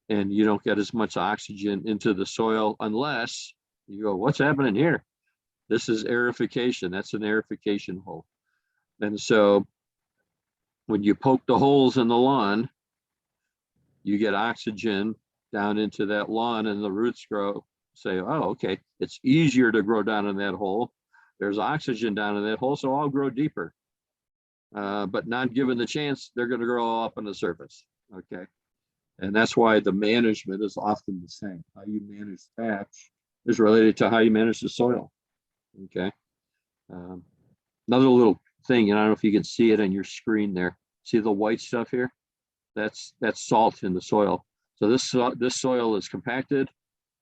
and you don't get as much oxygen into the soil unless you go, what's happening here? This is aerification. That's an aerification hole. And so when you poke the holes in the lawn, you get oxygen down into that lawn, and the roots grow, say, oh, okay, it's easier to grow down in that hole. There's oxygen down in that hole, so I'll grow deeper. But not given the chance, they're going to grow up on the surface. Okay. And that's why the management is often the same. How you manage thatch is related to how you manage the soil. Okay. Another little thing, and I don't know if you can see it on your screen there. See the white stuff here? That's salt in the soil. So this soil is compacted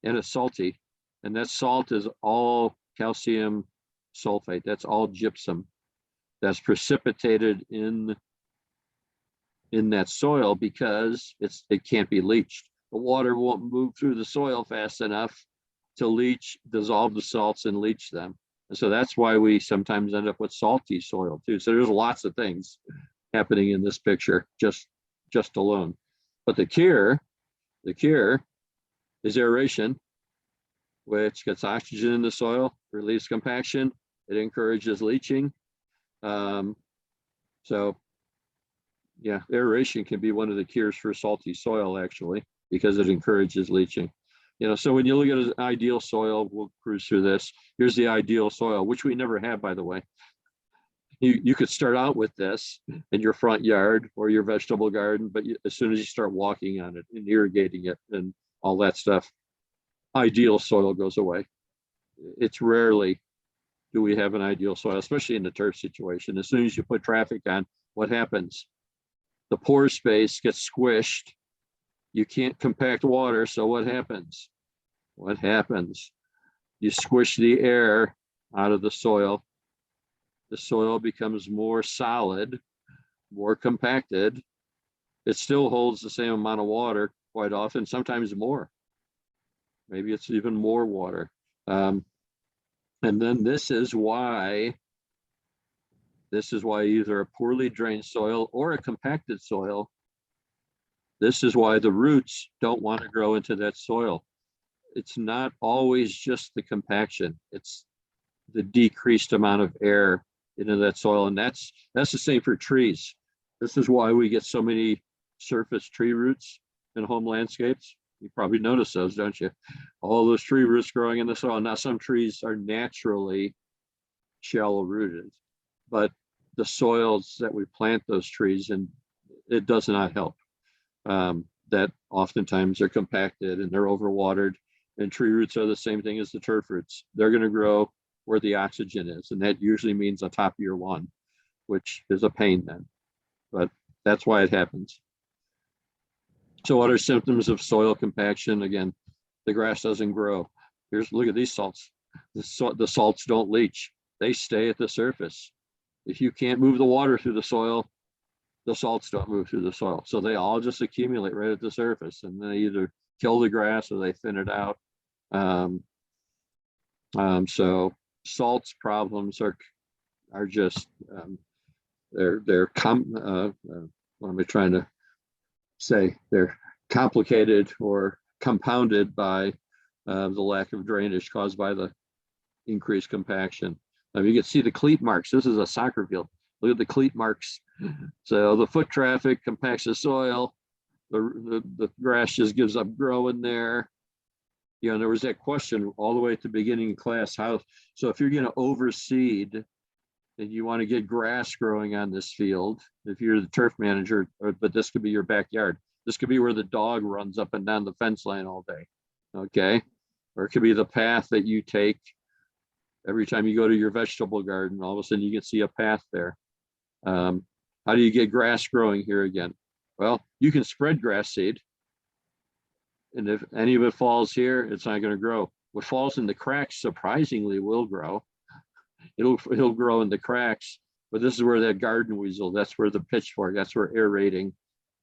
and it's salty, and that salt is all calcium sulfate. That's all gypsum that's precipitated in that soil because it can't be leached. The water won't move through the soil fast enough to leach, dissolve the salts and leach them. And so that's why we sometimes end up with salty soil too. So there's lots of things happening in this picture just alone. But the cure is aeration, which gets oxygen in the soil, relieves compaction, it encourages leaching. So yeah, aeration can be one of the cures for salty soil, actually, because it encourages leaching. So when you look at an ideal soil, we'll cruise through this. Here's the ideal soil, which we never have, by the way. You could start out with this in your front yard or your vegetable garden, but as soon as you start walking on it and irrigating it and all that stuff, ideal soil goes away. It's rarely do we have an ideal soil, especially in the turf situation. As soon as you put traffic on, what happens? The pore space gets squished. You can't compact water, so what happens? What happens? You squish the air out of the soil. The soil becomes more solid, more compacted. It still holds the same amount of water quite often, sometimes more. Maybe it's even more water. And then this is why either a poorly drained soil or a compacted soil, this is why the roots don't want to grow into that soil. It's not always just the compaction, it's the decreased amount of air into that soil. And that's the same for trees. This is why we get so many surface tree roots in home landscapes. You probably notice those, don't you? All those tree roots growing in the soil. Now, some trees are naturally shallow rooted, but the soils that we plant those trees in, it does not help. That oftentimes they're compacted and they're overwatered, and tree roots are the same thing as the turf roots. They're going to grow where the oxygen is, and that usually means on top of your lawn, which is a pain then, but that's why it happens. So what are symptoms of soil compaction? Again, the grass doesn't grow. Look at these salts. The salts don't leach. They stay at the surface. If you can't move the water through the soil, the salts don't move through the soil. So they all just accumulate right at the surface, and they either kill the grass or they thin it out. So salts problems are just, what am I trying to say? They're complicated or compounded by the lack of drainage caused by the increased compaction. You can see the cleat marks. This is a soccer field. Look at the cleat marks. So the foot traffic compacts the soil. The grass just gives up growing there. You know, there was that question all the way at the beginning of class, so if you're going to overseed and you want to get grass growing on this field, if you're the turf manager, but this could be your backyard. This could be where the dog runs up and down the fence line all day, okay? Or it could be the path that you take every time you go to your vegetable garden. All of a sudden you can see a path there. How do you get grass growing here again? Well, you can spread grass seed. And if any of it falls here, it's not going to grow. What falls in the cracks surprisingly will grow. It'll grow in the cracks, but this is where that garden weasel, that's where the pitchfork, that's where aerating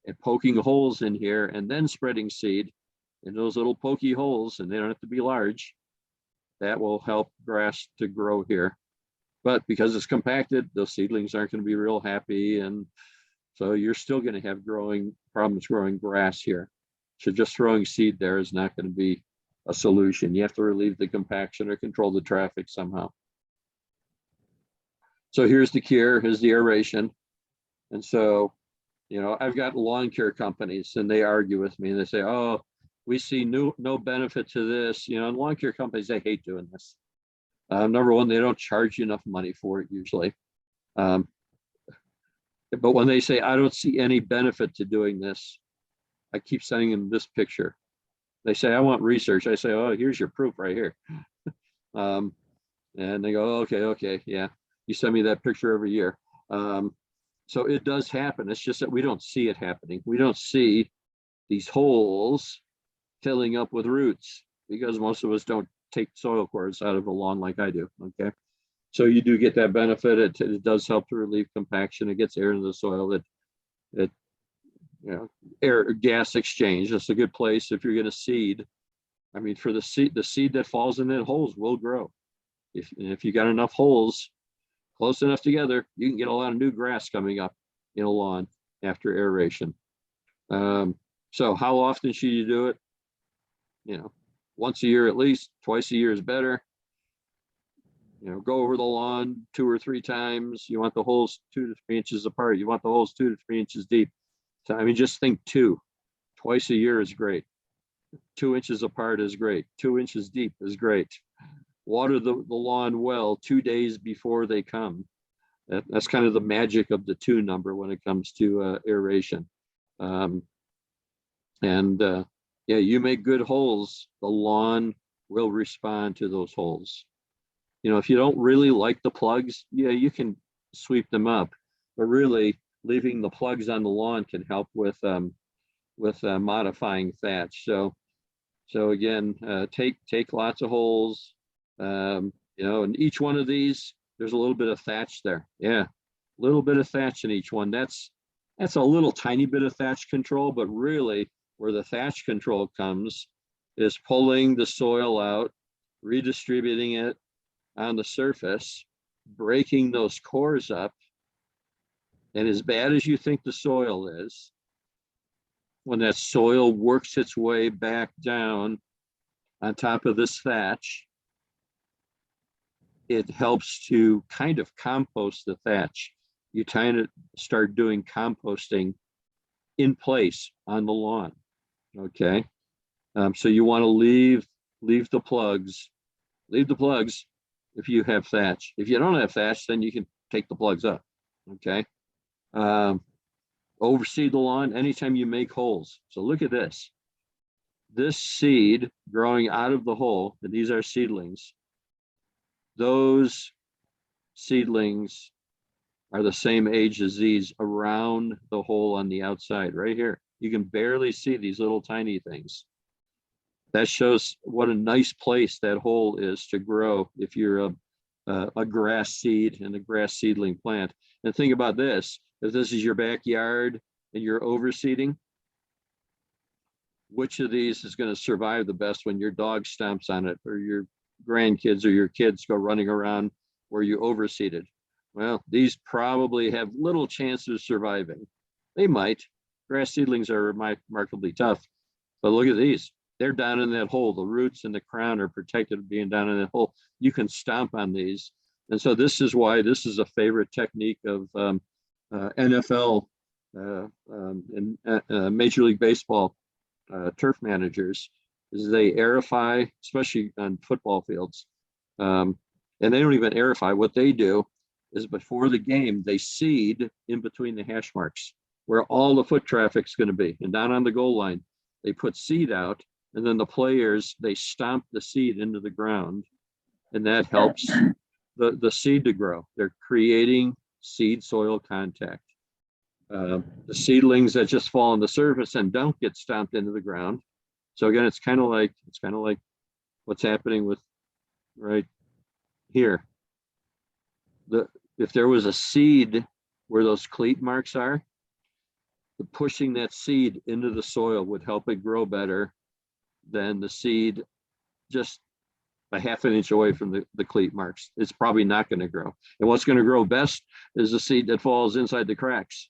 and poking holes in here and then spreading seed in those little pokey holes, and they don't have to be large. That will help grass to grow here. But because it's compacted, those seedlings aren't going to be real happy. And so you're still going to have problems growing grass here. So just throwing seed there is not going to be a solution. You have to relieve the compaction or control the traffic somehow. So here's the cure, here's the aeration. And so, you know, I've got lawn care companies and they argue with me and they say, oh, we see no benefit to this. You know, and lawn care companies, they hate doing this. Number one, they don't charge you enough money for it usually. But when they say, I don't see any benefit to doing this, I keep sending them this picture. They say, I want research. I say, oh, here's your proof right here. And they go, okay, yeah. You send me that picture every year. So it does happen. It's just that we don't see it happening. We don't see these holes filling up with roots because most of us don't take soil cores out of a lawn like I do, okay? So you do get that benefit. It does help to relieve compaction. It gets air into the soil. You know, air gas exchange. That's a good place if you're going to seed. I mean, for the seed that falls in the holes will grow. If you got enough holes close enough together, you can get a lot of new grass coming up in a lawn after aeration. So how often should you do it? You know, once a year at least. Twice a year is better. You know, go over the lawn 2 or 3 times. You want the holes 2 to 3 inches apart. You want the holes 2 to 3 inches deep. So, I mean, just think 2. Twice a year is great. 2 inches apart is great. 2 inches deep is great. Water the lawn well 2 days before they come. That's kind of the magic of the 2 number when it comes to aeration. Yeah, you make good holes, the lawn will respond to those holes. You know, if you don't really like the plugs, yeah, you can sweep them up, but really leaving the plugs on the lawn can help with modifying thatch. So again, take lots of holes. You know, and each one of these, there's a little bit of thatch there. Yeah, a little bit of thatch in each one. That's a little tiny bit of thatch control, but really where the thatch control comes is pulling the soil out, redistributing it on the surface, breaking those cores up. And as bad as you think the soil is, when that soil works its way back down on top of this thatch, it helps to kind of compost the thatch. You kind of start doing composting in place on the lawn, okay? So you want to leave the plugs if you have thatch. If you don't have thatch, then you can take the plugs up, okay? Overseed the lawn anytime you make holes. So look at this. This seed growing out of the hole, and these are seedlings. Those seedlings are the same age as these around the hole on the outside, right here. You can barely see these little tiny things. That shows what a nice place that hole is to grow if you're a grass seed and a grass seedling plant. And think about this, if this is your backyard and you're overseeding, which of these is going to survive the best when your dog stomps on it or your grandkids or your kids go running around where you overseeded? Well, these probably have little chance of surviving. They might. Grass seedlings are remarkably tough, but look at these. they're down in that hole. The roots and the crown are protected being down in that hole. You can stomp on these. And so this is why this is a favorite technique of NFL and Major League Baseball turf managers, is they aerify, especially on football fields. And they don't even aerify. What they do is before the game, they seed in between the hash marks where all the foot traffic's going to be. And down on the goal line, they put seed out, and then the players, they stomp the seed into the ground, and that helps the seed to grow. They're creating seed soil contact. The seedlings that just fall on the surface and don't get stomped into the ground. So again, it's kind of like what's happening with right here. If there was a seed where those cleat marks are, pushing that seed into the soil would help it grow better than the seed just a half an inch away from the cleat marks. It's probably not going to grow. And what's going to grow best is the seed that falls inside the cracks.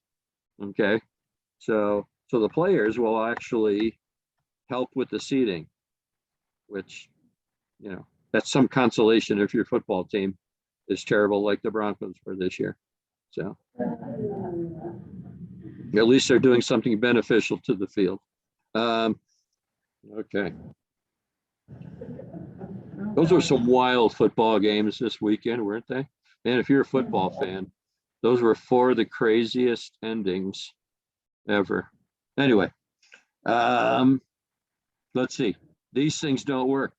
Okay, so the players will actually help with the seeding, which, you know, that's some consolation if your football team is terrible like the Broncos were this year. So at least they're doing something beneficial to the field. Okay. Those were some wild football games this weekend, weren't they? And if you're a football fan, those were 4 of the craziest endings ever. Anyway, let's see. These things don't work.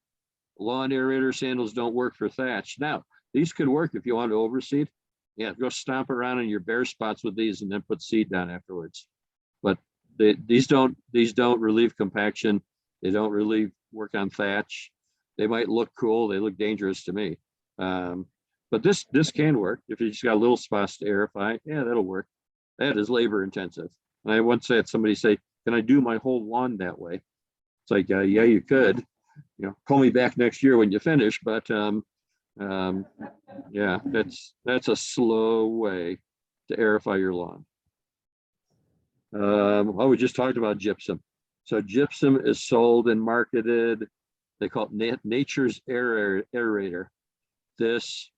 Lawn aerator sandals don't work for thatch. Now, these could work if you want to overseed. Yeah, go stomp around in your bare spots with these and then put seed down afterwards. But these don't relieve compaction. They don't really work on thatch. They might look cool. They look dangerous to me. But this can work if you just got little spots to aerify. Yeah, that'll work. That is labor intensive. And I once had somebody say, "Can I do my whole lawn that way?" It's like, yeah, you could. You know, call me back next year when you finish. But yeah, that's a slow way to aerify your lawn. We just talked about gypsum. So gypsum is sold and marketed. They call it nature's aerator. This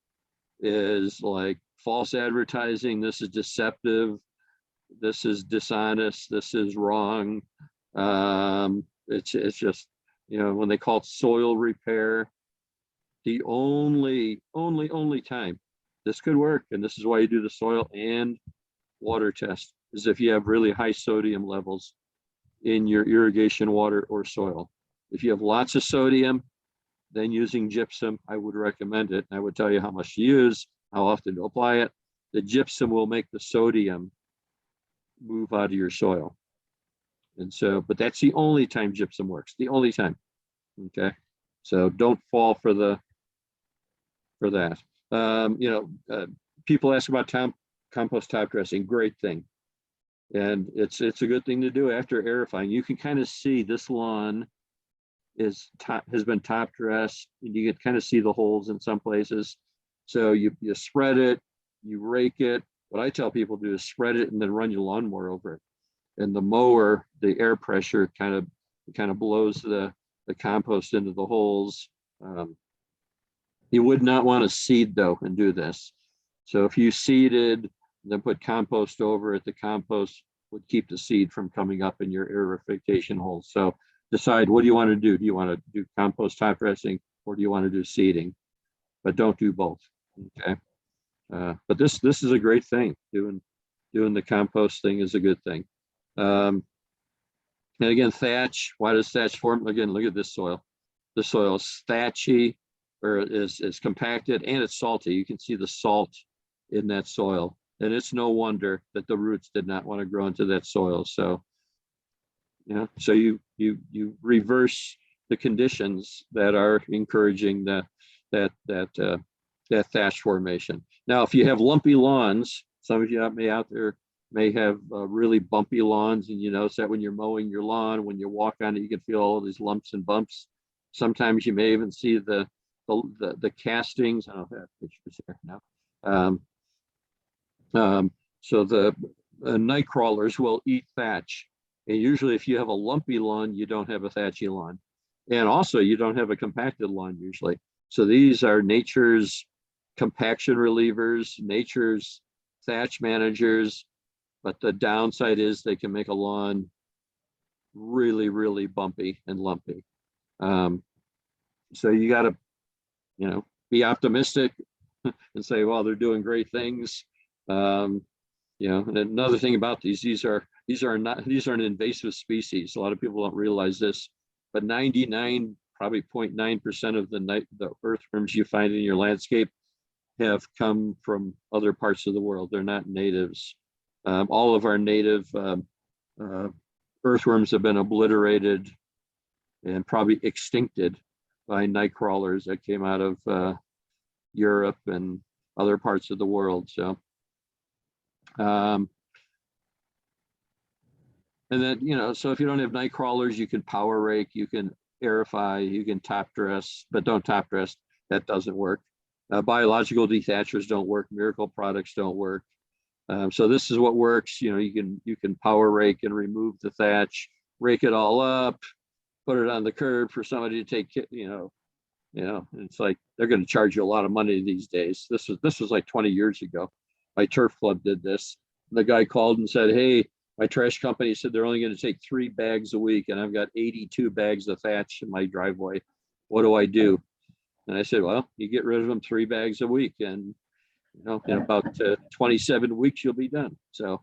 is like false advertising. This is deceptive. This is dishonest. This is wrong. It's just, you know, when they call it soil repair, the only time this could work, and this is why you do the soil and water test, is if you have really high sodium levels in your irrigation water or soil. If you have lots of sodium, then using gypsum, I would recommend it. I would tell you how much to use, how often to apply it. The gypsum will make the sodium move out of your soil. And so, but that's the only time gypsum works, the only time. Okay. So don't fall for that. You know, people ask about compost top dressing. Great thing. And it's a good thing to do after aerifying. You can kind of see this lawn has been top dressed, and you can kind of see the holes in some places. So you spread it, you rake it. What I tell people to do is spread it and then run your lawnmower over it. And the mower, the air pressure kind of blows the compost into the holes. You would not want to seed though and do this. So if you seeded, then put compost over it, the compost would keep the seed from coming up in your aerification holes. So decide, what do you want to do? Do you want to do compost top dressing, or do you want to do seeding? But don't do both. Okay. But this is a great thing. Doing the compost thing is a good thing. And again, thatch. Why does thatch form? Again, look at this soil. The soil is thatchy, or is compacted, and it's salty. You can see the salt in that soil, and it's no wonder that the roots did not want to grow into that soil. So, you know, so you reverse the conditions that are encouraging that thatch formation. Now, if you have lumpy lawns, some of you out there may have really bumpy lawns, and you notice that when you're mowing your lawn, when you walk on it, you can feel all these lumps and bumps. Sometimes you may even see the castings. I don't have pictures here now. So the night crawlers will eat thatch. And usually if you have a lumpy lawn, you don't have a thatchy lawn. And also you don't have a compacted lawn usually. So these are nature's compaction relievers, nature's thatch managers, but the downside is they can make a lawn really, really bumpy and lumpy. So you got to, be optimistic and say, well, they're doing great things. And another thing about these are an invasive species. A lot of people don't realize this, but 99, probably 0.9% of the earthworms you find in your landscape have come from other parts of the world. They're not natives. All of our native earthworms have been obliterated and probably extincted by night crawlers that came out of Europe and other parts of the world. So, and then, so if you don't have night crawlers, you can power rake, you can aerify, you can top dress, but don't top dress. That doesn't work. Biological dethatchers don't work. Miracle products don't work. So this is what works. You can power rake and remove the thatch, rake it all up, put it on the curb for somebody to take, it's like they're going to charge you a lot of money these days. This was like 20 years ago. My turf club did this. The guy called and said, hey, my trash company said they're only going to take 3 bags a week, and I've got 82 bags of thatch in my driveway. What do I do? And I said, well, you get rid of them 3 bags a week, and in about 27 weeks, you'll be done. So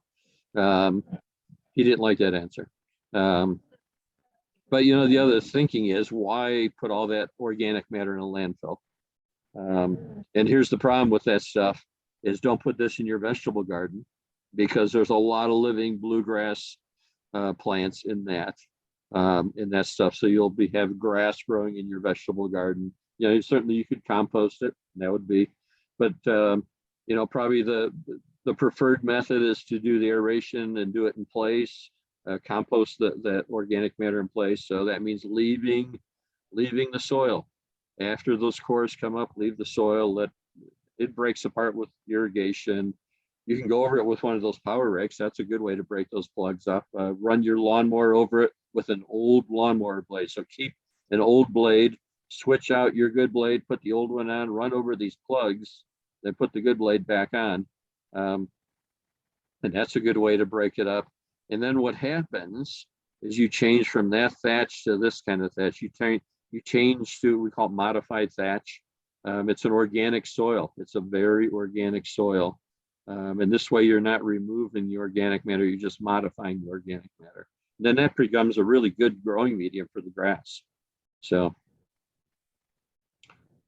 he didn't like that answer. But the other thinking is, why put all that organic matter in a landfill? And here's the problem with that stuff is, don't put this in your vegetable garden, because there's a lot of living bluegrass plants in that stuff. So you'll have grass growing in your vegetable garden. Certainly you could compost it. That would be, but probably the preferred method is to do the aeration and do it in place. Compost that organic matter in place. So that means leaving the soil. After those cores come up, leave the soil, let it breaks apart with irrigation. You can go over it with one of those power rakes. That's a good way to break those plugs up. Run your lawnmower over it with an old lawnmower blade. So keep an old blade, switch out your good blade, put the old one on, run over these plugs, then put the good blade back on. And that's a good way to break it up. And then what happens is you change from that thatch to this kind of thatch. You change to, we call it modified thatch. It's an organic soil. It's a very organic soil. And this way you're not removing the organic matter, you're just modifying the organic matter. And then that becomes a really good growing medium for the grass. So,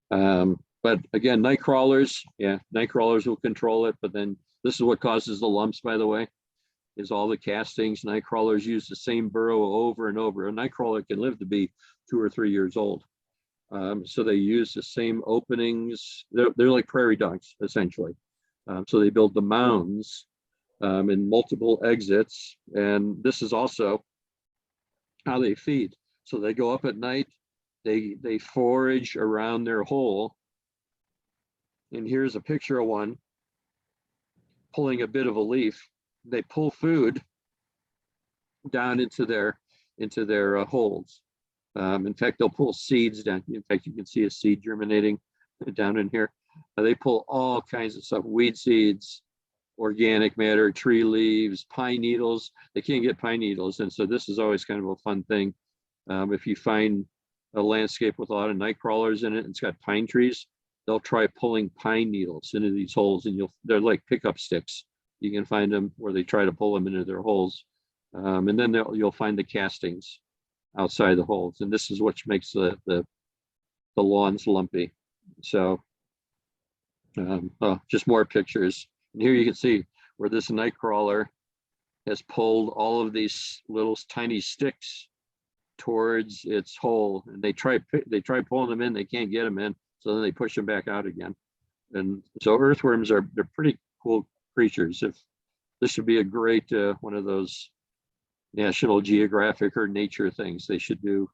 but again, night crawlers will control it. But then this is what causes the lumps, by the way, is all the castings. Night crawlers use the same burrow over and over. A night crawler can live to be 2 or 3 years old. So they use the same openings. They're like prairie dogs, essentially. So they build the mounds and multiple exits. And this is also how they feed. So they go up at night, they forage around their hole. And here's a picture of one pulling a bit of a leaf. They pull food down into their holes. In fact, they'll pull seeds down. In fact, you can see a seed germinating down in here. They pull all kinds of stuff: weed seeds, organic matter, tree leaves, pine needles. They can't get pine needles, and so this is always kind of a fun thing. If you find a landscape with a lot of night crawlers in it, and it's got pine trees, they'll try pulling pine needles into these holes, and they're like pickup sticks. You can find them where they try to pull them into their holes, and then you'll find the castings outside the holes, and this is what makes the lawns lumpy. So just more pictures. And here you can see where this night crawler has pulled all of these little tiny sticks towards its hole, and they try pulling them in, they can't get them in, so then they push them back out again. And so earthworms they're pretty cool creatures. If this should be a great one of those National Geographic or nature things, they should do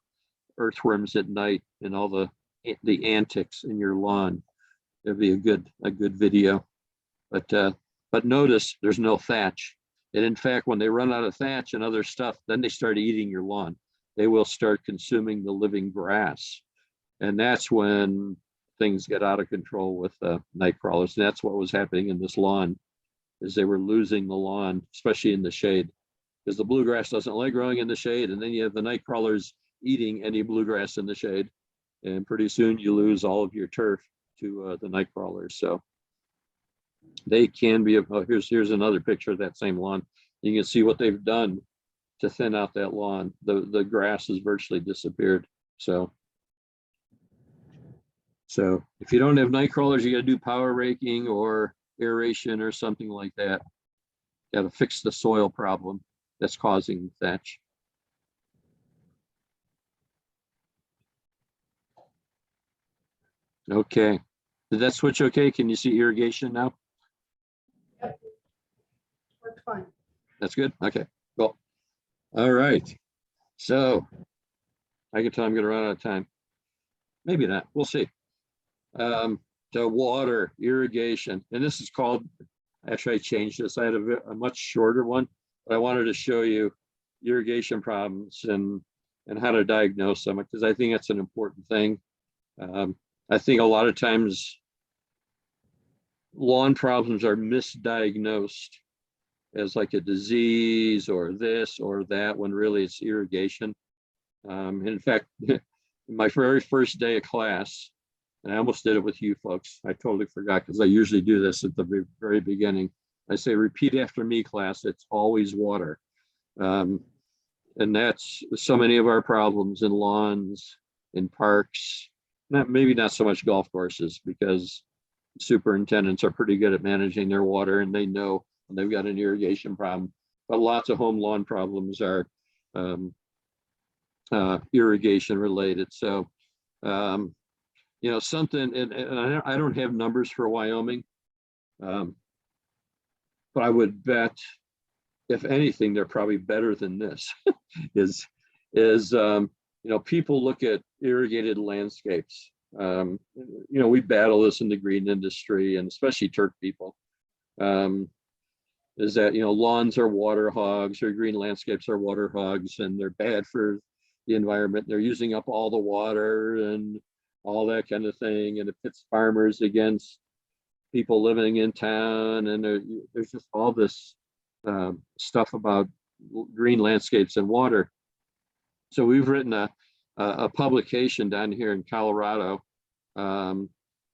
earthworms at night and all the antics in your lawn. It'd be a good video. But notice there's no thatch. And in fact, when they run out of thatch and other stuff, then they start eating your lawn. they will start consuming the living grass. And that's when things get out of control with night crawlers. And that's what was happening in this lawn, is they were losing the lawn, especially in the shade, because the bluegrass doesn't like growing in the shade. And then you have the night crawlers eating any bluegrass in the shade. And pretty soon you lose all of your turf to the night crawlers. So they can be, here's another picture of that same lawn. You can see what they've done to thin out that lawn. The grass has virtually disappeared. So if you don't have night crawlers, you got to do power raking or aeration or something like that. Got to fix the soil problem that's causing thatch. Okay, did that switch okay? Can you see irrigation now? Worked fine. That's good. Okay, cool. All right. So I can tell I'm going to run out of time. Maybe not. We'll see. The water irrigation, and this is called, actually I changed this. I had a much shorter one, but I wanted to show you irrigation problems and how to diagnose them, because I think that's an important thing. I think a lot of times lawn problems are misdiagnosed as like a disease or this or that, when really it's irrigation. In fact, my very first day of class, and I almost did it with you folks, I totally forgot, because I usually do this at the very beginning. I say, repeat after me, class, it's always water. And that's so many of our problems in lawns, in parks, maybe not so much golf courses, because superintendents are pretty good at managing their water and they know when they've got an irrigation problem. But lots of home lawn problems are irrigation related. So, you know, something, and I don't have numbers for Wyoming, but I would bet, if anything, they're probably better than this. You know, people look at irrigated landscapes. You know, we battle this in the green industry, and especially turf people. Is that, you know, lawns are water hogs, or green landscapes are water hogs, and they're bad for the environment. They're using up all the water and all that kind of thing, and it pits farmers against people living in town. And there's just all this stuff about green landscapes and water. So we've written a publication down here in Colorado, and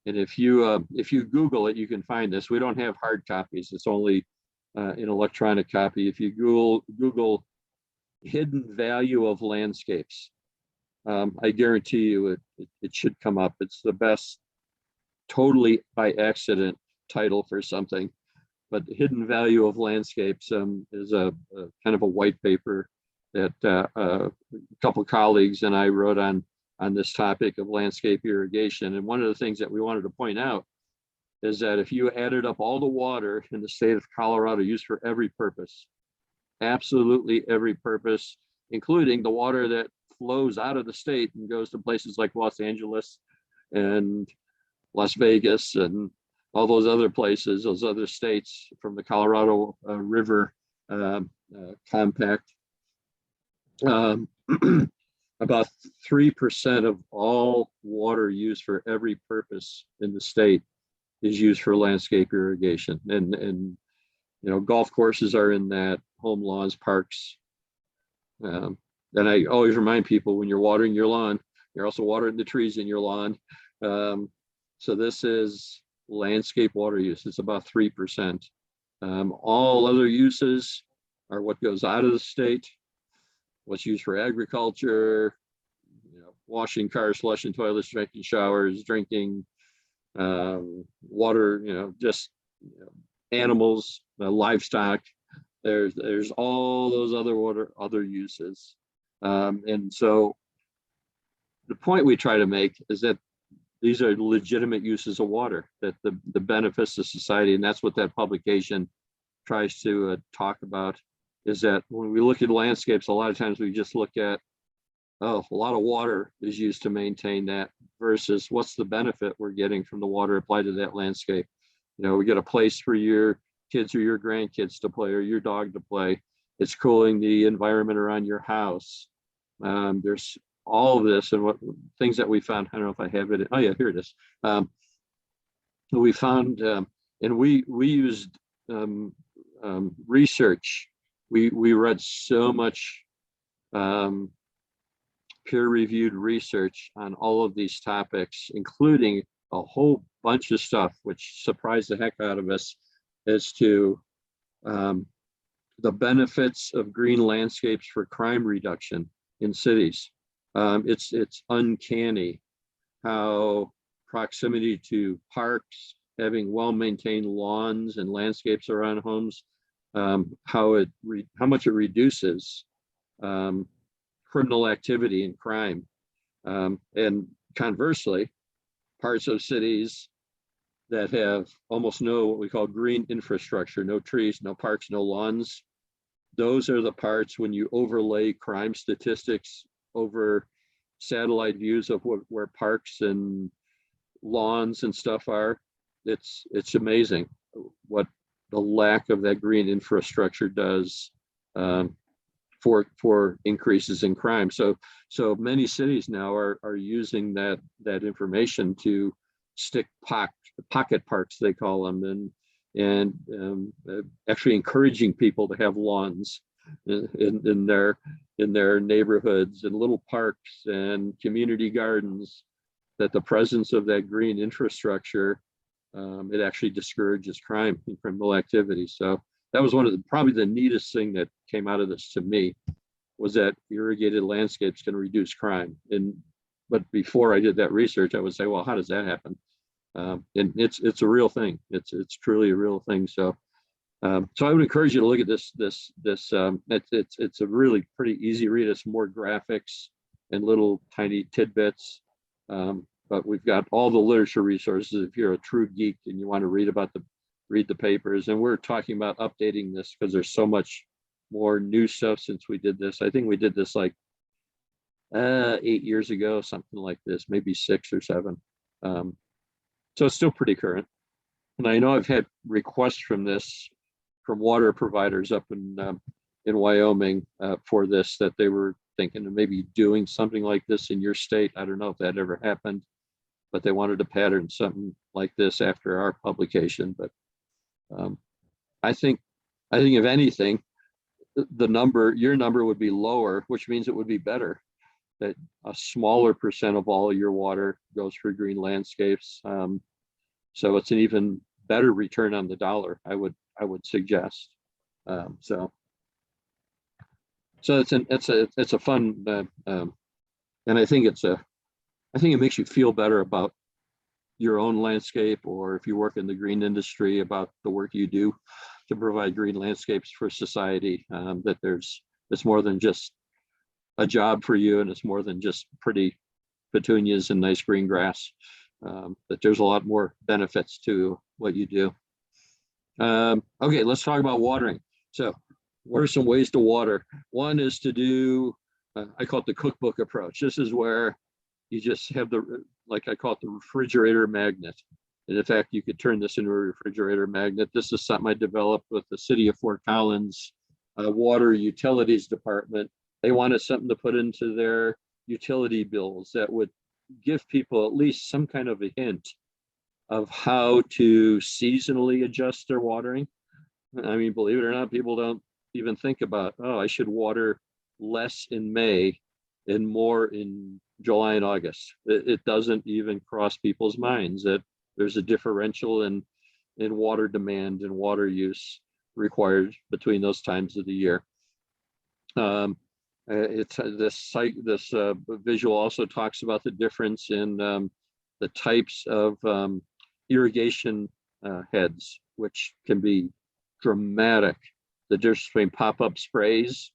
if you Google it, you can find this. We don't have hard copies; it's only an electronic copy. If you Google hidden value of landscapes, I guarantee you it should come up. It's the best, totally by accident title for something. But the hidden value of landscapes is a kind of a white paper that a couple colleagues and I wrote on this topic of landscape irrigation. And one of the things that we wanted to point out is that if you added up all the water in the state of Colorado used for every purpose, absolutely every purpose, including the water that flows out of the state and goes to places like Los Angeles and Las Vegas and all those other places, those other states from the Colorado River Compact, about 3% of all water used for every purpose in the state is used for landscape irrigation. And you know, golf courses are in that, home lawns, parks. And I always remind people, when you're watering your lawn, you're also watering the trees in your lawn. So this is landscape water use. It's about 3%. All other uses are what goes out of the state, what's used for agriculture, you know, washing cars, flushing toilets, drinking showers, drinking water, you know, just animals, livestock. There's all those other uses. And so the point we try to make is that these are legitimate uses of water, that the benefits to society, and that's what that publication tries to talk about, is that when we look at landscapes, a lot of times we just look at, oh, a lot of water is used to maintain that, versus what's the benefit we're getting from the water applied to that landscape. You know, we get a place for your kids or your grandkids to play, or your dog to play. It's cooling the environment around your house. There's all of this and what things that we found. I don't know if I have it. Oh yeah, here it is. We found, and we used research. We read so much peer-reviewed research on all of these topics, including a whole bunch of stuff, which surprised the heck out of us as to the benefits of green landscapes for crime reduction in cities. It's uncanny how proximity to parks, having well-maintained lawns and landscapes around homes, how much it reduces criminal activity and crime. And conversely, parts of cities that have almost no what we call green infrastructure, no trees, no parks, no lawns, those are the parts when you overlay crime statistics over satellite views of where parks and lawns and stuff are. It's amazing what the lack of that green infrastructure does for increases in crime. So many cities now are using that information to stick pocket parks, they call them, and actually encouraging people to have lawns in their neighborhoods and little parks and community gardens. That the presence of that green infrastructure, it actually discourages crime and criminal activity. So that was one of probably the neatest thing that came out of this to me, was that irrigated landscapes can reduce crime. But before I did that research, I would say, well, how does that happen? And it's a real thing. It's truly a real thing. So I would encourage you to look at this. It's a really pretty easy read. It's more graphics and little tiny tidbits. But we've got all the literature resources if you're a true geek and you want to read the papers. And we're talking about updating this because there's so much more new stuff since we did this. I think we did this like 8 years ago, something like this, maybe 6 or 7. So it's still pretty current. And I know I've had requests from water providers up in Wyoming for this, that they were thinking of maybe doing something like this in your state. I don't know if that ever happened, but they wanted to pattern something like this after our publication. But I think if anything, your number would be lower, which means it would be better. That a smaller percent of all your water goes for green landscapes. So it's an even better return on the dollar, I would suggest. So it's a fun, and I think it makes you feel better about your own landscape, or if you work in the green industry, about the work you do to provide green landscapes for society. That it's more than just a job for you, and it's more than just pretty petunias and nice green grass. That there's a lot more benefits to what you do. Okay, let's talk about watering. So what are some ways to water? One is to do, I call it the cookbook approach. This is where you just have like I call it the refrigerator magnet. And in fact, you could turn this into a refrigerator magnet. This is something I developed with the city of Fort Collins Water Utilities Department. They wanted something to put into their utility bills that would give people at least some kind of a hint of how to seasonally adjust their watering. I mean, believe it or not, people don't even think about, oh, I should water less in May and more in July and August. It doesn't even cross people's minds that there's a differential in water demand and water use required between those times of the year. This visual also talks about the difference in the types of irrigation heads, which can be dramatic. The difference between pop-up sprays,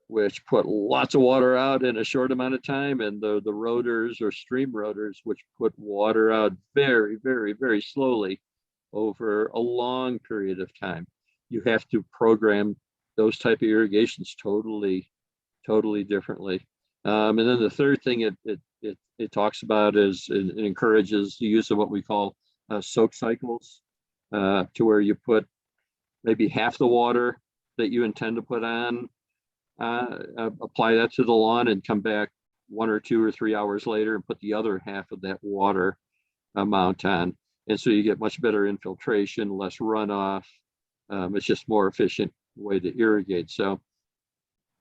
which put lots of water out in a short amount of time, and the rotors or stream rotors, which put water out very, very, very slowly over a long period of time. You have to program those type of irrigations totally differently. And then the third thing it talks about is it encourages the use of what we call soak cycles, to where you put maybe half the water that you intend to put on apply that to the lawn and come back 1 or 2 or 3 hours later and put the other half of that water amount on. And so you get much better infiltration, less runoff. It's just more efficient way to irrigate. So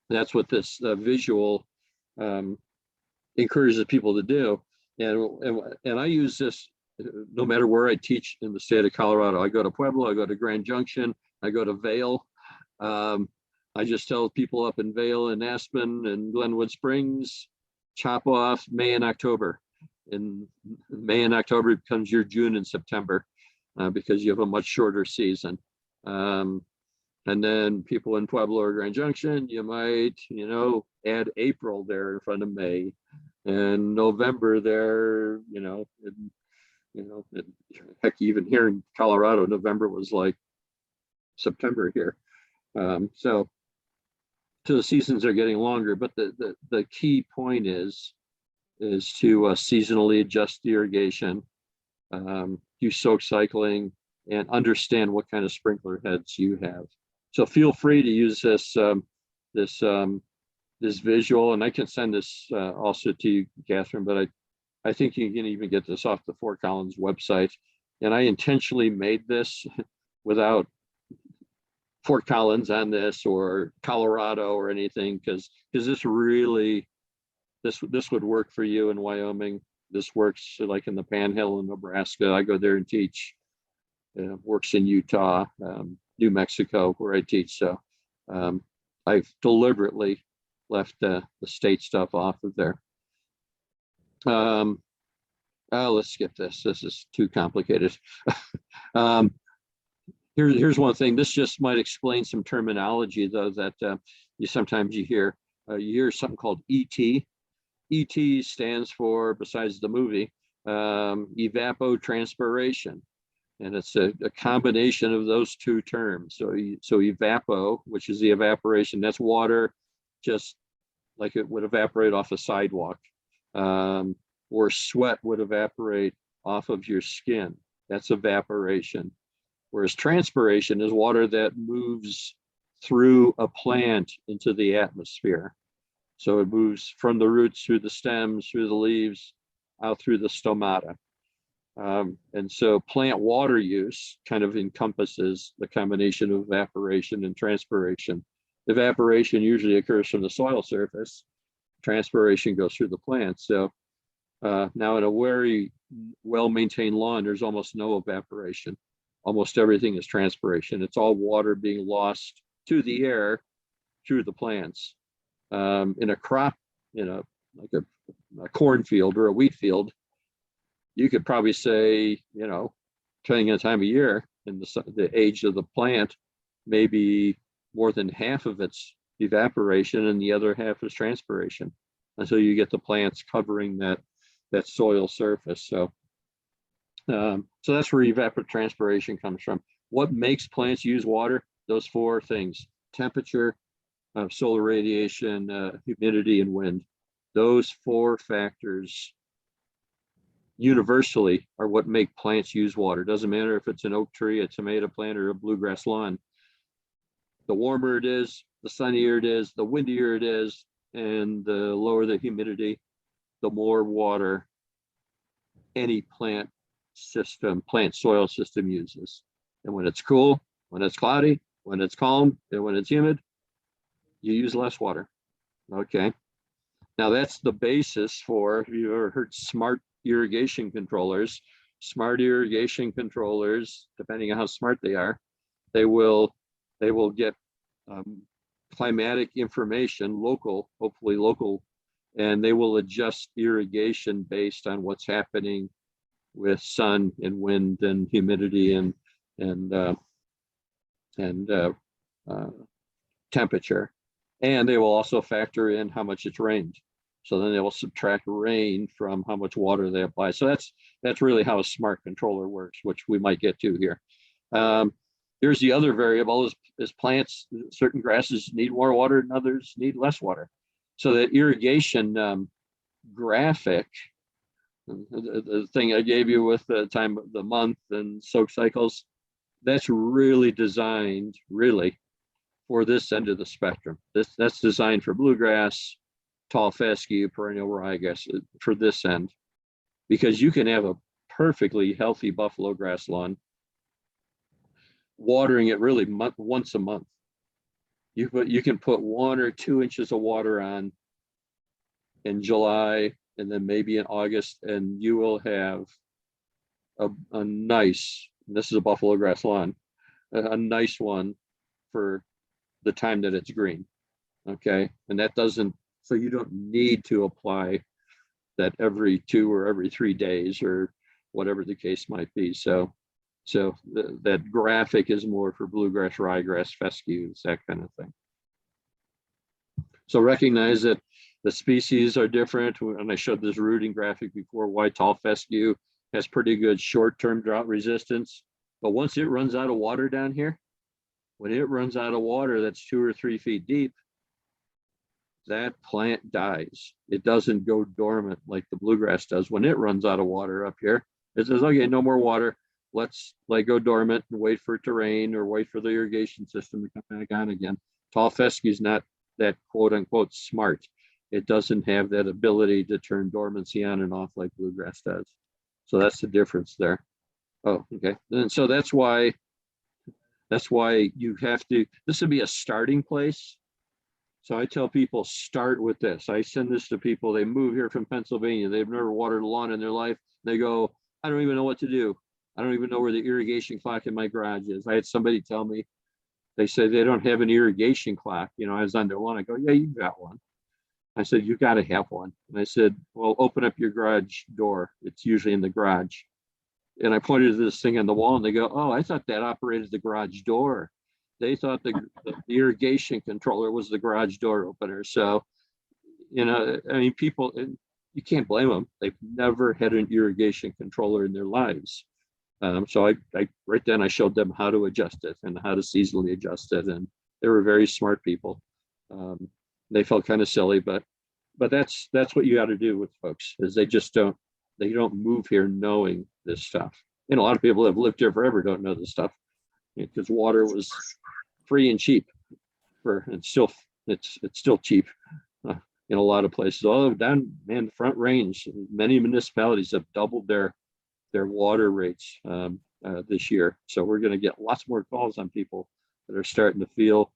that's what this visual encourages people to do. And I use this no matter where I teach in the state of Colorado. I go to Pueblo, I go to Grand Junction, I go to Vail. I just tell people up in Vail and Aspen and Glenwood Springs, chop off May and October. In May and October becomes your June and September because you have a much shorter season. And then people in Pueblo or Grand Junction, you might, add April there in front of May, and November there, heck, even here in Colorado, November was like September here. So the seasons are getting longer, but the key point is to seasonally adjust the irrigation, do soak cycling, and understand what kind of sprinkler heads you have. So feel free to use this visual, and I can send this also to you, Catherine, but I think you can even get this off the Fort Collins website. And I intentionally made this without Fort Collins on this or Colorado or anything, because this really, this would work for you in Wyoming. This works like in the Panhandle in Nebraska. I go there and teach. Works in Utah, New Mexico, where I teach. So I've deliberately left the state stuff off of there. Let's skip this. This is too complicated. Here's one thing. This just might explain some terminology, though, that you sometimes hear. You hear something called ET. ET stands for, besides the movie, evapotranspiration. And it's a combination of those two terms. So evapo, which is the evaporation, that's water, just like it would evaporate off a sidewalk, or sweat would evaporate off of your skin. That's evaporation. Whereas transpiration is water that moves through a plant into the atmosphere. So it moves from the roots through the stems, through the leaves, out through the stomata. And so plant water use kind of encompasses the combination of evaporation and transpiration. Evaporation usually occurs from the soil surface. Transpiration goes through the plant. So now in a very well-maintained lawn, there's almost no evaporation. Almost everything is transpiration. It's all water being lost to the air through the plants. In a crop, like a cornfield or a wheat field, you could probably say, depending on the time of year and the age of the plant, maybe more than half of it's evaporation and the other half is transpiration, until you get the plants covering that soil surface. So that's where evapotranspiration comes from. What makes plants use water? Those four things: temperature, solar radiation, humidity, and wind. Those four factors universally are what make plants use water. Doesn't matter if it's an oak tree, a tomato plant, or a bluegrass lawn. The warmer it is, the sunnier it is, the windier it is, and the lower the humidity, the more water any plant soil system uses. And when it's cool, when it's cloudy, when it's calm, and when it's humid, you use less water. Okay. Now that's the basis for, if you've ever heard smart irrigation controllers. Smart irrigation controllers, depending on how smart they are, they will get climatic information, hopefully local, and they will adjust irrigation based on what's happening with sun and wind and humidity and temperature. And they will also factor in how much it's rained. So then they will subtract rain from how much water they apply. So that's really how a smart controller works, which we might get to here. Here's the other variable is plants. Certain grasses need more water and others need less water. So that irrigation graphic, the thing I gave you with the time of the month and soak cycles, that's really designed really for this end of the spectrum. That's designed for bluegrass, tall fescue, perennial ryegrass for this end, because you can have a perfectly healthy buffalo grass lawn, watering it really once a month. You can put 1 or 2 inches of water on in July and then maybe in August, and you will have a nice, this is a buffalo grass lawn, a nice one for the time that it's green. Okay. And that doesn't, so you don't need to apply that every 2 or every 3 days or whatever the case might be. So that graphic is more for bluegrass, ryegrass, fescues, that kind of thing. So recognize that the species are different. And I showed this rooting graphic before, why tall fescue has pretty good short-term drought resistance. But once it runs out of water down here, when it runs out of water that's 2 or 3 feet deep, that plant dies. It doesn't go dormant like the bluegrass does. When it runs out of water up here, it says, okay, no more water. Let's go dormant and wait for it to rain or wait for the irrigation system to come back on again. Tall fescue is not that quote unquote smart. It doesn't have that ability to turn dormancy on and off like bluegrass does. So that's the difference there. Oh, okay. And so that's why you have to, this would be a starting place. So I tell people, start with this. I send this to people, they move here from Pennsylvania. They've never watered a lawn in their life. They go, I don't even know what to do. I don't even know where the irrigation clock in my garage is. I had somebody tell me, they said they don't have an irrigation clock. You know, I was on their lawn. I go, yeah, you got one. I said, you got to have one. And I said, well, open up your garage door. It's usually in the garage. And I pointed to this thing on the wall and they go, oh, I thought that operated the garage door. They thought the irrigation controller was the garage door opener. So, you know, I mean, people, you can't blame them. They've never had an irrigation controller in their lives. So I right then I showed them how to adjust it and how to seasonally adjust it. And they were very smart people. They felt kind of silly, but that's what you got to do with folks, is they don't move here knowing this stuff. And a lot of people that have lived here forever don't know this stuff, because water was free and cheap it's still cheap in a lot of places. Although down, man, Front Range, many municipalities have doubled their water rates this year. So we're going to get lots more calls on people that are starting to feel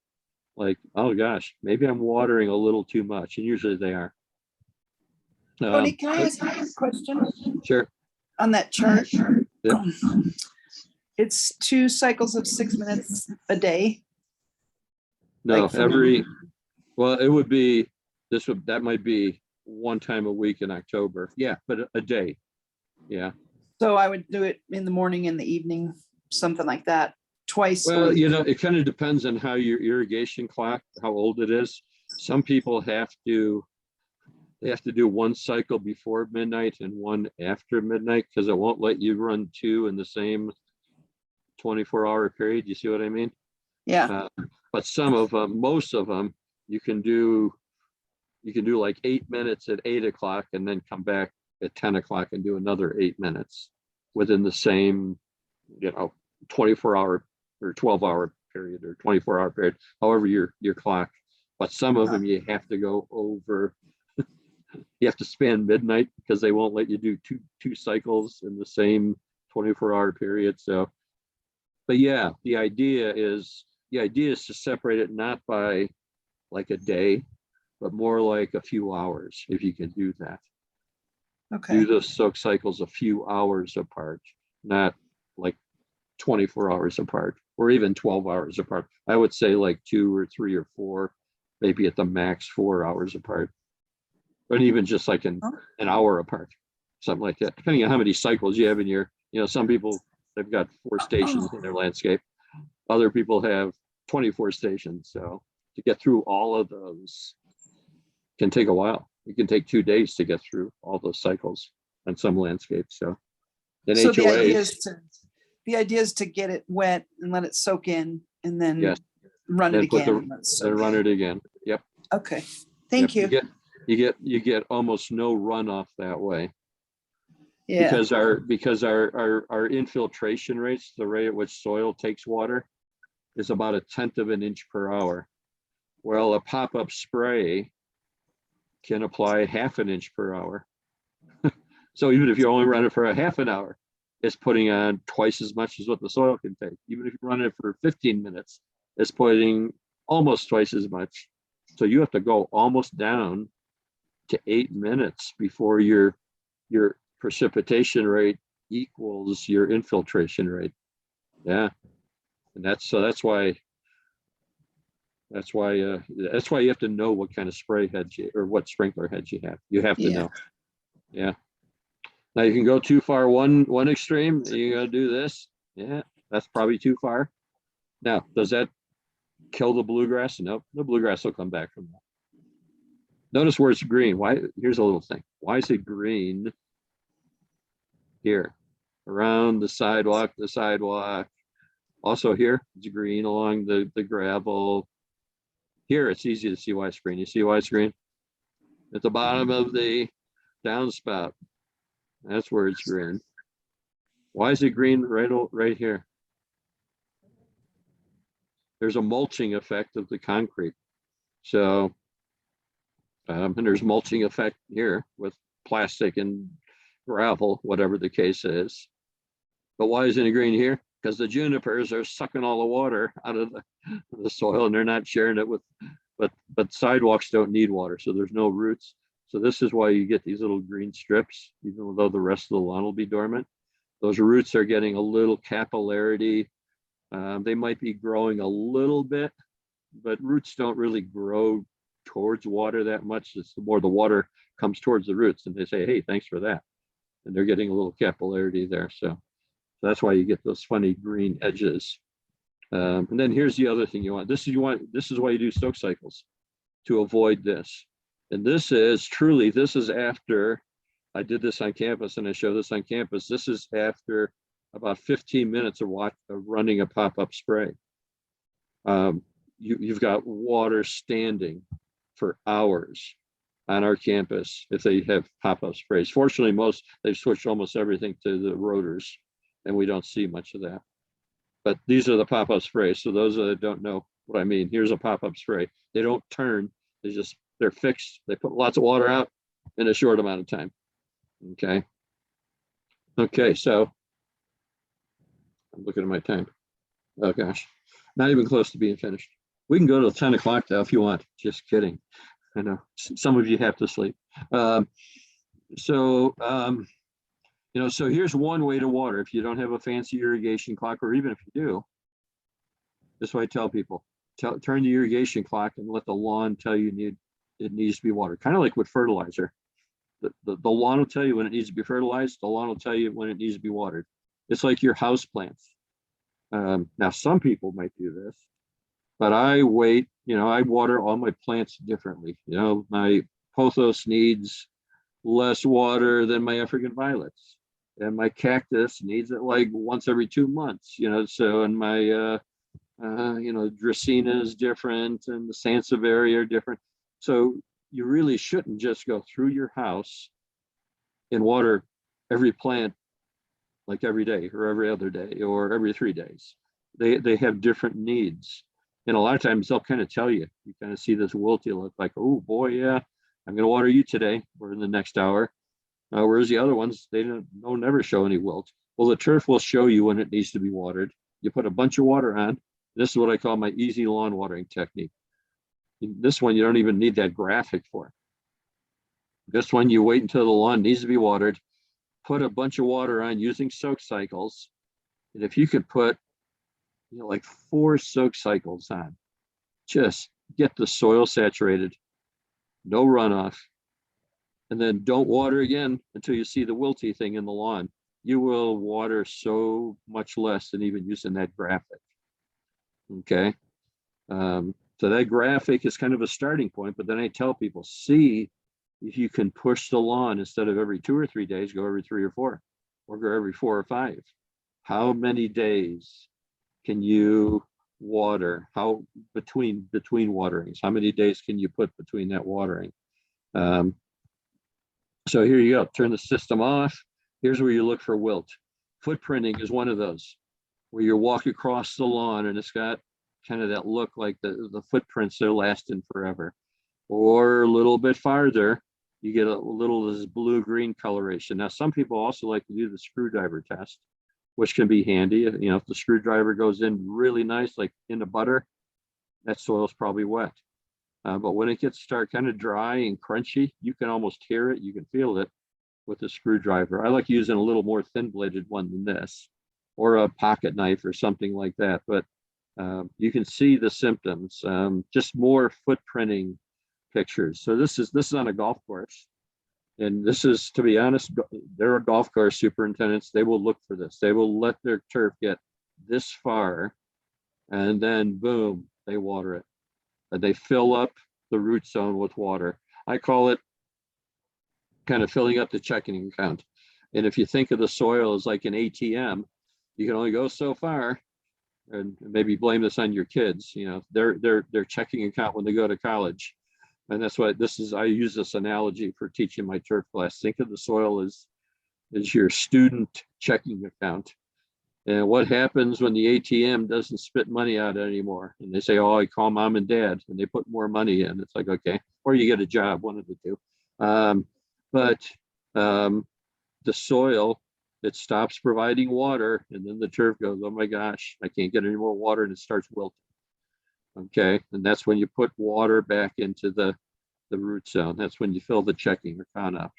like, oh gosh, maybe I'm watering a little too much, and usually they are. Cody, can I ask you a question? Sure. On that chart? Yeah. It's 2 cycles of 6 minutes a day. No, Like from- well, it would be, that might be 1 time a week in October. Yeah, but a day. Yeah. So I would do it in the morning and the evening, something like that, twice. a Well, week. you know, it kind of depends on how your irrigation clock, how old it is. Some people have to do 1 cycle before midnight and 1 after midnight, because it won't let you run 2 in the same 24-hour period. You see what I mean? Yeah. But some of them, most of them, you can do like 8 minutes at 8 o'clock and then come back at 10 o'clock and do another 8 minutes within the same, 24-hour or 12-hour period or 24-hour period, however your clock. But some of them you have to go over. You have to span midnight because they won't let you do two cycles in the same 24-hour period. So, but yeah, the idea is to separate it not by like a day, but more like a few hours, if you can do that. Okay. Do those soak cycles a few hours apart, not like 24 hours apart or even 12 hours apart. I would say like 2 or 3 or 4, maybe at the max 4 hours apart. But even just like an hour apart, something like that, depending on how many cycles you have in your, some people, they've got 4 stations in their landscape. Other people have 24 stations. So to get through all of those can take a while. It can take 2 days to get through all those cycles on some landscapes. So then So HOAs, the idea is to get it wet and let it soak in and then Yes. run it Then put again. Let it soak then run in. it again. Yep. Okay. Thank Yep. you. You get almost no runoff that way. Yeah. Because our infiltration rates, the rate at which soil takes water, is about 1/10 of an inch per hour. Well, a pop-up spray can apply 1/2 inch per hour. So even if you only run it for a 1/2 hour, it's putting on twice as much as what the soil can take. Even if you run it for 15 minutes, it's putting almost twice as much. So you have to go almost down to 8 minutes before your precipitation rate equals your infiltration rate. Yeah, and that's why you have to know what kind of spray head or what sprinkler heads you have. You have to Yeah. know. Yeah. Now you can go too far one extreme. You gotta do this. Yeah, that's probably too far. Now, does that kill the bluegrass? Nope, the bluegrass will come back from that. Notice where it's green. Why? Here's a little thing. Why is it green here? Around the sidewalk, Also here, it's green along the gravel. Here, it's easy to see why it's green. You see why it's green? At the bottom of the downspout. That's where it's green. Why is it green right here? There's a mulching effect of the concrete. So, and there's mulching effect here with plastic and gravel, whatever the case is. But why isn't it green here? Because the junipers are sucking all the water out of the soil and they're not sharing it with, but sidewalks don't need water. So there's no roots. So this is why you get these little green strips, even though the rest of the lawn will be dormant. Those roots are getting a little capillarity. They might be growing a little bit, but roots don't really grow towards water that much. It's the more the water comes towards the roots and they say, hey, thanks for that. And they're getting a little capillarity there. So that's why you get those funny green edges. And then here's the other thing you want. This is why you do soak cycles, to avoid this. And this is after I did this on campus and I show this on campus. This is after about 15 minutes of running a pop-up spray. You've got water standing for hours on our campus if they have pop-up sprays. Fortunately, they've switched almost everything to the rotors and we don't see much of that. But these are the pop-up sprays. So those that don't know what I mean, here's a pop-up spray. They don't turn, they're fixed. They put lots of water out in a short amount of time. Okay, so I'm looking at my time. Oh gosh, not even close to being finished. We can go to 10 o'clock though if you want. Just kidding. I know some of you have to sleep. So here's one way to water. If you don't have a fancy irrigation clock, or even if you do, this is what I tell people. Turn the irrigation clock and let the lawn tell you it needs to be watered. Kind of like with fertilizer. The lawn will tell you when it needs to be fertilized. The lawn will tell you when it needs to be watered. It's like your house plants. Now, some people might do this, but I wait. I water all my plants differently. My pothos needs less water than my African violets, and my cactus needs it like once every 2 months. So, and my Dracaena is different, and the Sansevieria are different. So you really shouldn't just go through your house and water every plant like every day or every other day or every 3 days. They have different needs. And a lot of times they'll kind of tell you, you kind of see this wilty look like, oh boy, yeah, I'm going to water you today or in the next hour. Whereas the other ones, they don't never show any wilt. Well, the turf will show you when it needs to be watered. You put a bunch of water on. This is what I call my easy lawn watering technique. This one, you don't even need that graphic for. This one, you wait until the lawn needs to be watered, put a bunch of water on using soak cycles. And if you could put, like 4 soak cycles on, just get the soil saturated, no runoff, and then don't water again until you see the wilty thing in the lawn. You will water so much less than even using that graphic. Okay. So that graphic is kind of a starting point, but then I tell people, see if you can push the lawn instead of every 2 or 3 days, go every 3 or 4, or go every 4 or 5. How many days can you water? How between waterings? How many days can you put between that watering? So here you go. Turn the system off. Here's where you look for wilt. Footprinting is one of those, where you walk across the lawn and it's got kind of that look like the footprints are lasting forever. Or a little bit farther, you get a little of this blue-green coloration. Now, some people also like to do the screwdriver test, which can be handy. You know, if the screwdriver goes in really nice, like in the butter, that soil is probably wet. But when it gets start kind of dry and crunchy, you can almost hear it, you can feel it with the screwdriver. I like using a little more thin-bladed one than this, or a pocket knife or something like that. But you can see the symptoms, just more footprinting pictures. So this is on a golf course. And this is, to be honest, there are golf course superintendents, they will look for this. They will let their turf get this far and then boom, they water it. And they fill up the root zone with water. I call it kind of filling up the checking account. And if you think of the soil as like an ATM, you can only go so far. And maybe blame this on your kids, you know, their checking account when they go to college. And that's why I use this analogy for teaching my turf class. Think of the soil as your student checking account. And what happens when the ATM doesn't spit money out anymore? And they say, oh, I call mom and dad, and they put more money in. It's like, okay, or you get a job, one of the two. The soil, it stops providing water, and then the turf goes, oh my gosh, I can't get any more water, and it starts wilting. Okay, and that's when you put water back into the root zone. That's when you fill the checking account up,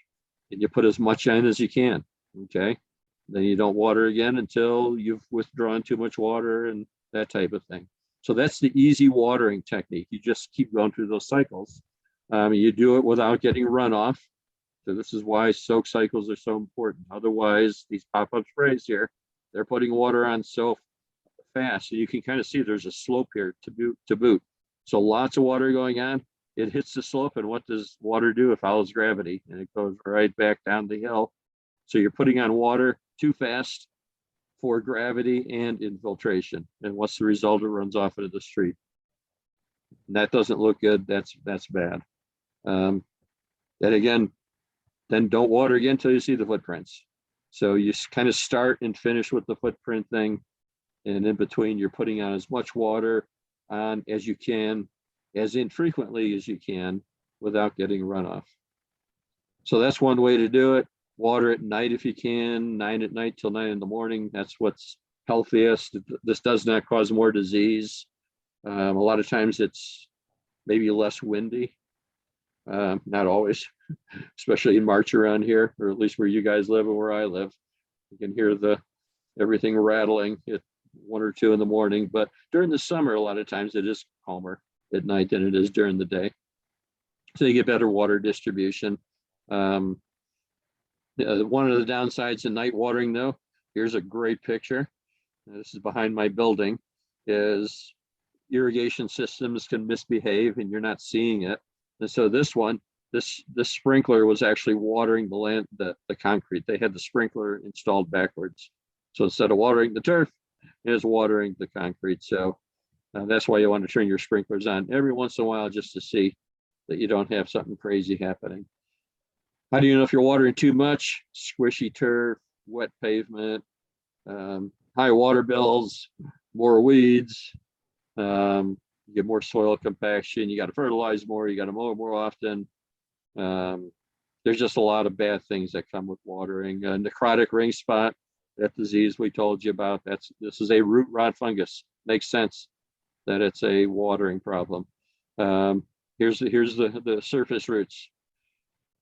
and you put as much in as you can. Okay, then you don't water again until you've withdrawn too much water and that type of thing. So that's the easy watering technique. You just keep going through those cycles. You do it without getting runoff. So this is why soak cycles are so important. Otherwise, these pop-up sprays here, they're putting water on so fast. So you can kind of see there's a slope here to boot. So lots of water going on. It hits the slope, and what does water do? It follows gravity, and it goes right back down the hill. So you're putting on water too fast for gravity and infiltration. And what's the result? It runs off into the street. And that doesn't look good. That's bad. And again, then don't water again until you see the footprints. So you kind of start and finish with the footprint thing. And in between, you're putting on as much water on as you can, as infrequently as you can, without getting runoff. So that's one way to do it. Water at night if you can, 9 at night till 9 in the morning. That's what's healthiest. This does not cause more disease. A lot of times it's maybe less windy. Not always, especially in March around here, or at least where you guys live and where I live. You can hear everything rattling at 1 or 2 in the morning. But during the summer, a lot of times it is calmer at night than it is during the day. So you get better water distribution. One of the downsides of night watering, though, here's a great picture. This is behind my building, is irrigation systems can misbehave and you're not seeing it. And so this sprinkler was actually watering the concrete. They had the sprinkler installed backwards. So instead of watering the turf, it is watering the concrete. So that's why you want to turn your sprinklers on every once in a while, just to see that you don't have something crazy happening. How do you know if you're watering too much? Squishy turf, wet pavement, high water bills, more weeds, you get more soil compaction, you got to fertilize more, you got to mow more often. There's just a lot of bad things that come with watering. Necrotic ring spot, that disease we told you about, this is a root rot fungus. Makes sense that it's a watering problem. Here's the surface roots.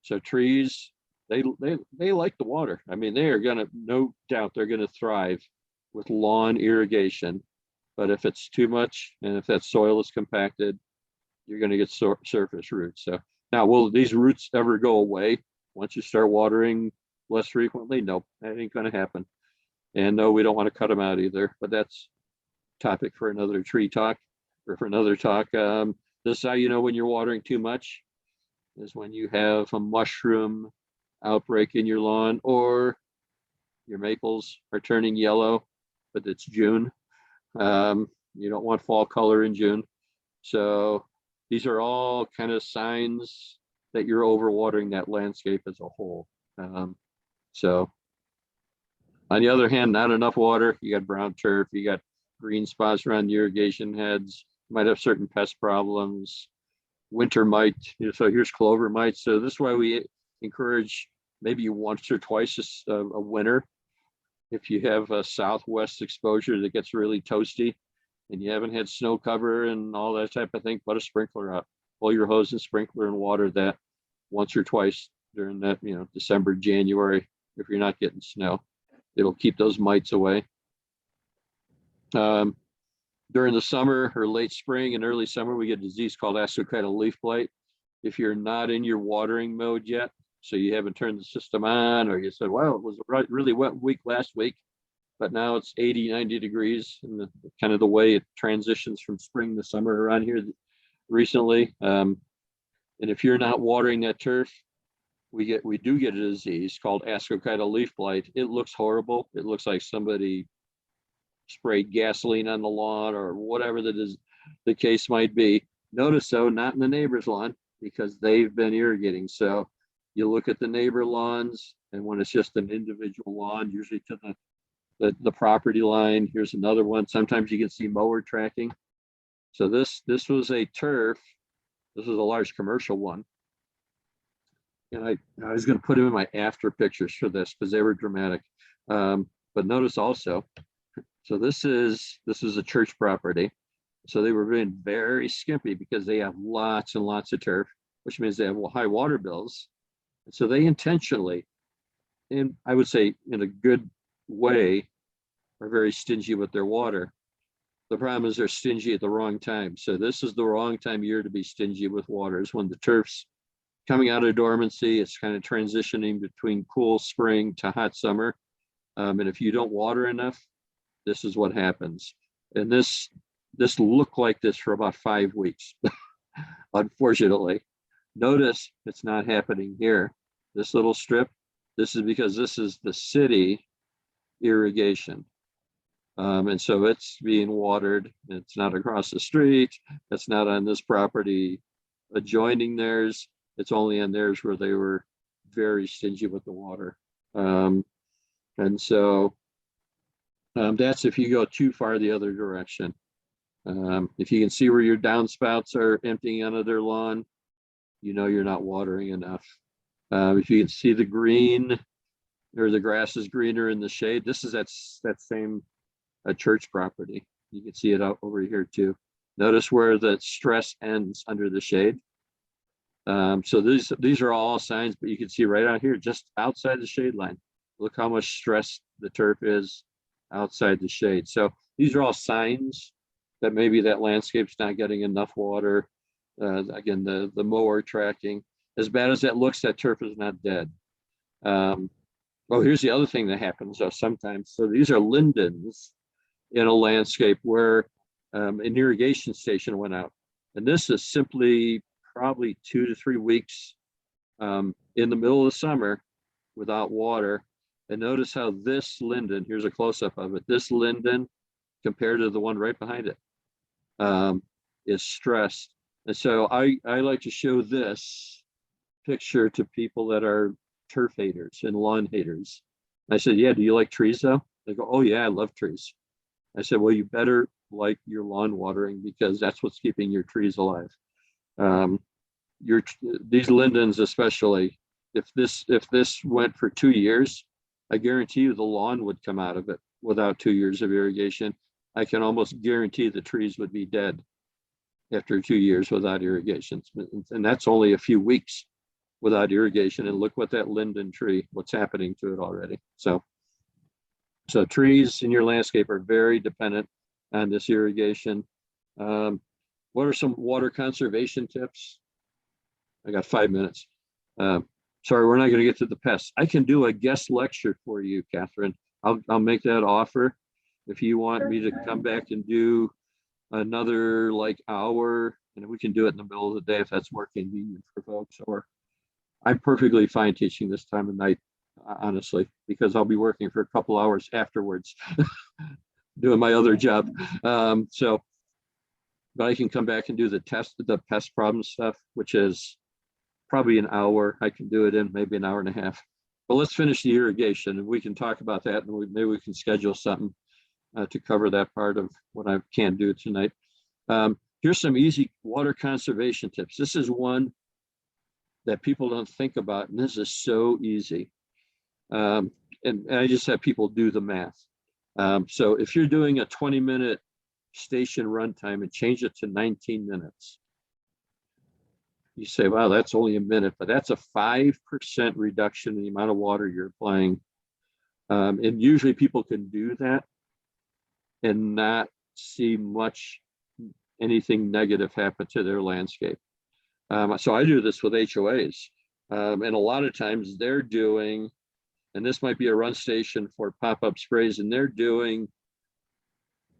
So trees, they like the water. I mean, they are gonna, no doubt, they're gonna thrive with lawn irrigation. But if it's too much, and if that soil is compacted, you're gonna get surface roots. So now, will these roots ever go away once you start watering less frequently? Nope, that ain't gonna happen. And no, we don't want to cut them out either. But that's topic for another tree talk, or for another talk. This is how you know when you're watering too much, is when you have a mushroom outbreak in your lawn, or your maples are turning yellow, but it's June. You don't want fall color in June. So these are all kind of signs that you're overwatering that landscape as a whole. So on the other hand, not enough water, you got brown turf, you got green spots around the irrigation heads, might have certain pest problems, winter mite, so here's clover mite. So this is why we encourage maybe once or twice a winter. If you have a southwest exposure that gets really toasty and you haven't had snow cover and all that type of thing, put a sprinkler out, pull your hose and sprinkler and water that once or twice during that, December, January, if you're not getting snow. It'll keep those mites away. During the summer or late spring and early summer, we get a disease called ascochytal leaf blight. If you're not in your watering mode yet, so you haven't turned the system on, or you said, well, it was a really wet week last week, but now it's 80, 90 degrees, and kind of the way it transitions from spring to summer around here recently. And if you're not watering that turf, we do get a disease called ascochytal leaf blight. It looks horrible. It looks like somebody sprayed gasoline on the lawn or whatever the case might be. Notice though, not in the neighbor's lawn because they've been irrigating. So you look at the neighbor lawns, and when it's just an individual lawn, usually to the property line, here's another one. Sometimes you can see mower tracking. So this was a turf. This was a large commercial one. And I was going to put them in my after pictures for this because they were dramatic. But notice also, so this is a church property. So they were being very skimpy because they have lots and lots of turf, which means they have high water bills. And so they intentionally, and I would say in a good way, are very stingy with their water. The problem is they're stingy at the wrong time. So this is the wrong time of year to be stingy with water, is when the turf's coming out of dormancy. It's kind of transitioning between cool spring to hot summer. And if you don't water enough, this is what happens. And this looked like this for about 5 weeks, unfortunately. Notice it's not happening here. This little strip, this is because this is the city irrigation. And so it's being watered. It's not across the street. It's not on this property adjoining theirs. It's only on theirs where they were very stingy with the water. And so that's if you go too far the other direction. If you can see where your downspouts are emptying out of their lawn, you're not watering enough. If you can see the green, or the grass is greener in the shade, this is that same church property. You can see it out over here too. Notice where the stress ends under the shade. So these are all signs, but you can see right out here, just outside the shade line. Look how much stress the turf is outside the shade. So these are all signs that maybe that landscape's not getting enough water. Again, the mower tracking. As bad as that looks, that turf is not dead. Well, here's the other thing that happens sometimes. So these are lindens in a landscape where an irrigation station went out. And this is simply probably 2 to 3 weeks in the middle of the summer without water. And notice how this linden, here's a close-up of it, this linden compared to the one right behind it is stressed. And so I like to show this picture to people that are turf haters and lawn haters. I said, yeah, do you like trees though? They go, oh yeah, I love trees. I said, well, you better like your lawn watering because that's what's keeping your trees alive. These lindens especially, if this went for 2 years, I guarantee you the lawn would come out of it without 2 years of irrigation. I can almost guarantee the trees would be dead after 2 years without irrigation. And that's only a few weeks without irrigation. And look what that linden tree, what's happening to it already. So trees in your landscape are very dependent on this irrigation. What are some water conservation tips? I got 5 minutes. Sorry, we're not going to get to the pests. I can do a guest lecture for you, Catherine. I'll make that offer. If you want me to come back and do another hour, and we can do it in the middle of the day if that's more convenient for folks, or I'm perfectly fine teaching this time of night, honestly, because I'll be working for a couple hours afterwards doing my other job. But I can come back and do the pest problem stuff, which is probably an hour. I can do it in maybe an hour and a half. But let's finish the irrigation and we can talk about that, and maybe we can schedule something to cover that part of what I can't do tonight. Here's some easy water conservation tips. This is one that people don't think about, and this is so easy. And I just have people do the math. So if you're doing a 20-minute station runtime and change it to 19 minutes, you say, wow, that's only a minute, but that's a 5% reduction in the amount of water you're applying. And usually people can do that and not see anything negative happen to their landscape. So I do this with HOAs. And a lot of times they're doing, and this might be a run station for pop-up sprays, and they're doing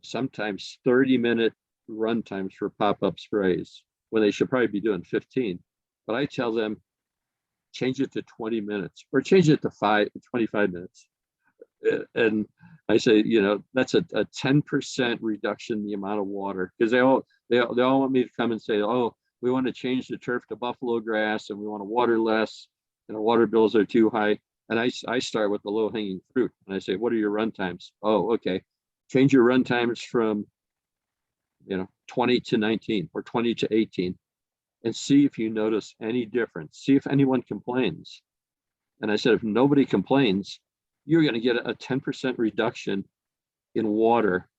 sometimes 30-minute run times for pop-up sprays when they should probably be doing 15. But I tell them, change it to 20 minutes or change it to 25 minutes. And I say, that's a 10% reduction in the amount of water, because they all want me to come and say, oh, we want to change the turf to buffalo grass and we want to water less and our water bills are too high. And I start with the low hanging fruit and I say, what are your run times? Oh, okay. Change your run times from 20 to 19 or 20 to 18 and see if you notice any difference. See if anyone complains. And I said, if nobody complains, you're going to get a 10% reduction in water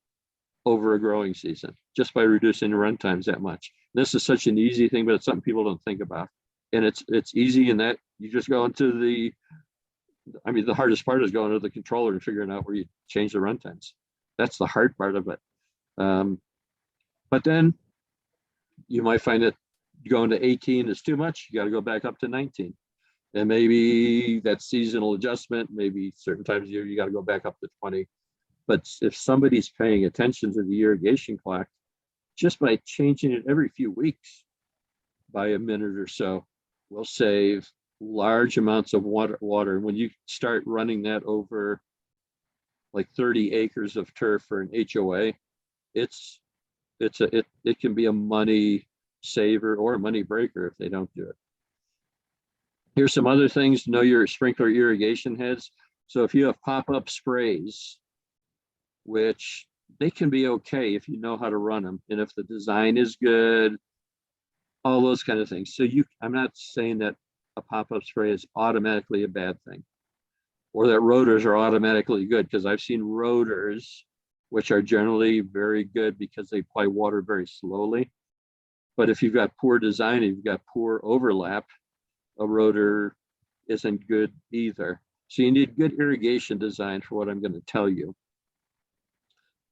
over a growing season just by reducing the run times that much. This is such an easy thing, but it's something people don't think about. And it's easy in that you just go into the hardest part is going to the controller and figuring out where you change the run times. That's the hard part of it. But then you might find that going to 18 is too much. You got to go back up to 19. And maybe that's seasonal adjustment. Maybe certain times of year you got to go back up to 20. But if somebody's paying attention to the irrigation clock, just by changing it every few weeks by a minute or so, will save large amounts of water. When you start running that over like 30 acres of turf for an HOA, it can be a money saver or a money breaker if they don't do it. Here's some other things. Know your sprinkler irrigation heads. So if you have pop-up sprays, which they can be okay if you know how to run them, and if the design is good, all those kind of things. So I'm not saying that a pop-up spray is automatically a bad thing, or that rotors are automatically good, because I've seen rotors which are generally very good because they apply water very slowly. But if you've got poor design, you've got poor overlap, a rotor isn't good either. So you need good irrigation design for what I'm going to tell you.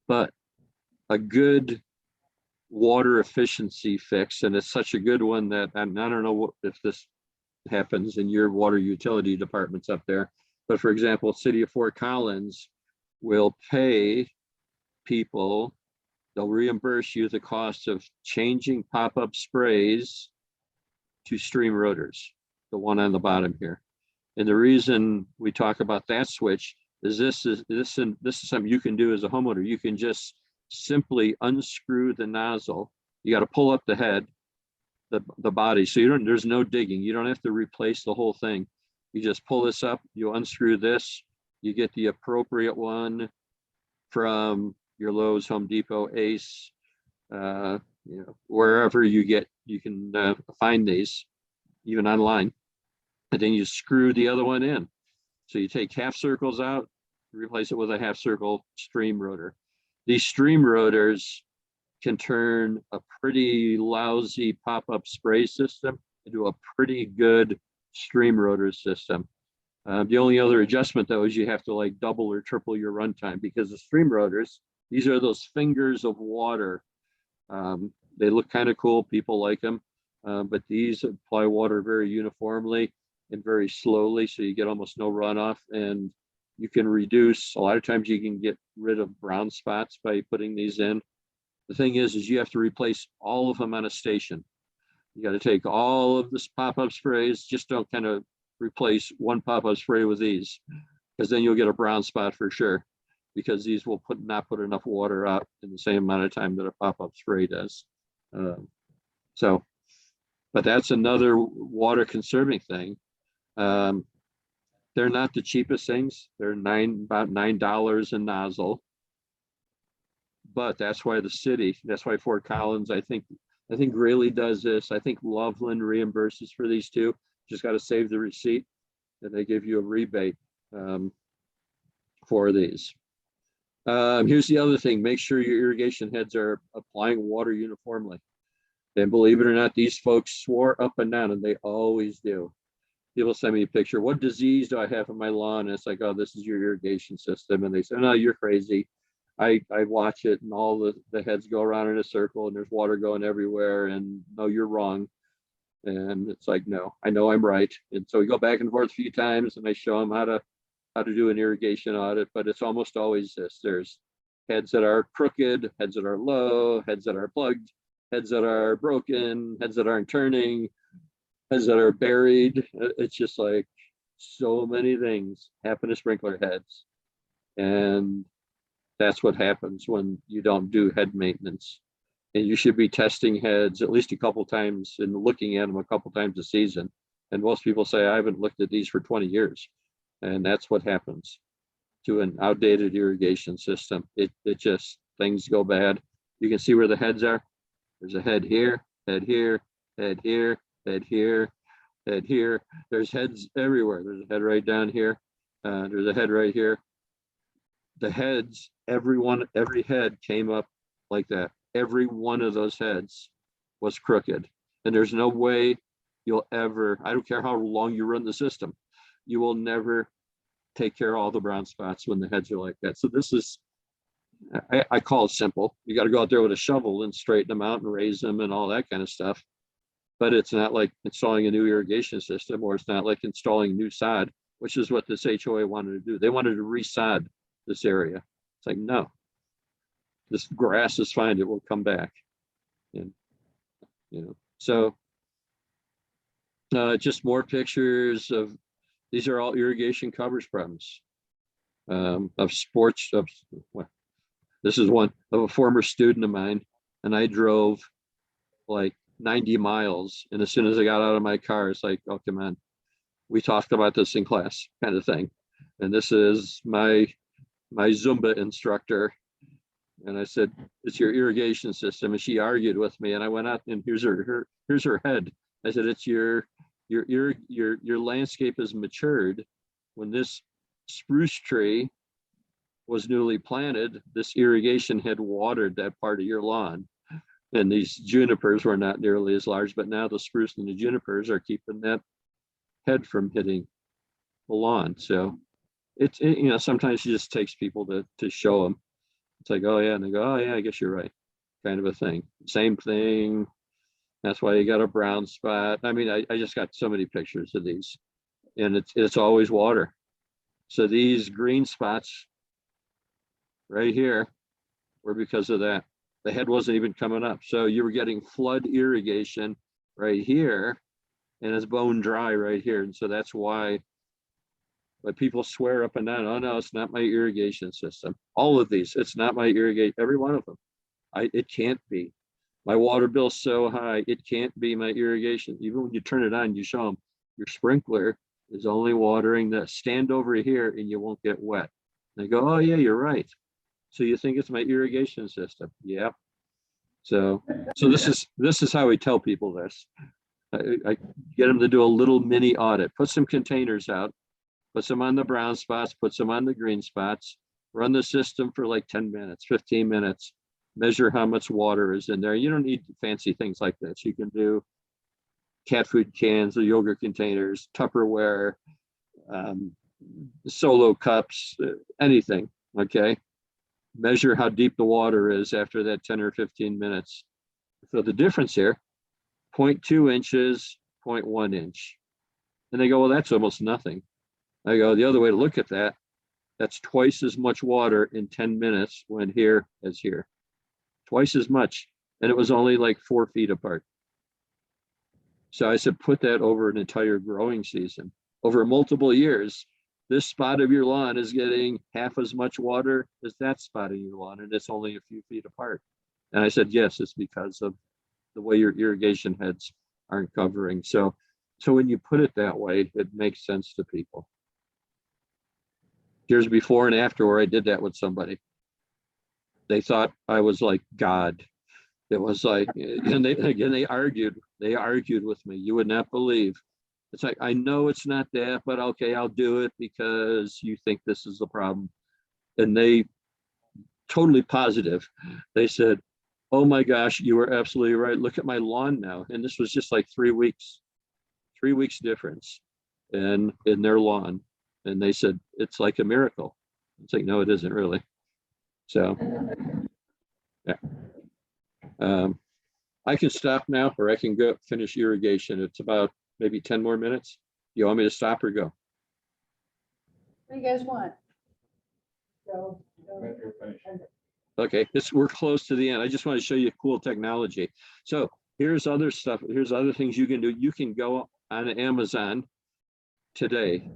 But a good water efficiency fix, and it's such a good one that I don't know if this happens in your water utility departments up there, but for example, City of Fort Collins will pay people, they'll reimburse you the cost of changing pop-up sprays to stream rotors, the one on the bottom here. And the reason we talk about that switch is this is something you can do as a homeowner. You can just simply unscrew the nozzle. You got to pull up the head, the body. So there's no digging. You don't have to replace the whole thing. You just pull this up, you unscrew this, you get the appropriate one from your Lowe's, Home Depot, Ace, wherever you can find these, even online. And then you screw the other one in. So you take half circles out, replace it with a half circle stream rotor. These stream rotors can turn a pretty lousy pop-up spray system into a pretty good stream rotor system. The only other adjustment though is you have to like double or triple your runtime, because the stream rotors, these are those fingers of water. They look kind of cool, people like them, but these apply water very uniformly and very slowly, so you get almost no runoff, and you can reduce, a lot of times you can get rid of brown spots by putting these in. The thing is you have to replace all of them on a station. You got to take all of this pop-up sprays, just don't kind of replace one pop-up spray with these, because then you'll get a brown spot for sure, because these will not put enough water out in the same amount of time that a pop-up spray does. But that's another water conserving thing. They're not the cheapest things. They're about $9 a nozzle. But that's why that's why Fort Collins, I think Greeley does this. I think Loveland reimburses for these too. Just got to save the receipt and they give you a rebate for these. Here's the other thing. Make sure your irrigation heads are applying water uniformly. And believe it or not, these folks swore up and down, and they always do. People send me a picture. What disease do I have on my lawn? And it's like, oh, this is your irrigation system. And they say, no, you're crazy. I watch it and all the heads go around in a circle and there's water going everywhere. And no, you're wrong. And it's like, no, I know I'm right. And so we go back and forth a few times and I show them how to do an irrigation audit, but it's almost always this. There's heads that are crooked, heads that are low, heads that are plugged, heads that are broken, heads that aren't turning, heads that are buried. It's just like so many things happen to sprinkler heads. And that's what happens when you don't do head maintenance. And you should be testing heads at least a couple times and looking at them a couple times a season. And most people say, I haven't looked at these for 20 years. And that's what happens to an outdated irrigation system. It just, things go bad. You can see where the heads are. There's a head here, head here, head here, head here, head here. There's heads everywhere. There's a head right down here. There's a head right here. The heads, every head came up like that. Every one of those heads was crooked. And there's no way you'll ever, I don't care how long you run the system, you will never take care of all the brown spots when the heads are like that. So this is, I call it simple. You got to go out there with a shovel and straighten them out and raise them and all that kind of stuff. But it's not like installing a new irrigation system, or it's not like installing new sod, which is what this HOA wanted to do. They wanted to resod this area. It's like, no, this grass is fine. It will come back. And, so just more pictures of, these are all irrigation coverage problems of sports. This is one of a former student of mine, and I drove like 90 miles. And as soon as I got out of my car, it's like, oh, come on. We talked about this in class kind of thing. And this is my Zumba instructor. And I said, it's your irrigation system. And she argued with me. And I went out and here's her head. I said, it's your landscape has matured. When this spruce tree was newly planted, this irrigation had watered that part of your lawn. And these junipers were not nearly as large, but now the spruce and the junipers are keeping that head from hitting the lawn. So it's, sometimes it just takes people to show them. It's like, oh yeah, and they go, oh yeah, I guess you're right, kind of a thing. Same thing. That's why you got a brown spot. I mean, I just got so many pictures of these, and it's always water. So these green spots right here were because of that. The head wasn't even coming up. So you were getting flood irrigation right here, and it's bone dry right here. And so that's why, but people swear up and down, oh no, it's not my irrigation system. All of these, it's not my irrigation, every one of them. It can't be. My water bill's so high, it can't be my irrigation. Even when you turn it on, you show them your sprinkler is only watering the stand over here and you won't get wet. They go, oh yeah, you're right. So you think it's my irrigation system? Yep. So this is how we tell people this. I get them to do a little mini audit, put some containers out, put some on the brown spots, put some on the green spots, run the system for like 10 minutes, 15 minutes, measure how much water is in there. You don't need fancy things like this. You can do cat food cans or yogurt containers, Tupperware, solo cups, anything, okay? Measure how deep the water is after that 10 or 15 minutes. So the difference here, 0.2 inches, 0.1 inch. And they go, well, that's almost nothing. I go, the other way to look at that, that's twice as much water in 10 minutes when here as here. Twice as much. And it was only like 4 feet apart. So I said, put that over an entire growing season. Over multiple years, this spot of your lawn is getting half as much water as that spot of your lawn, and it's only a few feet apart. And I said, yes, it's because of the way your irrigation heads aren't covering. So when you put it that way, it makes sense to people. Here's before and after where I did that with somebody. They thought I was like God. It was like, and they argued with me. You would not believe. It's like, I know it's not that, but okay, I'll do it because you think this is the problem. And they totally positive. They said, oh my gosh, you were absolutely right. Look at my lawn now. And this was just like 3 weeks difference in their lawn. And they said, it's like a miracle. It's like, no, it isn't really. So, yeah. I can stop now, or I can go finish irrigation. It's about maybe 10 more minutes. You want me to stop or go? What do you guys want? So, Okay, we're close to the end. I just want to show you cool technology. So here's other stuff. Here's other things you can do. You can go on Amazon today,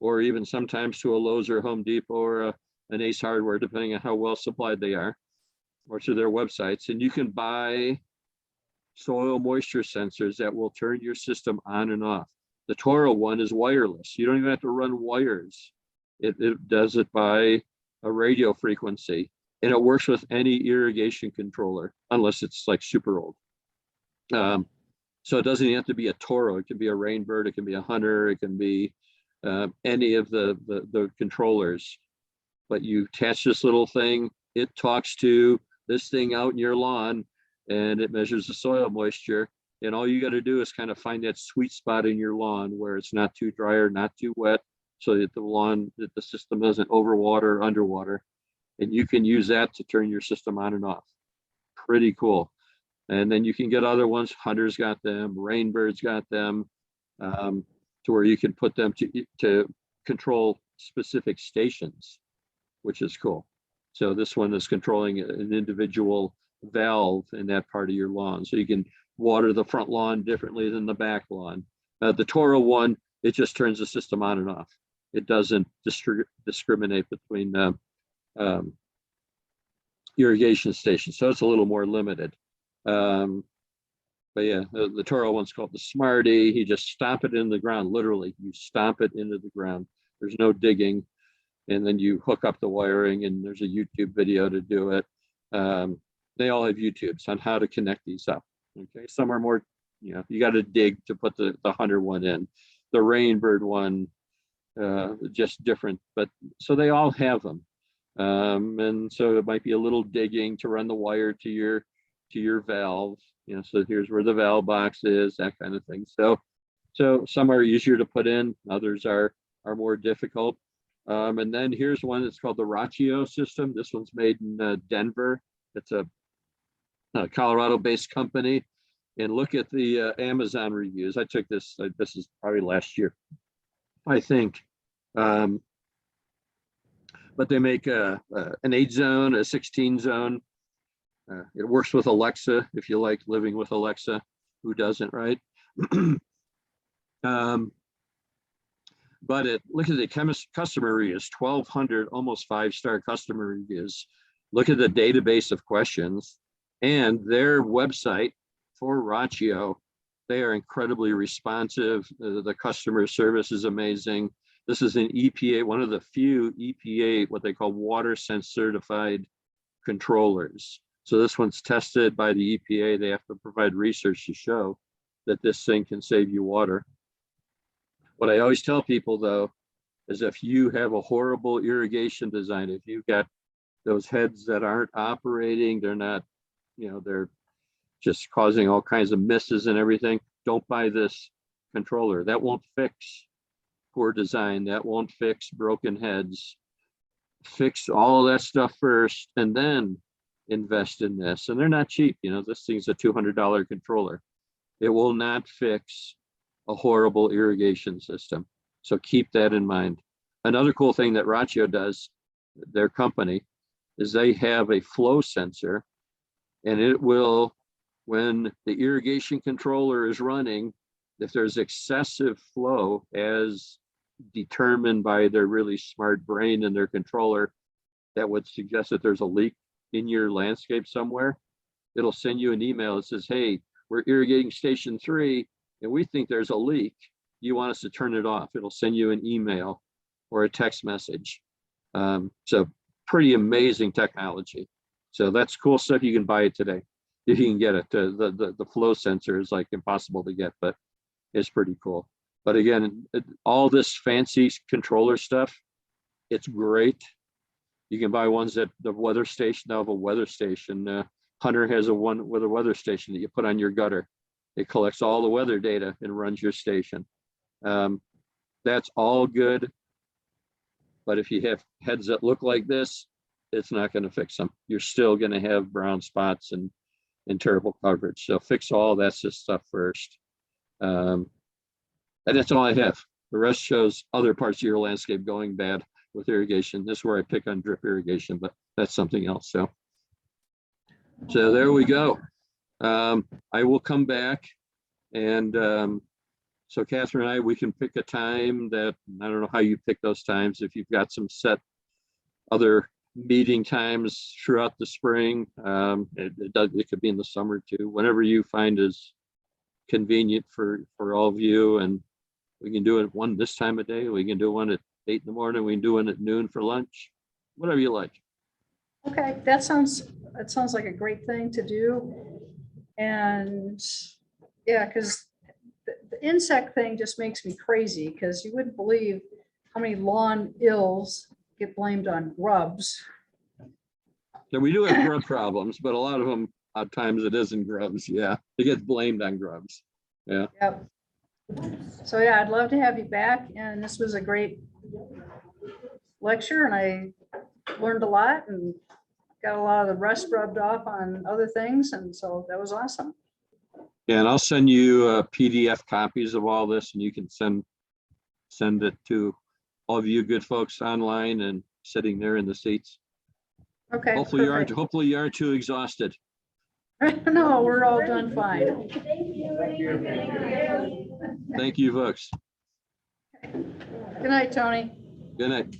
or even sometimes to a Lowe's or Home Depot or an Ace Hardware, depending on how well supplied they are, or to their websites. And you can buy soil moisture sensors that will turn your system on and off. The Toro one is wireless. You don't even have to run wires. It does it by a radio frequency, and it works with any irrigation controller, unless it's like super old. So it doesn't even have to be a Toro. It can be a Rainbird, it can be a Hunter, it can be any of the controllers. But you attach this little thing, it talks to this thing out in your lawn, and it measures the soil moisture. And all you got to do is kind of find that sweet spot in your lawn where it's not too dry or not too wet, so that the system doesn't overwater or underwater. And you can use that to turn your system on and off. Pretty cool. And then you can get other ones. Hunter's got them, Rainbird's got them, to where you can put them to control specific stations, which is cool. So this one is controlling an individual valve in that part of your lawn. So you can water the front lawn differently than the back lawn. The Toro one, it just turns the system on and off. It doesn't discriminate between irrigation stations. So it's a little more limited. But yeah, the Toro one's called the Smarty. You just stomp it in the ground. Literally, you stomp it into the ground. There's no digging. And then you hook up the wiring, and there's a YouTube video to do it. They all have YouTubes on how to connect these up. Okay, some are more, you got to dig to put the Hunter one in. The Rainbird one, just different, but so they all have them. And so it might be a little digging to run the wire to your valve. So here's where the valve box is, that kind of thing. So some are easier to put in, others are more difficult. And then here's one that's called the Rotary system. This one's made in Denver. It's a Colorado-based company. And look at the Amazon reviews. I took this. This is probably last year, I think. But they make an 8-zone, a 16-zone. It works with Alexa, if you like living with Alexa. Who doesn't, right? But look at the customer reviews, 1,200, almost 5-star customer reviews. Look at the database of questions and their website for Rotary. They are incredibly responsive. The customer service is amazing. This is an EPA, one of the few EPA, what they call water sense certified controllers. So this one's tested by the EPA. They have to provide research to show that this thing can save you water. What I always tell people, though, is if you have a horrible irrigation design, if you've got those heads that aren't operating, they're not, they're just causing all kinds of misses and everything, don't buy this controller. That won't fix poor design. That won't fix broken heads. Fix all of that stuff first and then invest in this. And they're not cheap. This thing's a $200 controller. It will not fix a horrible irrigation system. So keep that in mind. Another cool thing that Rotary does, their company, is they have a flow sensor, and it will, when the irrigation controller is running, if there's excessive flow as determined by their really smart brain and their controller, that would suggest that there's a leak in your landscape somewhere, it'll send you an email that says, hey, we're irrigating station 3 and we think there's a leak. You want us to turn it off? It'll send you an email or a text message. So pretty amazing technology. So that's cool stuff. You can buy it today if you can get it. The flow sensor is like impossible to get, but it's pretty cool. But again, all this fancy controller stuff, it's great. You can buy ones at the weather station. They'll have a weather station. Hunter has a one with a weather station that you put on your gutter. It collects all the weather data and runs your station. That's all good. But if you have heads that look like this, it's not going to fix them. You're still going to have brown spots and terrible coverage. So fix all that stuff first. And that's all I have. The rest shows other parts of your landscape going bad with irrigation. This is where I pick on drip irrigation, but that's something else. So there we go. I will come back and so Catherine and I, we can pick a time that, I don't know how you pick those times. If you've got some set other meeting times throughout the spring, it could be in the summer too, whenever you find is convenient for all of you. And we can do it one this time of day. We can do one at 8 in the morning. We can do one at noon for lunch, whatever you like. Okay, that sounds like a great thing to do. And yeah, because the insect thing just makes me crazy, because you wouldn't believe how many lawn ills get blamed on grubs. So we do have grub problems, but a lot of them, at times it isn't grubs. Yeah, it gets blamed on grubs. Yeah. Yep. So yeah, I'd love to have you back, and this was a great lecture, and I learned a lot and got a lot of the rust rubbed off on other things, and so that was awesome. Yeah, and I'll send you PDF copies of all this, and you can send it to all of you good folks online and sitting there in the seats. Okay. Hopefully perfect. you aren't too exhausted. No, we're all done fine. Thank you, folks. Good night, Tony. Good night.